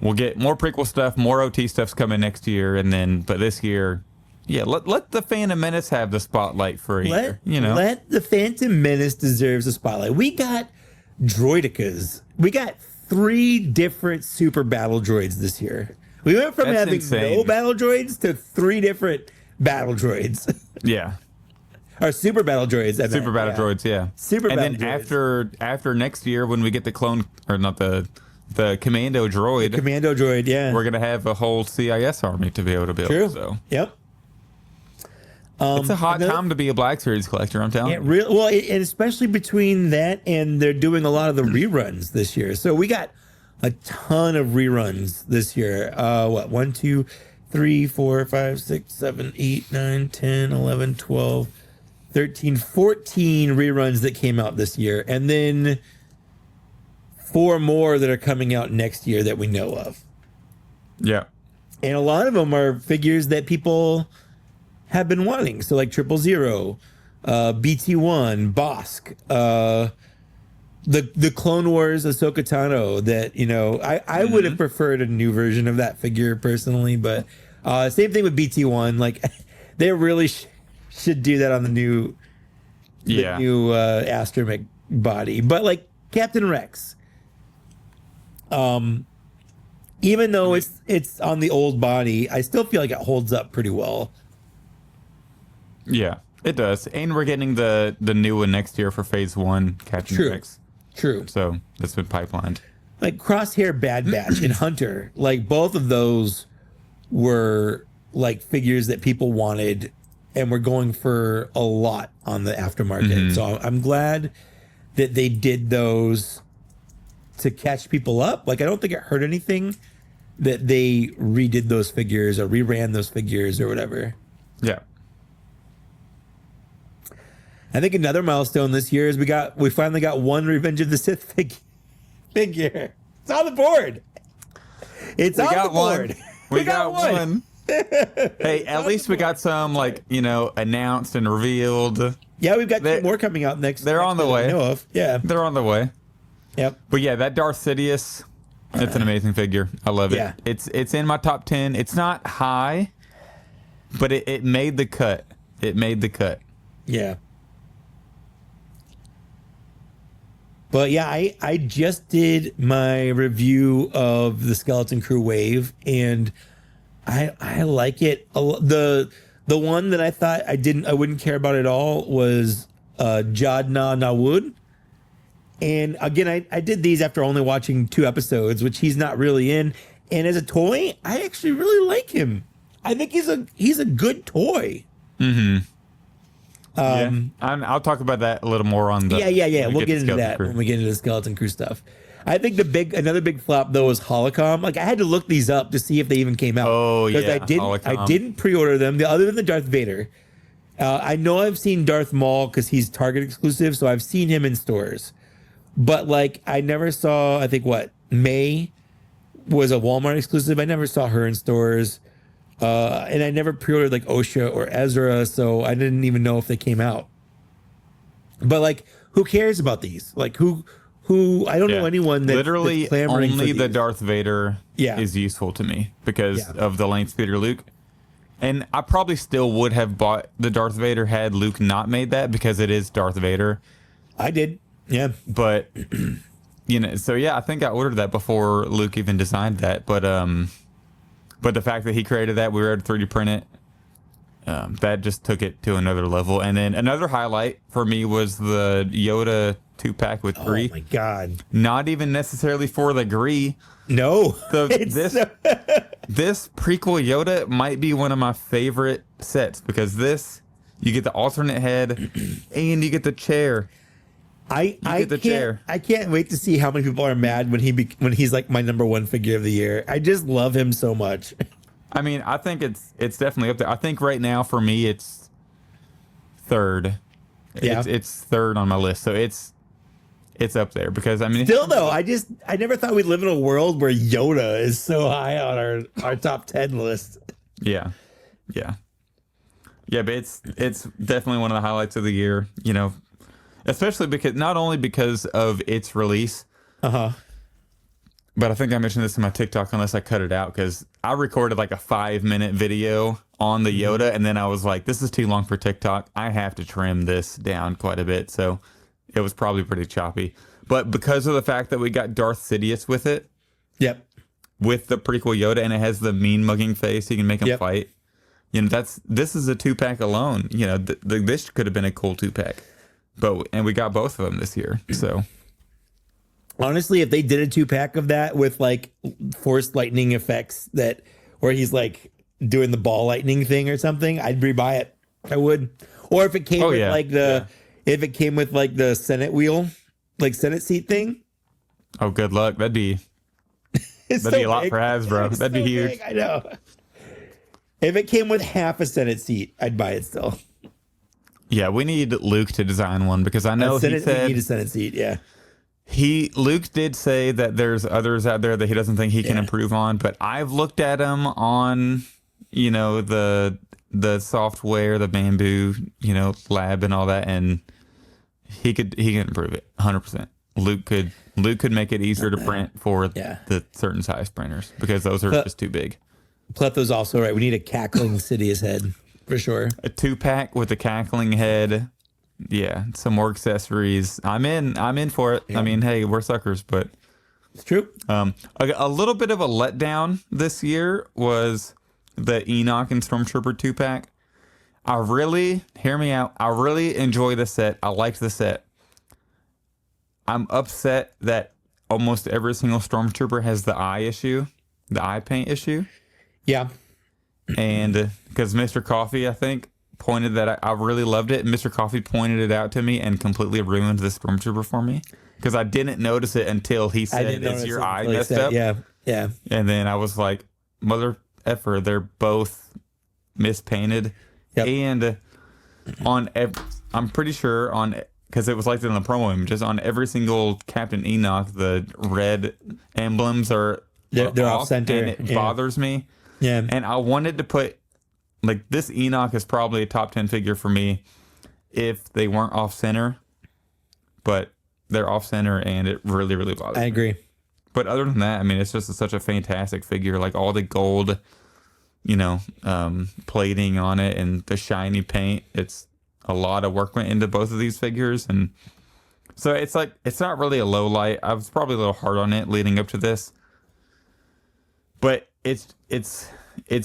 we'll get more prequel stuff, more OT stuff's coming next year, but this year... Yeah, let the Phantom Menace have the spotlight for a year. Let the Phantom Menace deserves the spotlight. We got droidicas. We got 3 different super battle droids this year. We went from having no battle droids to 3 different battle droids. Yeah. Or super battle droids. Super battle droids, yeah. Super battle droids. And then after next year when we get the clone, or not the commando droid. The commando droid, yeah. We're going to have a whole CIS army to be able to build. True. So. Yep. It's a hot time to be a Black Series collector, I'm telling you. And especially between that and they're doing a lot of the reruns this year. So we got a ton of reruns this year. 1, 2, 3, 4, 5, 6, 7, 8, 9, 10, 11, 12, 13, 14 reruns that came out this year. And then 4 more that are coming out next year that we know of. Yeah. And a lot of them are figures that people have been wanting. So like 000, BT1, Bosk, the Clone Wars Ahsoka Tano that, I would have preferred a new version of that figure personally, but same thing with BT1. Like they really should do that on the new astromech body. But like Captain Rex, even though it's on the old body, I still feel like it holds up pretty well. Yeah, it does. And we're getting the new one next year for Phase 1, Captain Rex. True. So that's been pipelined. Like Crosshair Bad Batch and Hunter, like both of those were like figures that people wanted and were going for a lot on the aftermarket. So I'm glad that they did those to catch people up. Like I don't think it hurt anything that they redid those figures or reran those figures or whatever. Yeah. I think another milestone this year is we finally got one Revenge of the Sith figure. It's on the board. It's on the board. We got one. Hey, at least we got some announced and revealed. Yeah, we've got 2 more coming out next. They're on the way. I know of. Yeah, they're on the way. Yep. But yeah, that Darth Sidious, it's an amazing figure. I love it. Yeah. It's in my top 10. It's not high, but it made the cut. It made the cut. Yeah. But yeah, I just did my review of the Skeleton Crew Wave, and I like it. The one that I thought I wouldn't care about at all was Jadna Nawud. And again, I did these after only watching 2 episodes, which he's not really in. And as a toy, I actually really like him. I think he's a good toy. Mm-hmm. I'll talk about that a little more on the. Yeah. We'll get into that when we get into the Skeleton Crew stuff. I think another big flop though was Holocom. Like I had to look these up to see if they even came out. Oh yeah, I didn't pre-order them. Other than the Darth Vader, I know I've seen Darth Maul because he's Target exclusive, so I've seen him in stores. But like I never saw. I think May was a Walmart exclusive. I never saw her in stores. And I never pre-ordered like Osha or Ezra, so I didn't even know if they came out. But like, who cares about these? Like, who? I don't know anyone that literally that's only the Darth Vader Yeah. is useful to me because of the Lane Speeder Luke. And I probably still would have bought the Darth Vader had Luke not made that because it is Darth Vader. I did, yeah. But so yeah, I think I ordered that before Luke even designed that. But the fact that he created that, we were able to 3D print it. That just took it to another level. And then another highlight for me was the Yoda 2-pack with Gree. Oh my god! Not even necessarily for the Gree. No, this prequel Yoda might be one of my favorite sets because you get the alternate head and you get the chair. I can't wait to see how many people are mad when he's like my number 1 figure of the year. I just love him so much. I mean, I think it's definitely up there. I think right now for me it's third. Yeah. It's third on my list. So it's up there because I mean still though, I never thought we'd live in a world where Yoda is so high on our top 10 list. Yeah. But it's definitely one of the highlights of the year, especially because not only because of its release, but I think I mentioned this in my TikTok unless I cut it out because I recorded like a 5-minute video on the Yoda and then I was like, this is too long for TikTok. I have to trim this down quite a bit. So it was probably pretty choppy. But because of the fact that we got Darth Sidious with it, with the prequel Yoda, and it has the mean mugging face, you can make him fight. This is a 2-pack alone. This could have been a cool 2-pack. And we got both of them this year. So honestly, if they did a 2-pack of that with like force lightning effects where he's like doing the ball lightning thing or something, I'd rebuy it. I would. Or if it came Oh, with yeah. like if it came with like the Senate wheel, like Senate seat thing. Oh, good luck. That'd be It's a lot big. for Hasbro. It's That'd be so huge. big, I know. If it came with half a Senate seat, I'd buy it still. Yeah, we need Luke to design one because I know We he said need a Senate seat. Yeah. Luke did say that there's others out there that he doesn't think he can improve on, but I've looked at him on, the software, the Bamboo, lab and all that, and he could improve it 100%. Luke could make it easier to print for the certain size printers because those are just too big. Pletho's also right. We need a cackling Sidious head for sure. A 2-pack with a cackling head. Yeah, some more accessories. I'm in for it. Yeah. I mean, hey, we're suckers, but it's true. A little bit of a letdown this year was the Enoch and Stormtrooper 2-pack. Hear me out. I really enjoy the set. I liked the set. I'm upset that almost every single Stormtrooper has the eye paint issue. Yeah. And because Mr. Coffee, I think, pointed that I really loved it. And Mr. Coffee pointed it out to me and completely ruined the Stormtrooper for me because I didn't notice it until he said, "Is your eye messed up?" Yeah. Yeah. And then I was like, "Mother effer, they're both mispainted." Yep. And I'm pretty sure because it was like that in the promo images, on every single Captain Enoch, the red emblems are they're off center, and it bothers me. Yeah. And I wanted to put, like, this Enoch is probably a top 10 figure for me if they weren't off center, but they're off center and it really, really bothers me. I agree. But other than that, I mean, it's just such a fantastic figure. Like all the gold, plating on it and the shiny paint. It's a lot of work went into both of these figures. And so it's like, it's not really a low light. I was probably a little hard on it leading up to this, but it's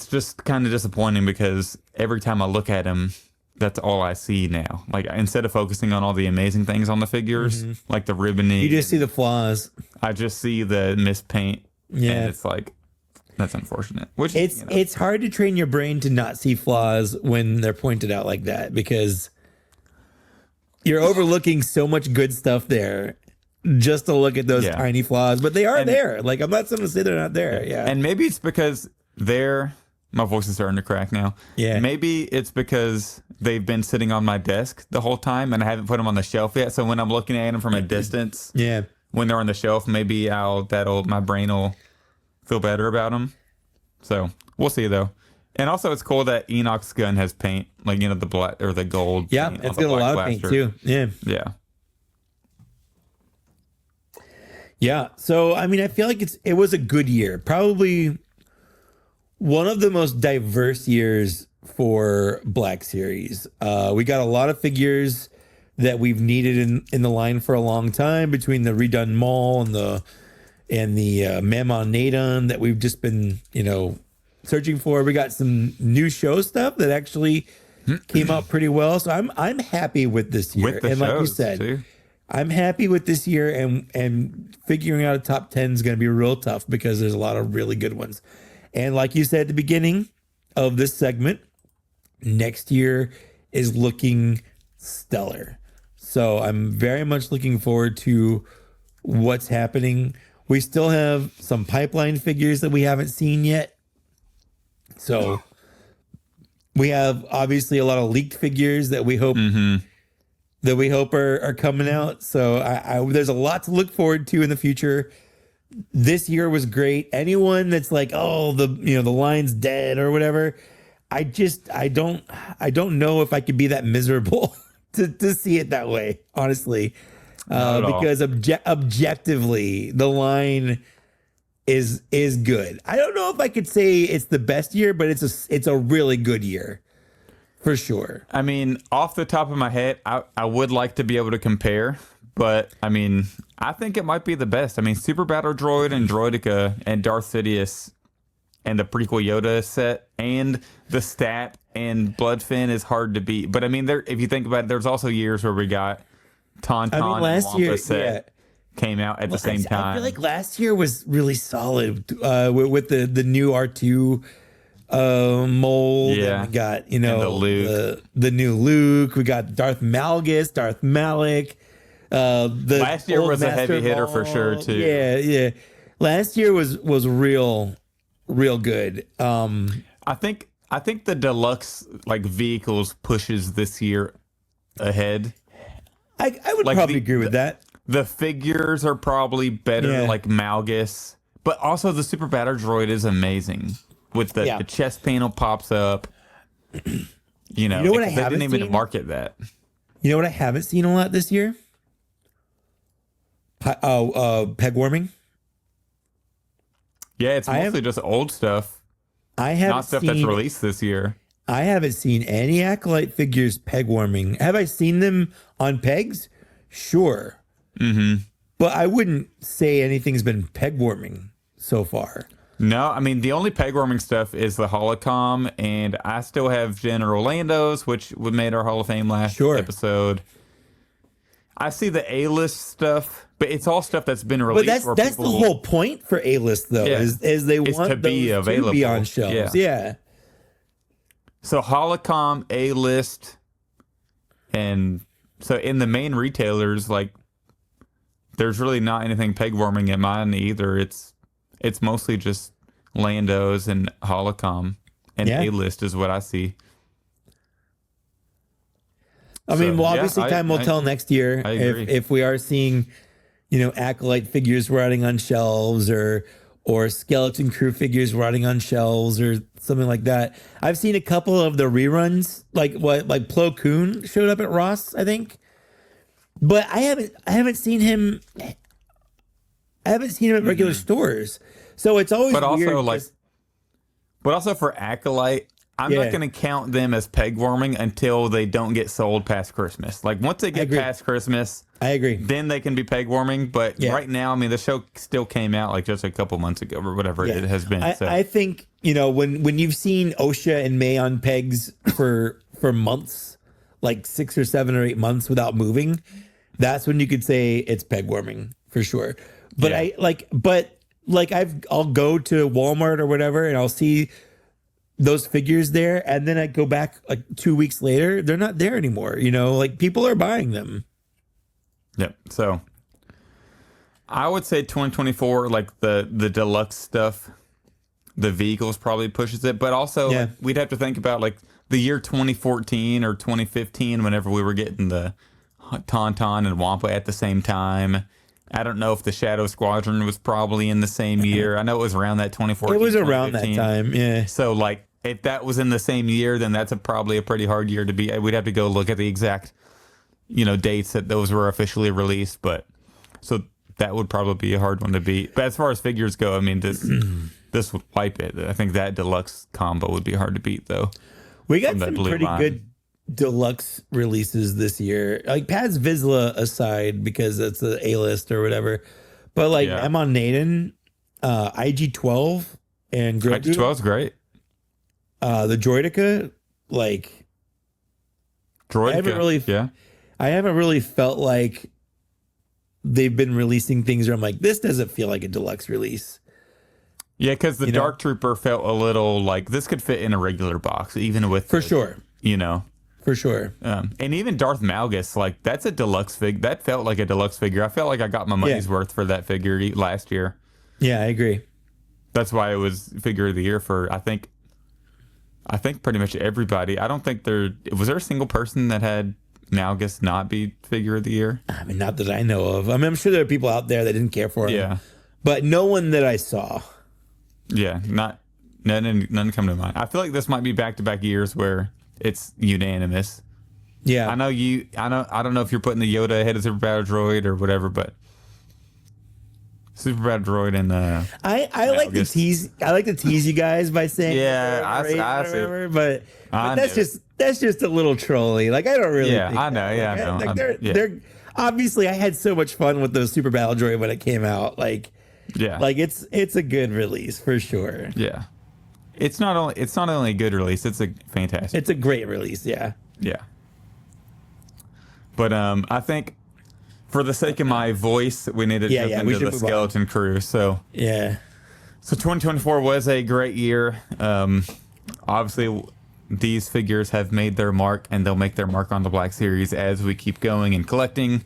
just kind of disappointing because every time I look at him, that's all I see now. Like instead of focusing on all the amazing things on the figures, like the ribboning, you just see the flaws. I just see the mispaint. Yeah, and it's like that's unfortunate. Which it's hard to train your brain to not see flaws when they're pointed out like that because you're overlooking so much good stuff there. Just to look at those tiny flaws, but they are there. Like I'm not going to say they're not there. Yeah, and maybe it's because my voice is starting to crack now. Yeah, maybe it's because they've been sitting on my desk the whole time, and I haven't put them on the shelf yet. So when I'm looking at them from a distance, when they're on the shelf, maybe my brain will feel better about them. So we'll see though. And also, it's cool that Enoch's gun has paint, like the black or the gold. Yeah, it's got a lot of paint too. Yeah, yeah. Yeah, so I mean, I feel like it was a good year. Probably one of the most diverse years for Black Series. We got a lot of figures that we've needed in the line for a long time between the redone Maul and the Mammon Nadon that we've just been searching for. We got some new show stuff that actually came out pretty well. So I'm happy with this year. With the and like you shows, said. too. I'm happy with this year, and figuring out a top 10 is going to be real tough because there's a lot of really good ones. And like you said at the beginning of this segment, next year is looking stellar. So I'm very much looking forward to what's happening. We still have some pipeline figures that we haven't seen yet. So we have obviously a lot of leaked figures that we hope are coming out. So there's a lot to look forward to in the future. This year was great. Anyone that's like, oh, the line's dead or whatever, I don't know if I could be that miserable to see it that way, honestly. Because objectively, the line is good. I don't know if I could say it's the best year, but it's a really good year. For sure. I mean, off the top of my head, I would like to be able to compare, but I mean, I think it might be the best. I mean, Super Battle Droid and Droidica and Darth Sidious and the prequel Yoda set and the Stat and Bloodfin is hard to beat. But I mean, if you think about it, there's also years where we got Tauntaun and Wampa set came out at the same time. I feel like last year was really solid with the new R2 mold. Yeah. And we got, the Luke. the new Luke. We got Darth Malgus, Darth Malik. The Last year old was a Master heavy hitter for sure, Maul. too. Yeah. Last year was real good. I think the deluxe like vehicles pushes this year ahead. I would Like probably agree with that. The figures are probably better, Yeah. like Malgus, but also the Super Battle Droid is amazing. With the chest panel pops up, you know what I they haven't didn't even seen? market that. You know what I haven't seen a lot this year? Peg warming. Yeah, it's mostly just old stuff, I haven't not stuff seen, that's released this year. I haven't seen any Acolyte figures peg warming. Have I seen them on pegs? Sure. Mm-hmm. But I wouldn't say anything's been peg warming so far. No, I mean the only peg warming stuff is the Holocom, and I still have General Lando's, which we made our Hall of Fame last episode. I see the A-list stuff, but it's all stuff that's been released. But that's the whole point for A-list, though, is they want to be those available to be on shelves. Yeah. So Holocom, A-list, and so in the main retailers, like there's really not anything peg warming at mine either. It's mostly just Lando's and Holocom, and A-list is what I see. I mean, well, obviously, time will tell next year if we are seeing, Acolyte figures rotting on shelves or Skeleton Crew figures rotting on shelves or something like that. I've seen a couple of the reruns, like Plo Koon showed up at Ross, I think, but I haven't seen him. I haven't seen him at regular stores, so it's always weird. But also for Acolyte, I'm not going to count them as peg warming until they don't get sold past Christmas. Like once they get past Christmas, I agree. Then they can be peg warming. But right now, I mean, the show still came out like just a couple months ago or whatever it has been. I think when you've seen OSHA and May on pegs for months, like 6 or 7 or 8 months without moving, that's when you could say it's peg warming for sure. But I'll go to Walmart or whatever and I'll see those figures there, and then I go back like 2 weeks later, they're not there anymore. Like people are buying them. Yep. So I would say 2024, like the deluxe stuff, the vehicles probably pushes it, but also like, we'd have to think about like the year 2014 or 2015, whenever we were getting the Tauntaun and Wampa at the same time. I don't know if the Shadow Squadron was probably in the same year. I know it was around that 2014. It was around that time, yeah. So like if that was in the same year, then that's probably a pretty hard year to beat. We'd have to go look at the exact, dates that those were officially released. But so that would probably be a hard one to beat. But as far as figures go, I mean, this would wipe it. I think that deluxe combo would be hard to beat, though. We got some pretty good deluxe releases this year. Like Paz Vizsla aside, because that's the A-list or whatever. But like Amon Naden, IG-12, and Grogu. IG-12 is great. The Droideka, like I haven't really felt like they've been releasing things where I'm like, this doesn't feel like a deluxe release. Yeah, because the Dark Trooper felt a little like this could fit in a regular box, even with sure. For sure. And even Darth Malgus, like that's a deluxe fig. That felt like a deluxe figure. I felt like I got my money's worth for that figure last year. Yeah, I agree. That's why it was figure of the year for I think pretty much everybody. I don't think was there a single person that had Malgus not be figure of the year. I mean, not that I know of. I mean, I'm sure there are people out there that didn't care for him. Yeah, but no one that I saw. Yeah, none come to mind. I feel like this might be back-to-back years where it's unanimous. Yeah, I don't know if you're putting the Yoda ahead of Super Battle Droid or whatever, but Super Battle Droid and I like to tease. I like to tease you guys by saying I see. But that's just a little trolly. Like I don't really. Yeah, think I know. that. Yeah, I know. They're obviously. I had so much fun with the Super Battle Droid when it came out. Like it's a good release for sure. Yeah, it's not only a good release. It's a fantastic. It's a great release. Yeah. Yeah. But I think for the sake of my voice, we need to jump into the Skeleton Crew. So yeah. So 2024 was a great year. obviously these figures have made their mark, and they'll make their mark on the Black Series as we keep going and collecting.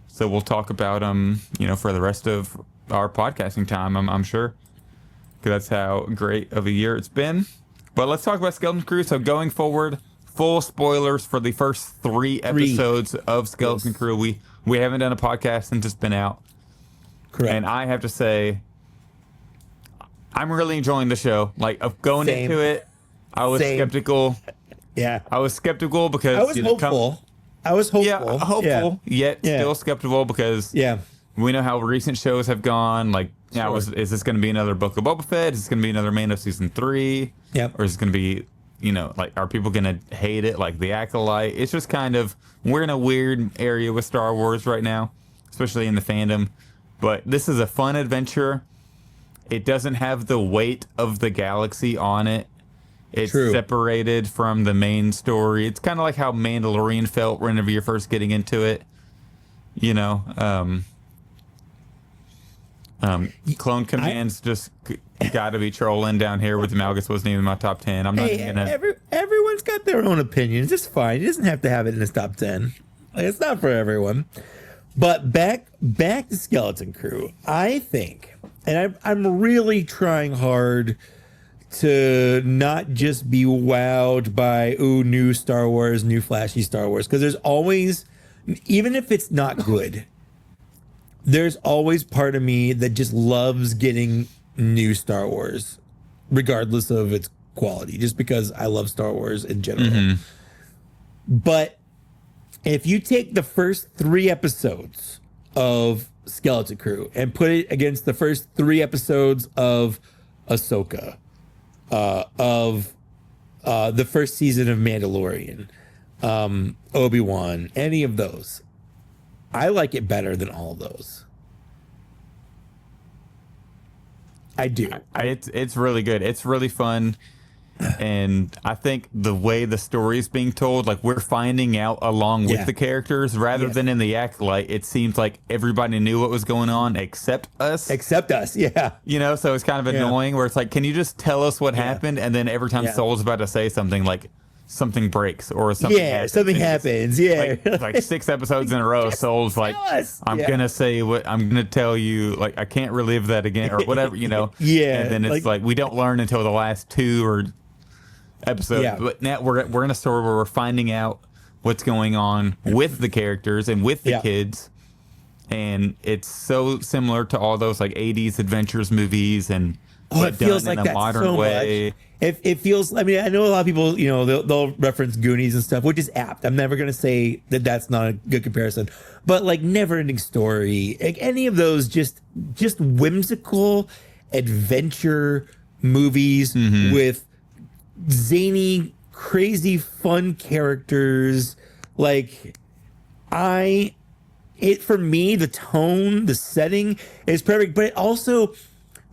So we'll talk about them, for the rest of our podcasting time, I'm sure. Because that's how great of a year it's been. But let's talk about Skeleton Crew. So going forward, full spoilers for the first three episodes of Skeleton Crew. We haven't done a podcast since it's been out. Correct. And I have to say, I'm really enjoying the show. Like, of going into it, I was skeptical. Yeah. I was skeptical because... I was hopeful. Yeah, hopeful, yet still skeptical because we know how recent shows have gone. Like, is this going to be another Book of Boba Fett? Is this going to be another Mando Season 3? Yep. Or is it going to be, are people going to hate it like The Acolyte? It's just kind of, we're in a weird area with Star Wars right now, especially in the fandom. But this is a fun adventure. It doesn't have the weight of the galaxy on it. It's separated from the main story. It's kind of like how Mandalorian felt whenever you're first getting into it. Clone Command's just got to be trolling down here with Malgus wasn't even in my top 10. I'm not even gonna... Everyone's got their own opinions. It's fine. It doesn't have to have it in his top 10. Like, it's not for everyone. But back to Skeleton Crew. I think, and I'm really trying hard to not just be wowed by new Star Wars, new flashy Star Wars, because there's always, even if it's not good, there's always part of me that just loves getting new Star Wars, regardless of its quality, just because I love Star Wars in general. Mm-hmm. But if you take the first 3 episodes of Skeleton Crew and put it against the first 3 episodes of Ahsoka, of the first season of Mandalorian, Obi-Wan, any of those, I like it better than all of those. I do. It's really good. It's really fun. And I think the way the story is being told, like we're finding out along with the characters rather than in the Acolyte. It seems like everybody knew what was going on except us. Yeah. So it's kind of annoying where it's like, can you just tell us what happened? And then every time Soul's about to say something, like something breaks or something happens. Something happens. Yeah. Like 6 episodes in a row, Soul's like, I'm going to say what I'm going to tell you. Like, I can't relive that again or whatever, Yeah. And then it's like we don't learn until the last 2 or episode, but now we're in a story where we're finding out what's going on with the characters and with the kids, and it's so similar to all those like 80s adventures movies, and it feels like that modern so way. It feels. I mean, I know a lot of people, they'll reference Goonies and stuff, which is apt. I'm never gonna say that that's not a good comparison, but like Never Ending Story, like any of those, just whimsical adventure movies with zany, crazy, fun characters. Like, for me, the tone, the setting is perfect, but it also,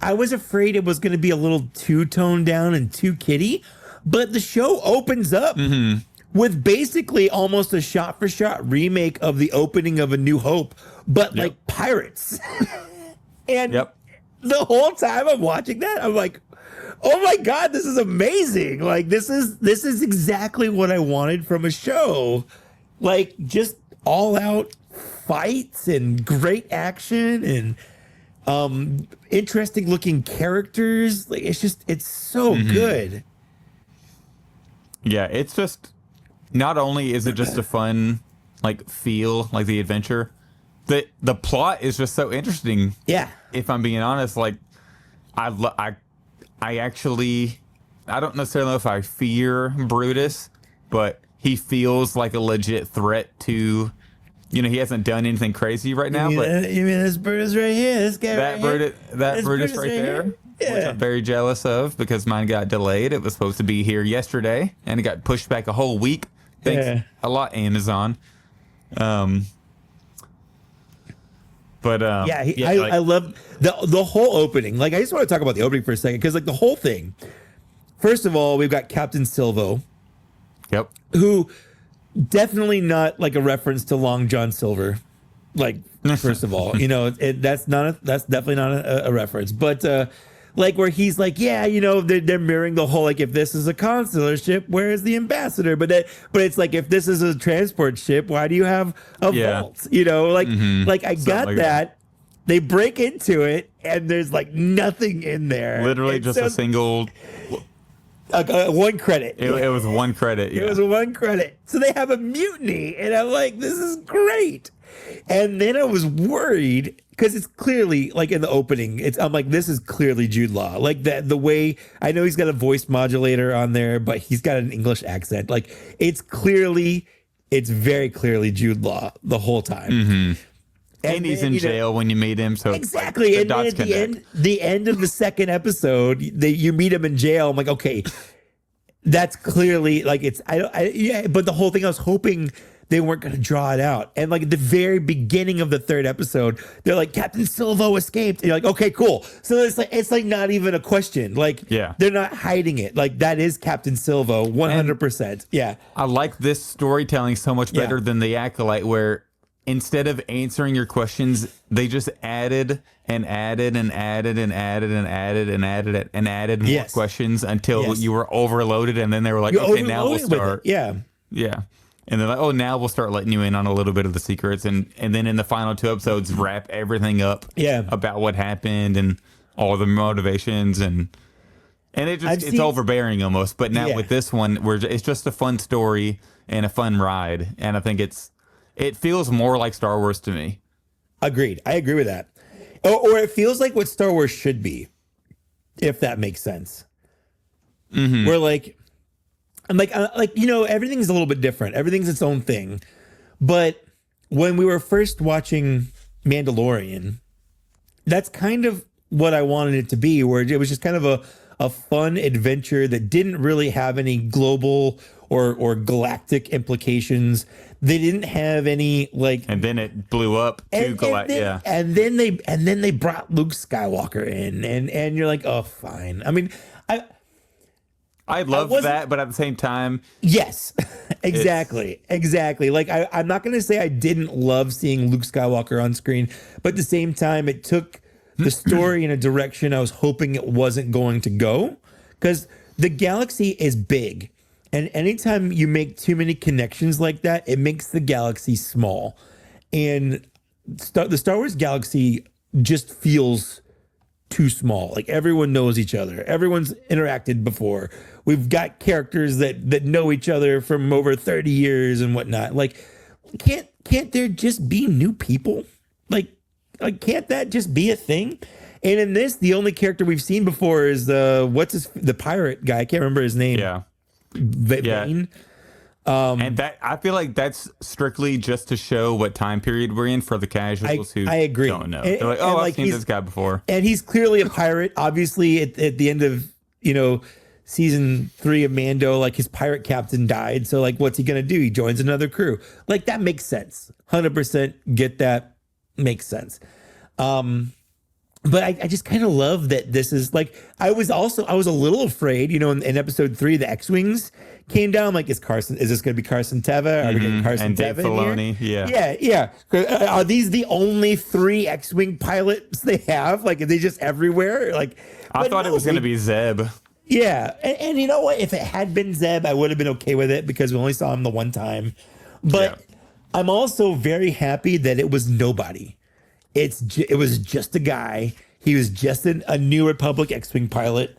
I was afraid it was going to be a little too toned down and too kiddie, but the show opens up with basically almost a shot-for-shot remake of the opening of A New Hope, but like pirates. And the whole time I'm watching that, I'm like, oh my God, this is amazing. Like, this is exactly what I wanted from a show. Like, just all out fights and great action and interesting looking characters. Like, it's so good. Yeah, it's just, not only is it just a fun like feel, like the adventure, the plot is just so interesting. Yeah. If I'm being honest, like I actually, I don't necessarily know if I fear Brutus, but he feels like a legit threat to, he hasn't done anything crazy right now. But you mean this Brutus right here? This guy that Brutus right there, which I'm very jealous of because mine got delayed. It was supposed to be here yesterday, and it got pushed back a whole week. Thanks a lot, Amazon. I love the whole opening. Like, I just want to talk about the opening for a second, because like the whole thing. First of all, we've got Captain Silvo. Yep. Who definitely not like a reference to Long John Silver. Like, first of all, that's definitely not a reference. But like where he's like, yeah, they're mirroring the whole like if this is a consular ship, where is the ambassador? But it's like if this is a transport ship, why do you have a vault? Like I got like that. They break into it and there's like nothing in there. Literally And just a single. one credit. It was one credit. Yeah. It was one credit. So they have a mutiny, and I'm like, this is great. And then I was worried because it's clearly like in the opening, I'm like, this is clearly Jude Law. Like that, the way I know he's got a voice modulator on there, but he's got an English accent. Like it's very clearly Jude Law the whole time. Mm-hmm. And he's in jail when you meet him, so exactly. And then at the end of the second episode, you meet him in jail. I'm like, okay, that's clearly like it's. But the whole thing, I was hoping they weren't going to draw it out. And like at the very beginning of the third episode, they're like, Captain Silvo escaped. And you're like, okay, cool. So it's like not even a question. Like, they're not hiding it. Like that is Captain Silvo, 100%. Yeah, I like this storytelling so much better than the Acolyte, where instead of answering your questions, they just added and added and added and added and added and added and added more questions until you were overloaded, and then they were like, okay, now we'll start. Yeah. And they're like, oh, now we'll start letting you in on a little bit of the secrets, and then in the final 2 episodes, wrap everything up about what happened and all the motivations, and it's overbearing almost. But now with this one, it's just a fun story and a fun ride, and I think it feels more like Star Wars to me. Agreed. I agree with that. Or it feels like what Star Wars should be, if that makes sense. Mm-hmm. Where I'm like, everything's a little bit different. Everything's its own thing. But when we were first watching Mandalorian, that's kind of what I wanted it to be, where it was just kind of a fun adventure that didn't really have any global or galactic implications. They didn't have any and then it blew up to galactic. And then they brought Luke Skywalker in, and you're like, oh, fine. I mean, I love that, but at the same time, yes, exactly. Like I'm not going to say I didn't love seeing Luke Skywalker on screen, but at the same time, it took the story in a direction I was hoping it wasn't going to go, because the galaxy is big. And anytime you make too many connections like that, it makes the galaxy small. And the Star Wars galaxy just feels too small. Like everyone knows each other. Everyone's interacted before. We've got characters that know each other from over 30 years and whatnot. Like, can't there just be new people? Like can't that just be a thing? And in this, the only character we've seen before is the pirate guy. I can't remember his name. Yeah. Vane. And that, I feel like that's strictly just to show what time period we're in for the casuals who I agree. don't know. They're like, oh, I've seen this guy before. And he's clearly a pirate. Obviously, at the end of season 3 of Mando, like his pirate captain died. So like, what's he gonna do? He joins another crew. Like that makes sense. 100% get that. Makes sense. But I just kind of love that this is like, I was a little afraid, in episode 3, the X-Wings came down. Like, is this going to be Carson Teva? Are we getting Carson and Teva Dave Filoni? Yeah. Are these the only 3 X-Wing pilots they have? Like, are they just everywhere? Like, I thought it was going to be Zeb. Yeah. And you know what? If it had been Zeb, I would have been okay with it because we only saw him the one time. But I'm also very happy that it was nobody. It was just a guy. He was just a New Republic X-Wing pilot.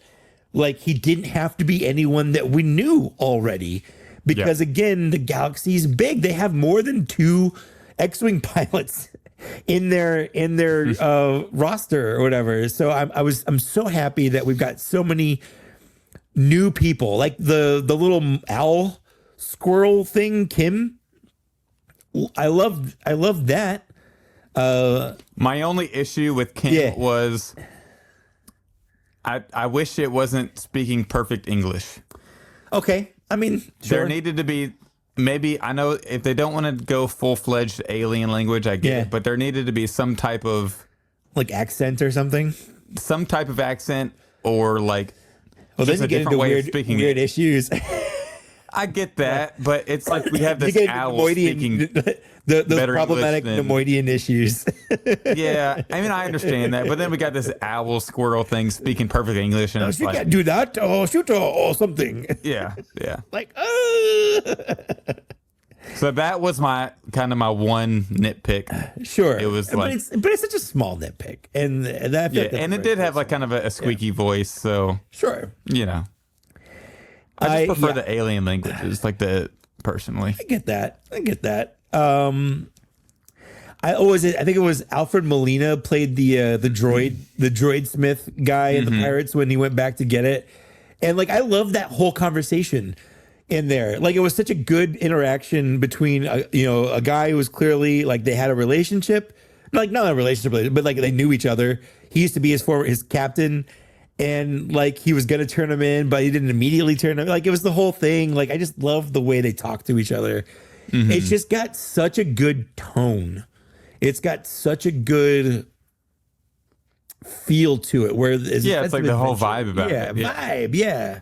Like, he didn't have to be anyone that we knew already. Because, again, the galaxy's big. They have more than 2 X-Wing pilots in their roster or whatever. So I'm so happy that we've got so many new people. Like the little owl squirrel thing, Kim. I love that. My only issue with Kim was I wish it wasn't speaking perfect English. Okay. I mean, sure. There needed to be, maybe, I know if they don't want to go full-fledged alien language, I get it, but there needed to be some type of like accent or something. Some type of accent, or like then you get into weird issues. I get that, but it's like we have You this get owl Nemoidian, speaking those better problematic English than- Nemoidian issues. Yeah, I mean, I understand that, but then we got this owl squirrel thing speaking perfect English, and it's You like, can't do that, or shoot or something. yeah. Like, So that was my one nitpick. sure. It was but like- it's such a small nitpick, and that Yeah, and it did have like kind of a squeaky voice, so sure. you know. I just prefer yeah. the alien languages, like personally. I get that. I think it was Alfred Molina played the droid smith guy in the Pirates when he went back to get it. And like I love that whole conversation in there. Like it was such a good interaction between a guy who was clearly like they had a relationship. Like not a relationship, but like they knew each other. He used to be his captain, and like he was gonna turn him in, but he didn't immediately turn him. Like it was the whole thing. Like I just love the way they talk to each other. It's just got such a good tone. It's got such a good feel to it. Where Yeah, it's like the whole vibe about it. Yeah.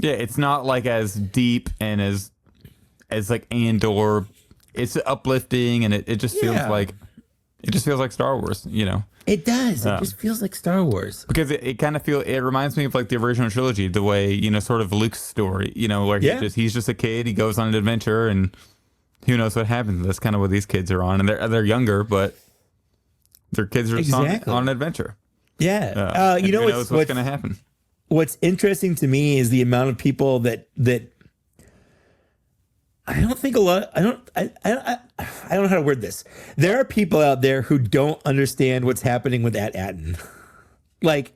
Yeah, it's not like as deep and as like Andor. It's uplifting, and it just feels like Star Wars, you know. It does. It just feels like Star Wars. Because it kind of it reminds me of like the original trilogy, the way, you know, sort of Luke's story, you know, where he's just a kid, he goes on an adventure, and who knows what happens. That's kind of what these kids are on, and they're younger, but their kids are just on an adventure. Yeah. You know who knows what's going to happen. What's interesting to me is the amount of people that I don't think a lot. I don't know how to word this. There are people out there who don't understand what's happening with At-Aten. Like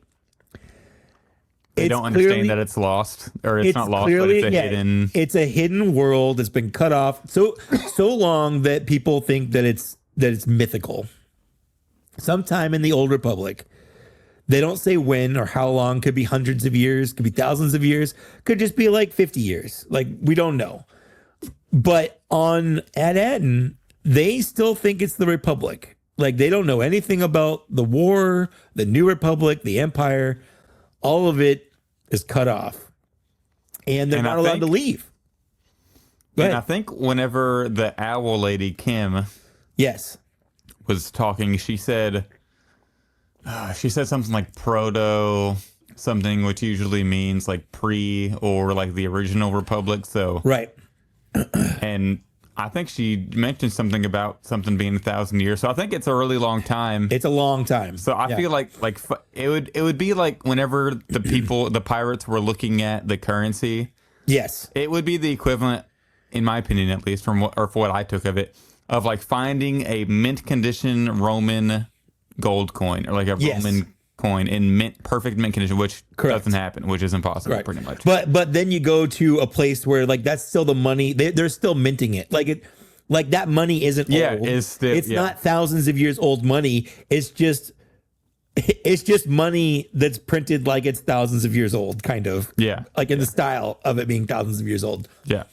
they don't understand that it's lost, or it's not lost, but it's a hidden. It's a hidden world. It's been cut off so long that people think that it's mythical. Sometime in the Old Republic. They don't say when or how long. Could be hundreds of years. Could be thousands of years. Could just be like 50 years. Like we don't know. But on At-Aten, they still think it's the Republic. Like they don't know anything about the war, the New Republic, the Empire. All of it is cut off, and they're not allowed to leave. And I think whenever the owl lady Kim, was talking, she said something like proto something, which usually means like pre or like the original Republic. So right. And I think she mentioned something about something being 1,000 years. So I think it's a really long time. It's a long time. So I feel like it would be like whenever the pirates were looking at the currency. Yes. It would be the equivalent, in my opinion, at least for what I took of it, of like finding a mint condition Roman gold coin, or like a Roman coin in perfect mint condition, which doesn't happen, which is impossible, pretty much. But then you go to a place where like that's still the money. They're still minting it. Like that money isn't old. It's not thousands of years old money. It's just money that's printed like it's thousands of years old, kind of. Yeah. Like in the style of it being thousands of years old. Yeah.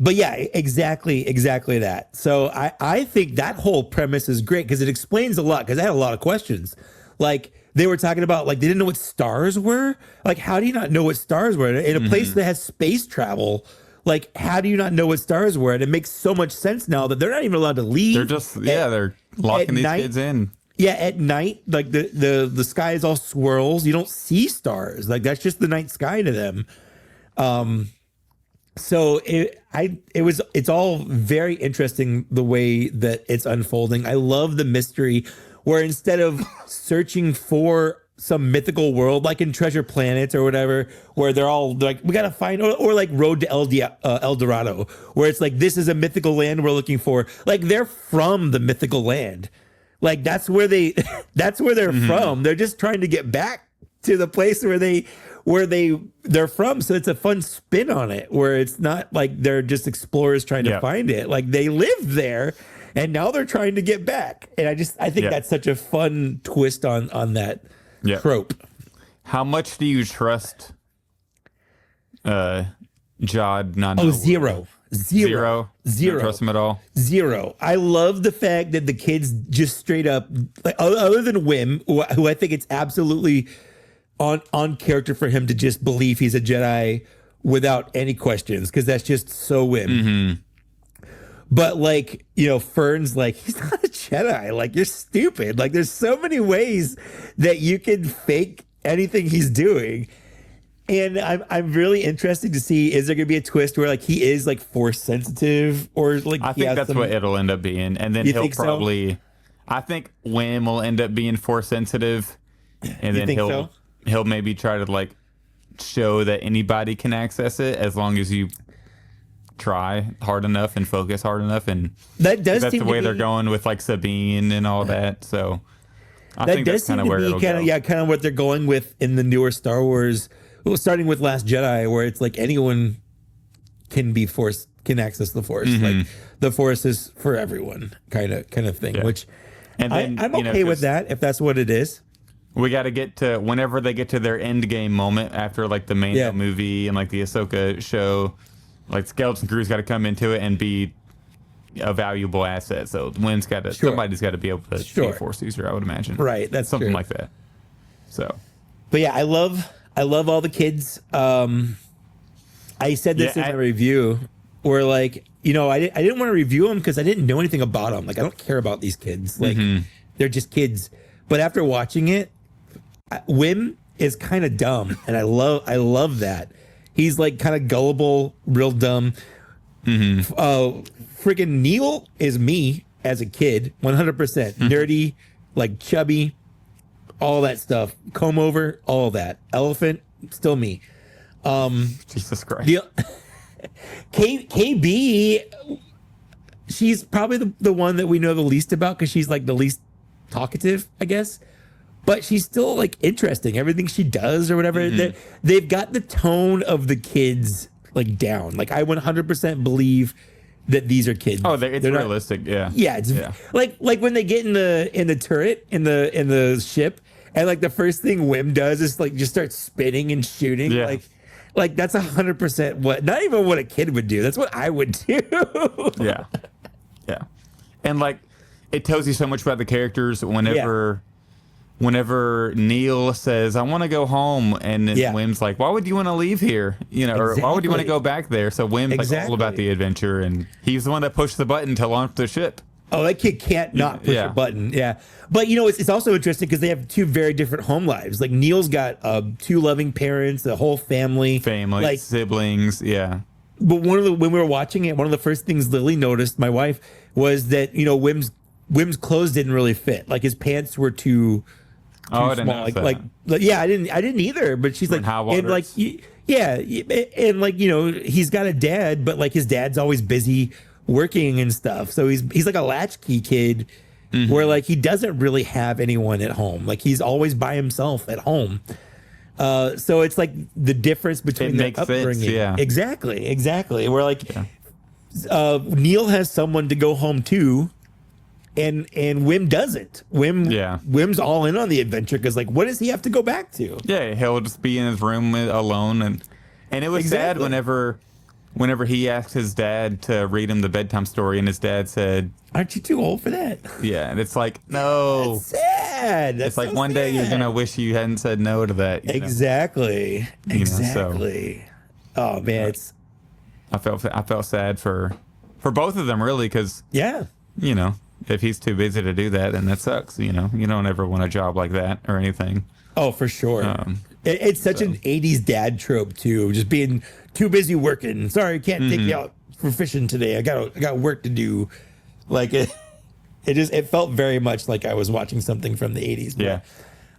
But yeah, exactly that. So I think that whole premise is great because it explains a lot, because I had a lot of questions. Like they were talking about, like, they didn't know what stars were. Like, how do you not know what stars were in a place that has space travel? Like, how do you not know what stars were? And it makes so much sense now that they're not even allowed to leave. They're just they're locking these kids in. Yeah, at night, like the sky is all swirls. You don't see stars. Like that's just the night sky to them. So it's all very interesting the way that it's unfolding. I love the mystery where instead of searching for some mythical world like in Treasure Planet or whatever, where they're all like, we gotta find, or like Road to El Dorado, where it's like, this is a mythical land we're looking for. Like they're from the mythical land. Like that's where they're from. They're just trying to get back to the place where they're from. So it's a fun spin on it, where it's not like they're just explorers trying to find it. Like they live there and now they're trying to get back. And I think that's such a fun twist on that trope. How much do you trust Jod not? Oh, zero. You don't trust him at all? Zero. I love the fact that the kids just straight up, like, other than Wim, who I think it's absolutely on character for him to just believe he's a Jedi without any questions because that's just so Wim. Mm-hmm. But like, Fern's like, he's not a Jedi. Like, you're stupid. Like, there's so many ways that you can fake anything he's doing. And I'm really interested to see, is there going to be a twist where like he is like force sensitive, or like I think that's what it'll end up being, and then he'll probably. So? I think Wim will end up being force sensitive, and then he'll maybe try to like show that anybody can access it as long as you try hard enough and focus hard enough, and that's the way they're going with like Sabine and all that. So I think that's kind of where it'll go. Yeah, kind of what they're going with in the newer Star Wars. Well, starting with Last Jedi, where it's like anyone can access the Force. Mm-hmm. Like the Force is for everyone, kind of thing. Yeah. Which, and then, I'm okay with that if that's what it is. We got to get to whenever they get to their end game moment after like the main movie and like the Ahsoka show, like Skeleton Crew's got to come into it and be a valuable asset. So Wim's got to somebody's got to be able to be a Force user, I would imagine. Right, that's something true. like that. So, but yeah, I love all the kids. I said this in a review where like, I didn't want to review them because I didn't know anything about them. Like, I don't care about these kids. Like, they're just kids. But after watching it, Wim is kind of dumb, and I love that. He's like kind of gullible, real dumb. Freaking Neil is me as a kid, 100%. Nerdy, like chubby, all that stuff. Comb over, all that. Elephant, still me. Jesus Christ. KB, she's probably the one that we know the least about because she's like the least talkative, I guess. But she's still like interesting. Everything she does or whatever, they've got the tone of the kids like down. Like, I 100% believe that these are kids. Oh, it's realistic. Yeah, it's like when they get in the turret in the ship, and like the first thing Wim does is like just start spinning and shooting. Yeah. Like that's 100% what, not even what a kid would do. That's what I would do. Yeah. And like, it tells you so much about the characters whenever Neil says, I want to go home, and then Wim's like, why would you want to leave here? Or why would you want to go back there? So Wim's like all about the adventure, and he's the one that pushed the button to launch the ship. Oh, that kid can't not push a button. Yeah. But, it's also interesting because they have two very different home lives. Like, Neil's got two loving parents, a whole family. Like, siblings. Yeah. But when we were watching it, one of the first things Lily noticed, my wife, was that, Wim's clothes didn't really fit. Like, his pants were too small. I didn't either. But she's like, and like, and like, he's got a dad, but like his dad's always busy working and stuff. So he's like a latchkey kid, where like he doesn't really have anyone at home. Like, he's always by himself at home. So it's like the difference between their upbringing. Sense, yeah. Exactly. Where like Neil has someone to go home to. And Wim doesn't. Wim's all in on the adventure because, like, what does he have to go back to? Yeah, he'll just be in his room alone, and it was sad whenever he asked his dad to read him the bedtime story, and his dad said, "Aren't you too old for that?" Yeah, and it's like, no, that's sad. That's it's like so one day you're gonna wish you hadn't said no to that. Exactly. Oh man, I felt sad for both of them, really, because if he's too busy to do that, then that sucks. You don't ever want a job like that or anything. Oh, for sure. It's such an 80s dad trope too, just being too busy working. Sorry, I can't take you out for fishing today. I got work to do. Like it felt very much like I was watching something from the 80s. Yeah.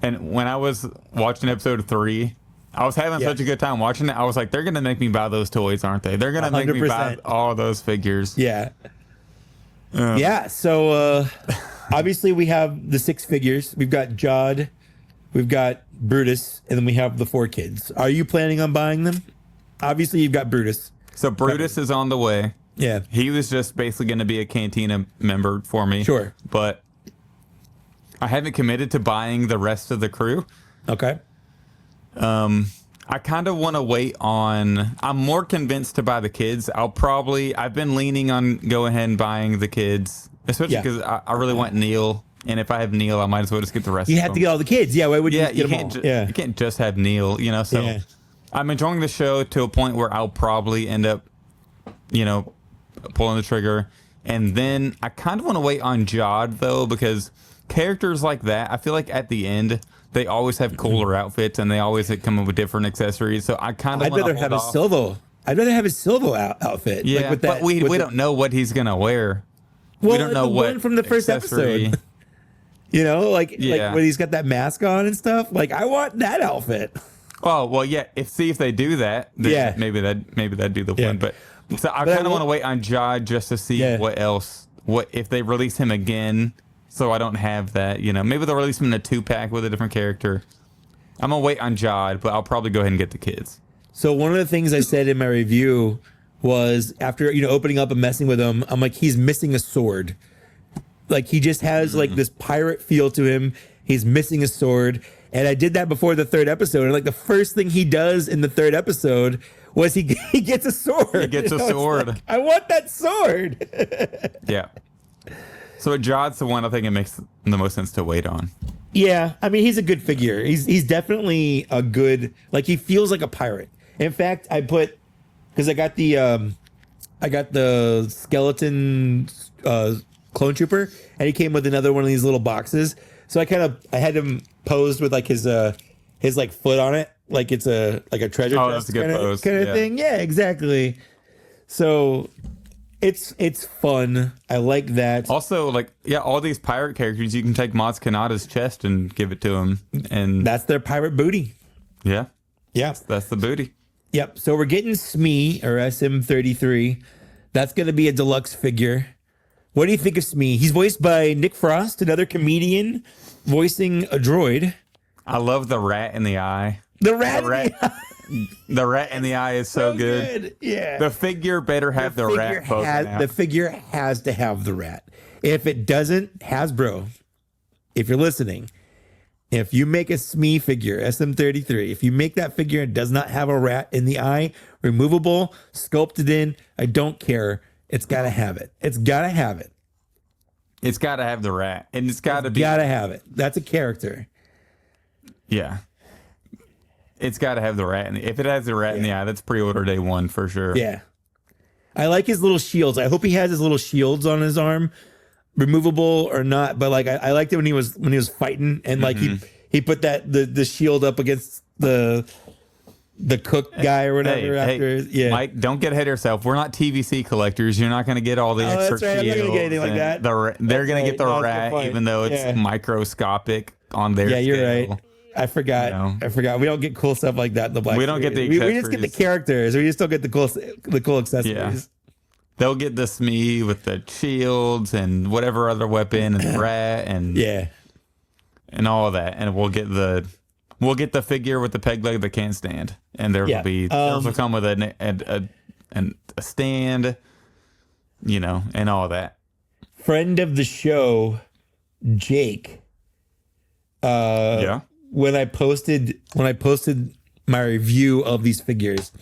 And when I was watching episode 3, I was having such a good time watching it. I was like, they're going to make me buy those toys, aren't they? They're going to make me buy all those figures. Yeah. So obviously we have the 6 figures. We've got Jod, we've got Brutus, and then we have the 4 kids. Are you planning on buying them? Obviously you've got Brutus. So Brutus is on the way. Yeah. He was just basically going to be a Cantina member for me. Sure. But I haven't committed to buying the rest of the crew. Okay. I kind of want to wait on. I'm more convinced to buy the kids. I've been leaning on go ahead and buying the kids, especially because I really want Neil. And if I have Neil, I might as well just get the rest of them. You have to get all the kids. Yeah, why would you just get them all? You can't just have Neil, So I'm enjoying the show to a point where I'll probably end up, pulling the trigger. And then I kind of want to wait on Jod, though, because characters like that, I feel like at the end, they always have cooler outfits and they always come up with different accessories. So I kind of I'd rather have a Silvo. I'd rather have his Silvo outfit. Yeah, like with that, but we don't know what he's going to wear. Well, we don't know the what one from the first episode. Like when he's got that mask on and stuff. Like, I want that outfit. Oh well, yeah. If they do that, then maybe that'd do the one. But so I kind of want to wait on Jod just to see what else. What if they release him again? So I don't have that. Maybe they'll release him in a 2-pack with a different character. I'm gonna wait on Jod, but I'll probably go ahead and get the kids. So one of the things I said in my review was after opening up and messing with him, I'm like, he's missing a sword. Like, he just has like this pirate feel to him. He's missing a sword. And I did that before the 3rd episode. And like the first thing he does in the 3rd episode was he gets a sword. He gets a sword. Like, I want that sword. Yeah. So Jod's the one I think it makes the most sense to wait on. Yeah. I mean, he's a good figure. He's definitely a good, like, he feels like a pirate. In fact, because I got the skeleton clone trooper, and he came with another one of these little boxes. So I had him posed with like his like foot on it, like it's a treasure chest. That's a good pose. Kind of thing. Yeah, exactly. So it's fun. I like that. Also, all these pirate characters, you can take Maz Kanata's chest and give it to him, and that's their pirate booty. Yeah. Yeah. That's the booty. Yep. So we're getting Smee or SM33. That's going to be a deluxe figure. What do you think of Smee? He's voiced by Nick Frost, another comedian voicing a droid. I love the rat in the eye. The rat in the eye is so good. Yeah. The figure better have the rat poking out. The figure has to have the rat. If it doesn't, Hasbro, if you're listening, if you make a Smee figure, SM33, if you make that figure and does not have a rat in the eye, removable, sculpted in, I don't care. It's got to have it. It's got to have it. It's got to have the rat. And it's got to be. Got to have it. That's a character. Yeah. It's got to have the rat. If it has the rat in the eye, that's pre-order day 1 for sure. Yeah. I like his little shields. I hope he has his little shields on his arm, removable or not. But like, I liked it when he was fighting and like he put the shield up against the cook guy or whatever. Mike, don't get ahead of yourself. We're not TVC collectors. You're not going to get all the extra that's right. I'm not gonna get anything like that. They're going to get the rat, even though it's microscopic on their scale. You're right. I forgot. We don't get cool stuff like that in the Black. We don't get the accessories. We just get the characters. We just don't get the cool accessories. Yeah. They'll get the Smee with the shields and whatever other weapon and the rat and all of that, and we'll get the figure with the peg leg that can't stand, and there will be those will come with a stand, and all of that. Friend of the show, Jake. When I posted my review of these figures,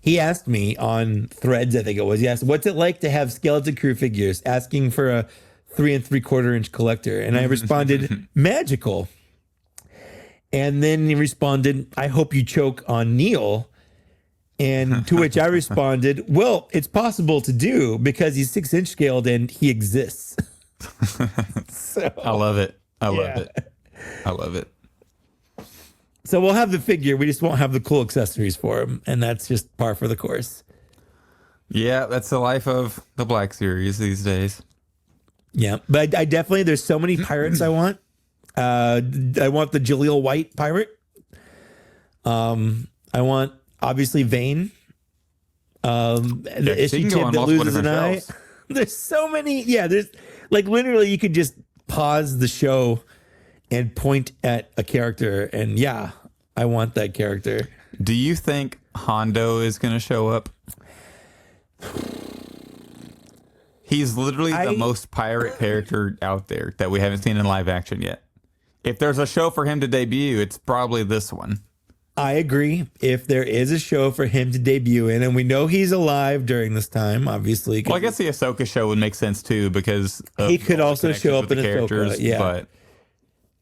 he asked me on Threads, I think it was. He asked, "What's it like to have Skeleton Crew figures?" Asking for a 3 3/4 inch collector, and I responded, "Magical." And then he responded, "I hope you choke on Neil." And to which I responded, "Well, it's possible to do because he's 6-inch scaled and he exists." So, I love it. I love it. So we'll have the figure. We just won't have the cool accessories for him. And that's just par for the course. Yeah, that's the life of the Black Series these days. Yeah, but I definitely, there's so many pirates I want. I want the Jaleel White pirate. I want, obviously, Vane. The issue tip that loses an eye. There's so many. Yeah, there's like literally you could just pause the show and point at a character, and I want that character. Do you think Hondo is going to show up? He's literally the most pirate character out there that we haven't seen in live action yet. If there's a show for him to debut, it's probably this one. I agree. If there is a show for him to debut in, and we know he's alive during this time, obviously. Well, I guess the Ahsoka show would make sense too, because he could also show up in Ahsoka. Yeah. But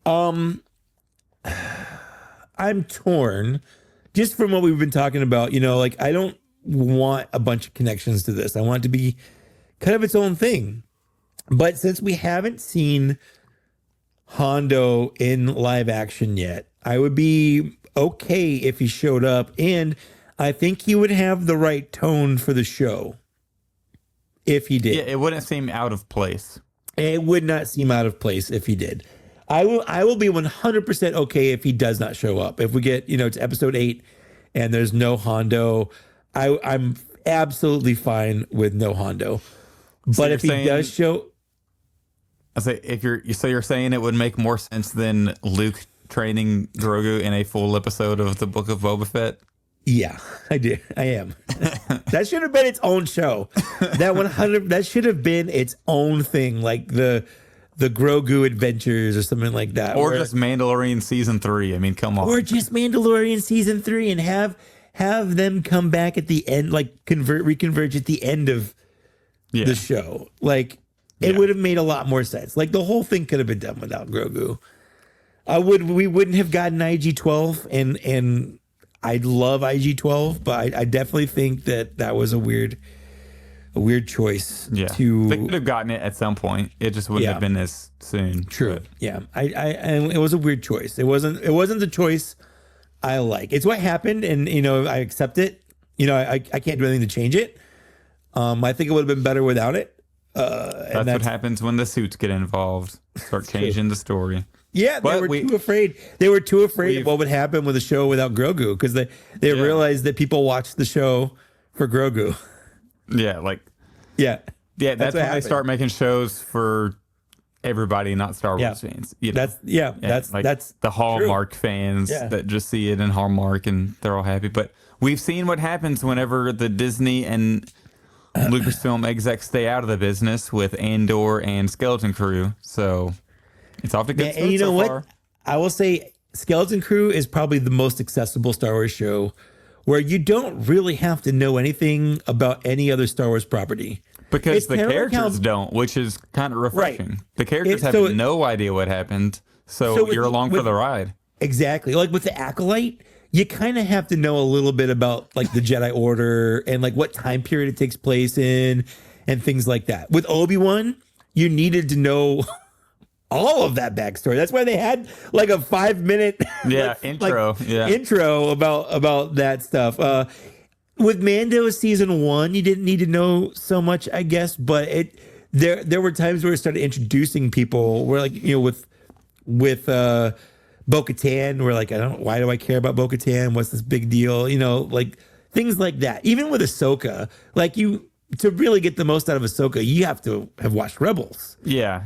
I'm torn just from what we've been talking about, like I don't want a bunch of connections to this. I want it to be kind of its own thing. But since we haven't seen Hondo in live action yet, I would be okay if he showed up, and I think he would have the right tone for the show if he did. Yeah, it wouldn't seem out of place. It would not seem out of place if he did. I will be 100% okay if he does not show up. If we get, to episode 8 and there's no Hondo, I'm absolutely fine with no Hondo. But if he does show, I say you're saying it would make more sense than Luke training Grogu in a full episode of the Book of Boba Fett. Yeah, I do. I am. That should have been its own show. That should have been its own thing, like the Grogu Adventures or something like that. Or just Mandalorian season 3. I mean, come on. Or just Mandalorian season 3 and have them come back at the end, like reconverge at the end of the show. Like it would have made a lot more sense. Like the whole thing could have been done without Grogu. We wouldn't have gotten IG-12 and I'd love IG-12, but I definitely think that was a weird choice. Yeah, they could have gotten it at some point. It just wouldn't have been as soon. True. But. Yeah, and it was a weird choice. It wasn't the choice I like. It's what happened, and I accept it. I can't do anything to change it. I think it would have been better without it. That's what happens when the suits get involved. Start changing the story. Yeah, they were too afraid. They were too afraid of what would happen with a show without Grogu because they realized that people watched the show for Grogu. Yeah, that's when they start making shows for everybody, not Star Wars fans. That's the Hallmark true. fans that just see it in Hallmark and they're all happy. But we've seen what happens whenever the Disney and Lucasfilm execs stay out of the business with Andor and Skeleton Crew. So it's off to good start so far. I will say Skeleton Crew is probably the most accessible Star Wars show where you don't really have to know anything about any other Star Wars property. Because the characters don't, which is kind of refreshing. Right. The characters have no idea what happened, so you're along for the ride. Exactly. Like with the Acolyte, you kind of have to know a little bit about like the Jedi Order and like what time period it takes place in and things like that. With Obi-Wan, you needed to know all of that backstory. That's why they had like a 5-minute intro about that stuff. With Mando season 1, you didn't need to know so much, I guess, but there were times where it started introducing people where like, with Bo-Katan, we're like, why do I care about Bo-Katan? What's this big deal? Like things like that. Even with Ahsoka, like to really get the most out of Ahsoka, you have to have watched Rebels. Yeah.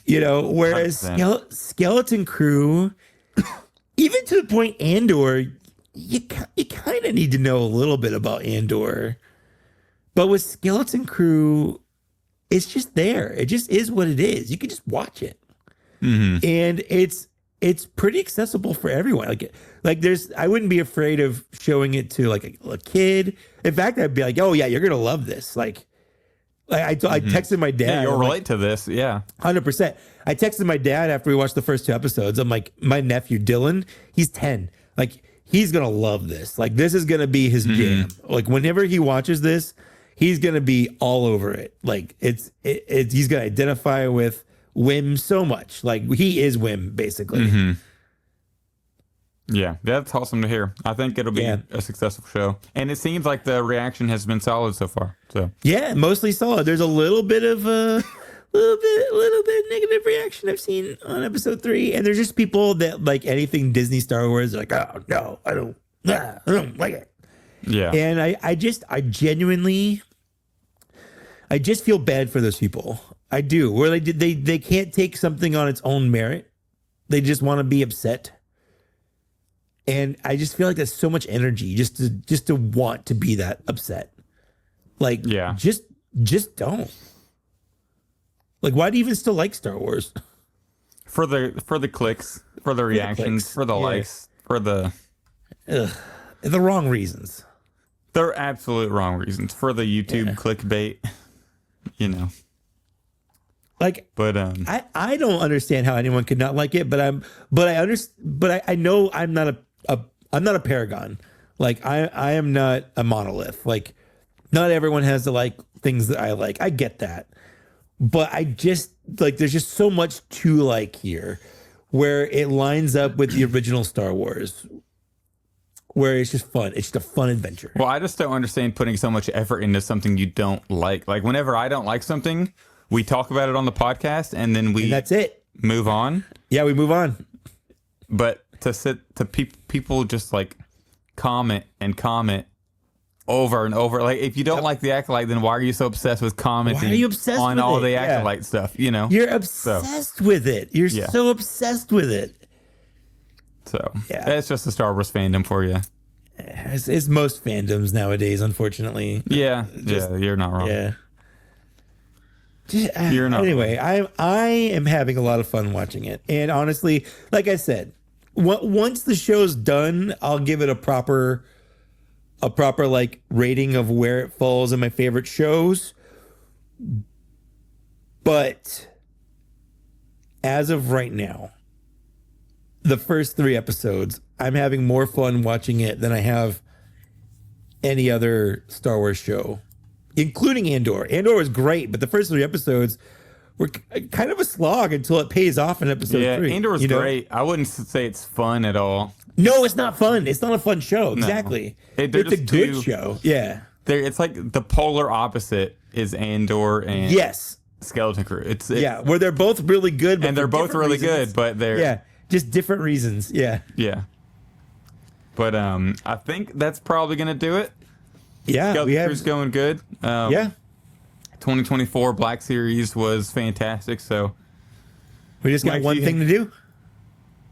Whereas Skeleton Crew, even to the point Andor, you kind of need to know a little bit about Andor. But with Skeleton Crew, it's just there. It just is what it is. You can just watch it. Mm-hmm. And it's pretty accessible for everyone. Like I wouldn't be afraid of showing it to like a kid. In fact, I'd be like, oh yeah, you're gonna love this. I texted my dad. Yeah, you'll relate to this. Yeah, 100%. I texted my dad after we watched the first 2 episodes. I'm like, my nephew Dylan, he's 10. Like he's gonna love this. Like this is gonna be his jam. Like whenever he watches this, he's gonna be all over it. Like he's gonna identify with Wim so much. Like he is Wim basically. Mm-hmm. Yeah, that's awesome to hear. I think it'll be a successful show, and it seems like the reaction has been solid so far. So yeah, mostly solid. There's a little bit of little bit negative reaction I've seen on episode 3, and there's just people that like anything Disney Star Wars are like, oh no, I don't like it. Yeah, and I genuinely feel bad for those people. I do. Where they can't take something on its own merit. They just want to be upset. And I just feel like that's so much energy just to want to be that upset. Like, just don't. Like, why do you even still like Star Wars? For the clicks, for the reactions, for the likes, for the wrong reasons. They're absolute wrong reasons. For the YouTube clickbait, Like, but I don't understand how anyone could not like it, but I know I'm not a paragon. Like I am not a monolith. Like not everyone has to like things that I like. I get that. But I just like there's just so much to like here where it lines up with the original Star Wars. Where it's just fun. It's just a fun adventure. Well, I just don't understand putting so much effort into something you don't like. Like whenever I don't like something, we talk about it on the podcast and then And that's it. move on. Yeah, we move on. But people just like comment over and over. Like if you don't like the Acolyte, then why are you so obsessed with commenting Why are you obsessed on with all it? the Yeah. Acolyte stuff? You know, You're obsessed with it. You're so obsessed with it. So Yeah. that's just the Star Wars fandom for you. It's most fandoms nowadays, unfortunately. Yeah, you're not wrong. Yeah. You're not Anyway, I am having a lot of fun watching it, and honestly, like I said, once the show's done, I'll give it a proper like rating of where it falls in my favorite shows. But as of right now, the first 3 episodes, I'm having more fun watching it than I have any other Star Wars show, including Andor. Andor was great, but the first 3 episodes were kind of a slog until it pays off in episode 3. Andor was great. I wouldn't say it's fun at all. No, it's not fun. It's not a fun show. Exactly. It's a good show. Yeah. It's like the polar opposite is Andor and Skeleton Crew. Yeah, where they're both really good, but and they're for both different really reasons. good, but they're just different reasons. Yeah. But I think that's probably gonna do it. Yeah, Skeleton Crew's going good. 2024 Black Series was fantastic. So we just got Mike, one thing to do.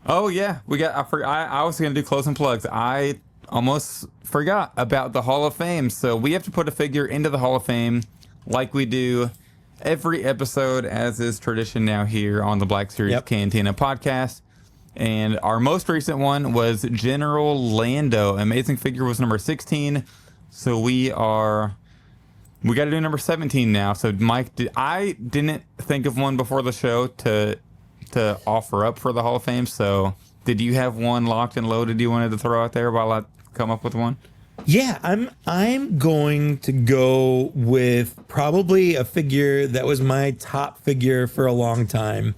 Oh yeah, we got. I was gonna do closing plugs. I almost forgot about the Hall of Fame. So we have to put a figure into the Hall of Fame, like we do every episode, as is tradition now here on the Black Series Cantina podcast. And our most recent one was General Lando. Amazing figure was number 16. So we got to do number 17 now. So Mike, I didn't think of one before the show to offer up for the Hall of Fame. So did you have one locked and loaded you wanted to throw out there while I come up with one? Yeah, I'm going to go with probably a figure that was my top figure for a long time,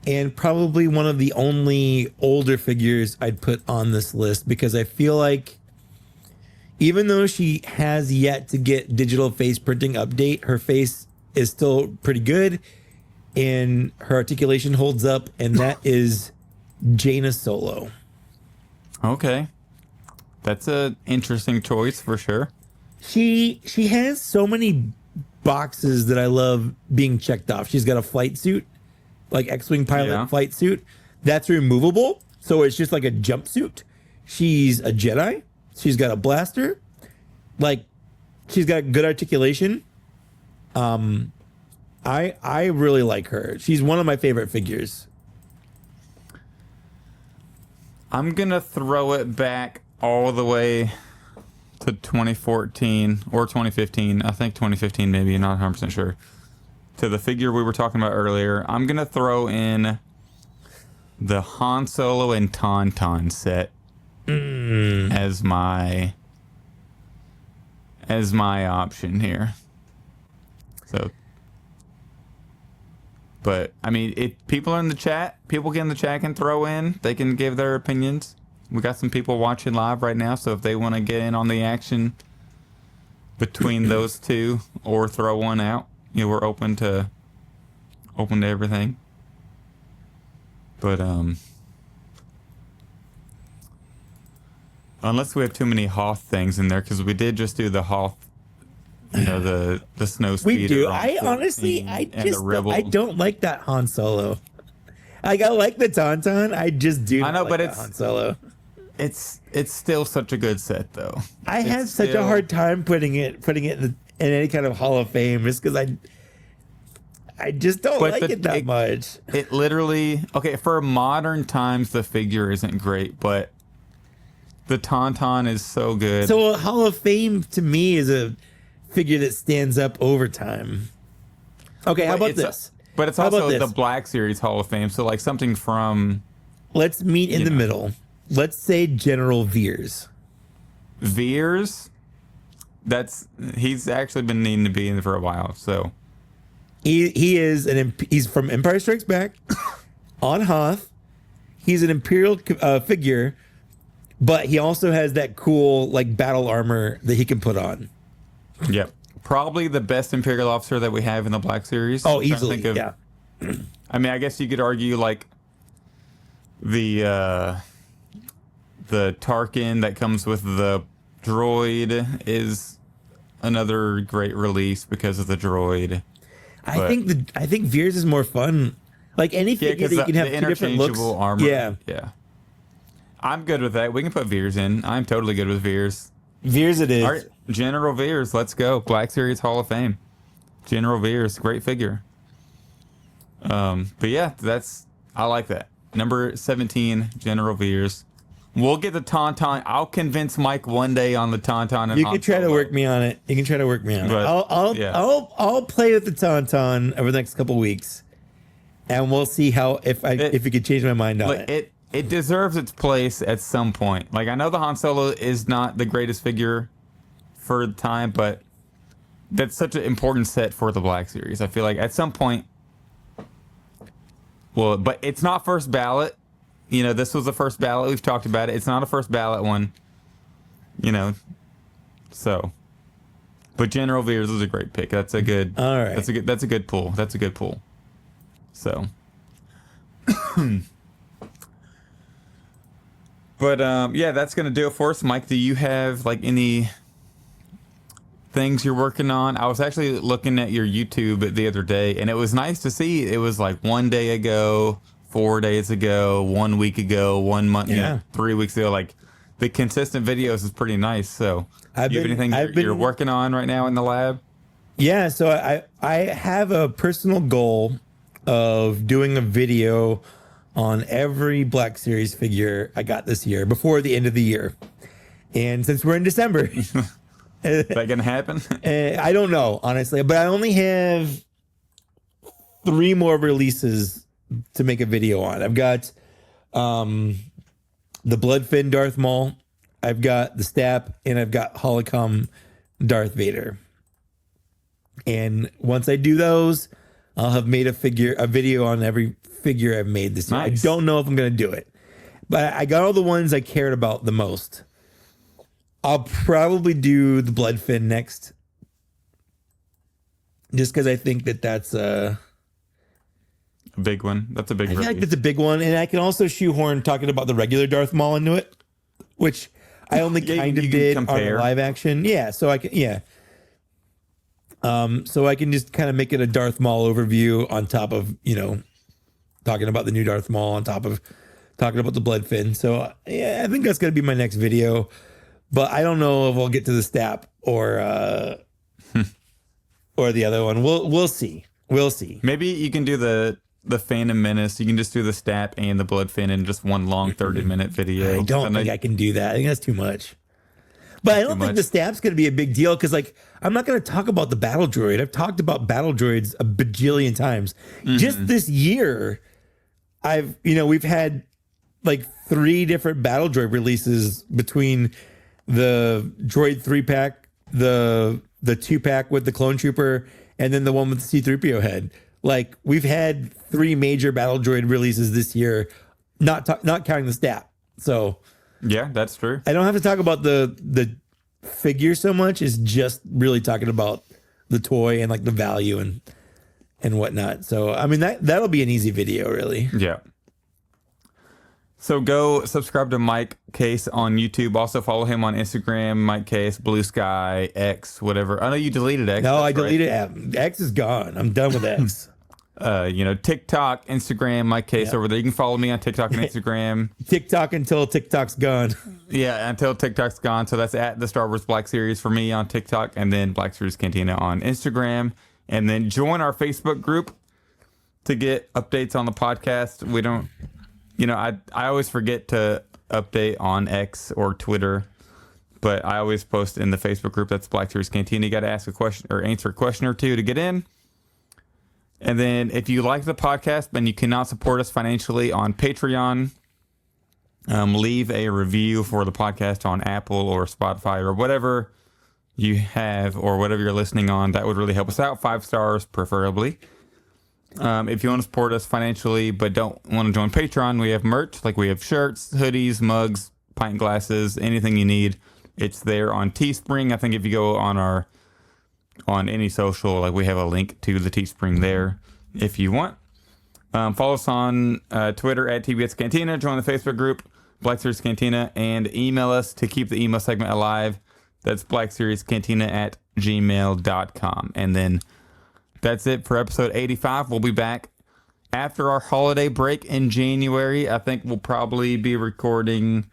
and probably one of the only older figures I'd put on this list, because I feel like even though she has yet to get digital face printing update, her face is still pretty good and her articulation holds up, and that is Jaina Solo. Okay. That's a interesting choice for sure. She has so many boxes that I love being checked off. She's got a flight suit, like X-Wing pilot flight suit. That's removable, so it's just like a jumpsuit. She's a Jedi. She's got a blaster. Like, she's got good articulation. I really like her. She's one of my favorite figures. I'm gonna throw it back all the way to 2014 or 2015. I think 2015 maybe, not 100% sure. To the figure we were talking about earlier. I'm gonna throw in the Han Solo and Tauntaun set as my option here. So, but I mean, if people in the chat, people in the chat can throw in. They can give their opinions. We got some people watching live right now, so if they want to get in on the action between those two or throw one out, we're open to everything. But unless we have too many Hoth things in there, because we did just do the Hoth, the snow speeder. We do. I honestly, I don't like that Han Solo. Like, I like the Tauntaun. I just do. I know, like but that it's Han Solo. It's still such a good set, though. I have such a hard time putting it in any kind of Hall of Fame, just because I just don't like it that much. It literally, okay, for modern times, the figure isn't great, but the Tauntaun is so good. So a Hall of Fame to me is a figure that stands up over time. Okay, how about this? But it's also the Black Series Hall of Fame, so like something from... Let's meet in the middle. Let's say General Veers. Veers, he's actually been needing to be in for a while. So he's from Empire Strikes Back on Hoth. He's an Imperial figure, but he also has that cool like battle armor that he can put on. Yep. Probably the best Imperial officer that we have in the Black Series. Oh, easily. Yeah. I mean, I guess you could argue like the Tarkin that comes with the droid is another great release because of the droid. I think Veers is more fun. Like any figure that you can have two different looks. Armor. Yeah. I'm good with that. We can put Veers in. I'm totally good with Veers. Veers it is. All right, General Veers, let's go. Black Series Hall of Fame. General Veers, great figure. But yeah, I like that. Number 17, General Veers. We'll get the Tauntaun. I'll convince Mike one day on the Tauntaun. And you can try to work me on it. But, I'll play with the Tauntaun over the next couple weeks, and we'll see if you could change my mind on it. It deserves its place at some point. Like, I know the Han Solo is not the greatest figure for the time, but that's such an important set for the Black Series. I feel like at some point, well, but it's not first ballot. You know, this was the first ballot. We've talked about it. It's not a first ballot one. You know, so. But General Veers is a great pick. That's a good. All right. That's a good pull. That's a good pull. So. But yeah, that's gonna do it for us. Mike, do you have like any things you're working on? I was actually looking at your YouTube the other day, and it was nice to see. It was like 1 day ago, 4 days ago, 1 week ago, 1 month, 3 weeks ago. Like the consistent videos is pretty nice. So, do you have anything you're working on right now in the lab? Yeah, so I have a personal goal of doing a video on every Black Series figure I got this year before the end of the year. And since we're in December, is that gonna happen? I don't know, honestly, but I only have 3 more releases to make a video on. I've got the Bloodfin Darth Maul, I've got the Stap, and I've got Holocom Darth Vader. And once I do those, I'll have made a video on every figure I've made this year. Nice. I don't know if I'm going to do it, but I got all the ones I cared about the most. I'll probably do the Bloodfin next, just because I think that's a big one. That's a big I feel like release. that's a big one, and I can also shoehorn talking about the regular Darth Maul into it, which I only kind of did on the live action. Yeah, so I can so I can just kind of make it a Darth Maul overview on top of, talking about the new Darth Maul on top of talking about the Bloodfin. So yeah, I think that's going to be my next video, but I don't know if I'll get to the Stap or the other one. We'll see. We'll see. Maybe you can do the Phantom Menace. You can just do the Stap and the Bloodfin in just one long 30-minute video. I don't think I can do that. I think that's too much. But I don't think the Stap's going to be a big deal because, like, I'm not going to talk about the battle droid. I've talked about battle droids a bajillion times. Mm-hmm. Just this year, we've had like 3 different battle droid releases between the droid 3-pack, the 2-pack with the clone trooper, and then the one with the C-3PO head. Like, we've had 3 major battle droid releases this year, not counting the Stap. So yeah, that's true. I don't have to talk about the figure so much. It's just really talking about the toy and like the value and whatnot. So I mean that'll be an easy video, really. Yeah. So go subscribe to Mike Case on YouTube. Also follow him on Instagram, Mike Case, Blue Sky, X, whatever. I know you deleted X. No, I deleted X is gone. I'm done with X. TikTok, Instagram, Mike Case over there. You can follow me on TikTok and Instagram. TikTok until TikTok's gone. Yeah, until TikTok's gone. So that's at the Star Wars Black Series for me on TikTok, and then Black Series Cantina on Instagram. And then join our Facebook group to get updates on the podcast. We don't, I always forget to update on X or Twitter, but I always post in the Facebook group. That's Black Series Cantina. You got to ask a question or answer a question or two to get in. And then if you like the podcast, then you cannot support us financially on Patreon. leave a review for the podcast on Apple or Spotify or whatever you have or whatever you're listening on. That would really help us out. 5 stars, preferably. If you want to support us financially but don't want to join Patreon, we have merch. Like we have shirts, hoodies, mugs, pint glasses, anything you need. It's there on Teespring. I think if you go on any social, like we have a link to the Teespring there if you want. Follow us on Twitter at TBS Cantina. Join the Facebook group, Black Series Cantina, and email us to keep the email segment alive. That's blackseriescantina@gmail.com. And then that's it for episode 85. We'll be back after our holiday break in January. I think we'll probably be recording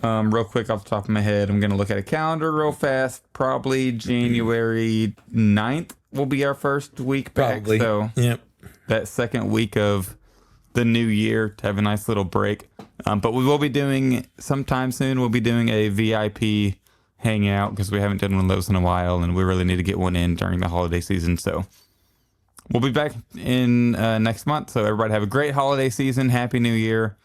real quick off the top of my head. I'm going to look at a calendar real fast. Probably January 9th will be our first week back. Probably. So Yep. that second week of the new year to have a nice little break. But we will be doing sometime soon. We'll be doing a VIP hangout because we haven't done one of those in a while, and we really need to get one in during the holiday season. So we'll be back in next month. So everybody have a great holiday season. Happy New Year,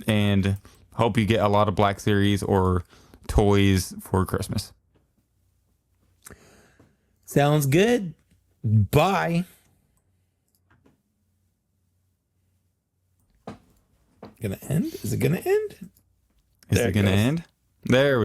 and hope you get a lot of Black Series or toys for Christmas. Sounds good. Bye. Gonna end? Is it gonna end? Is it going to end? There we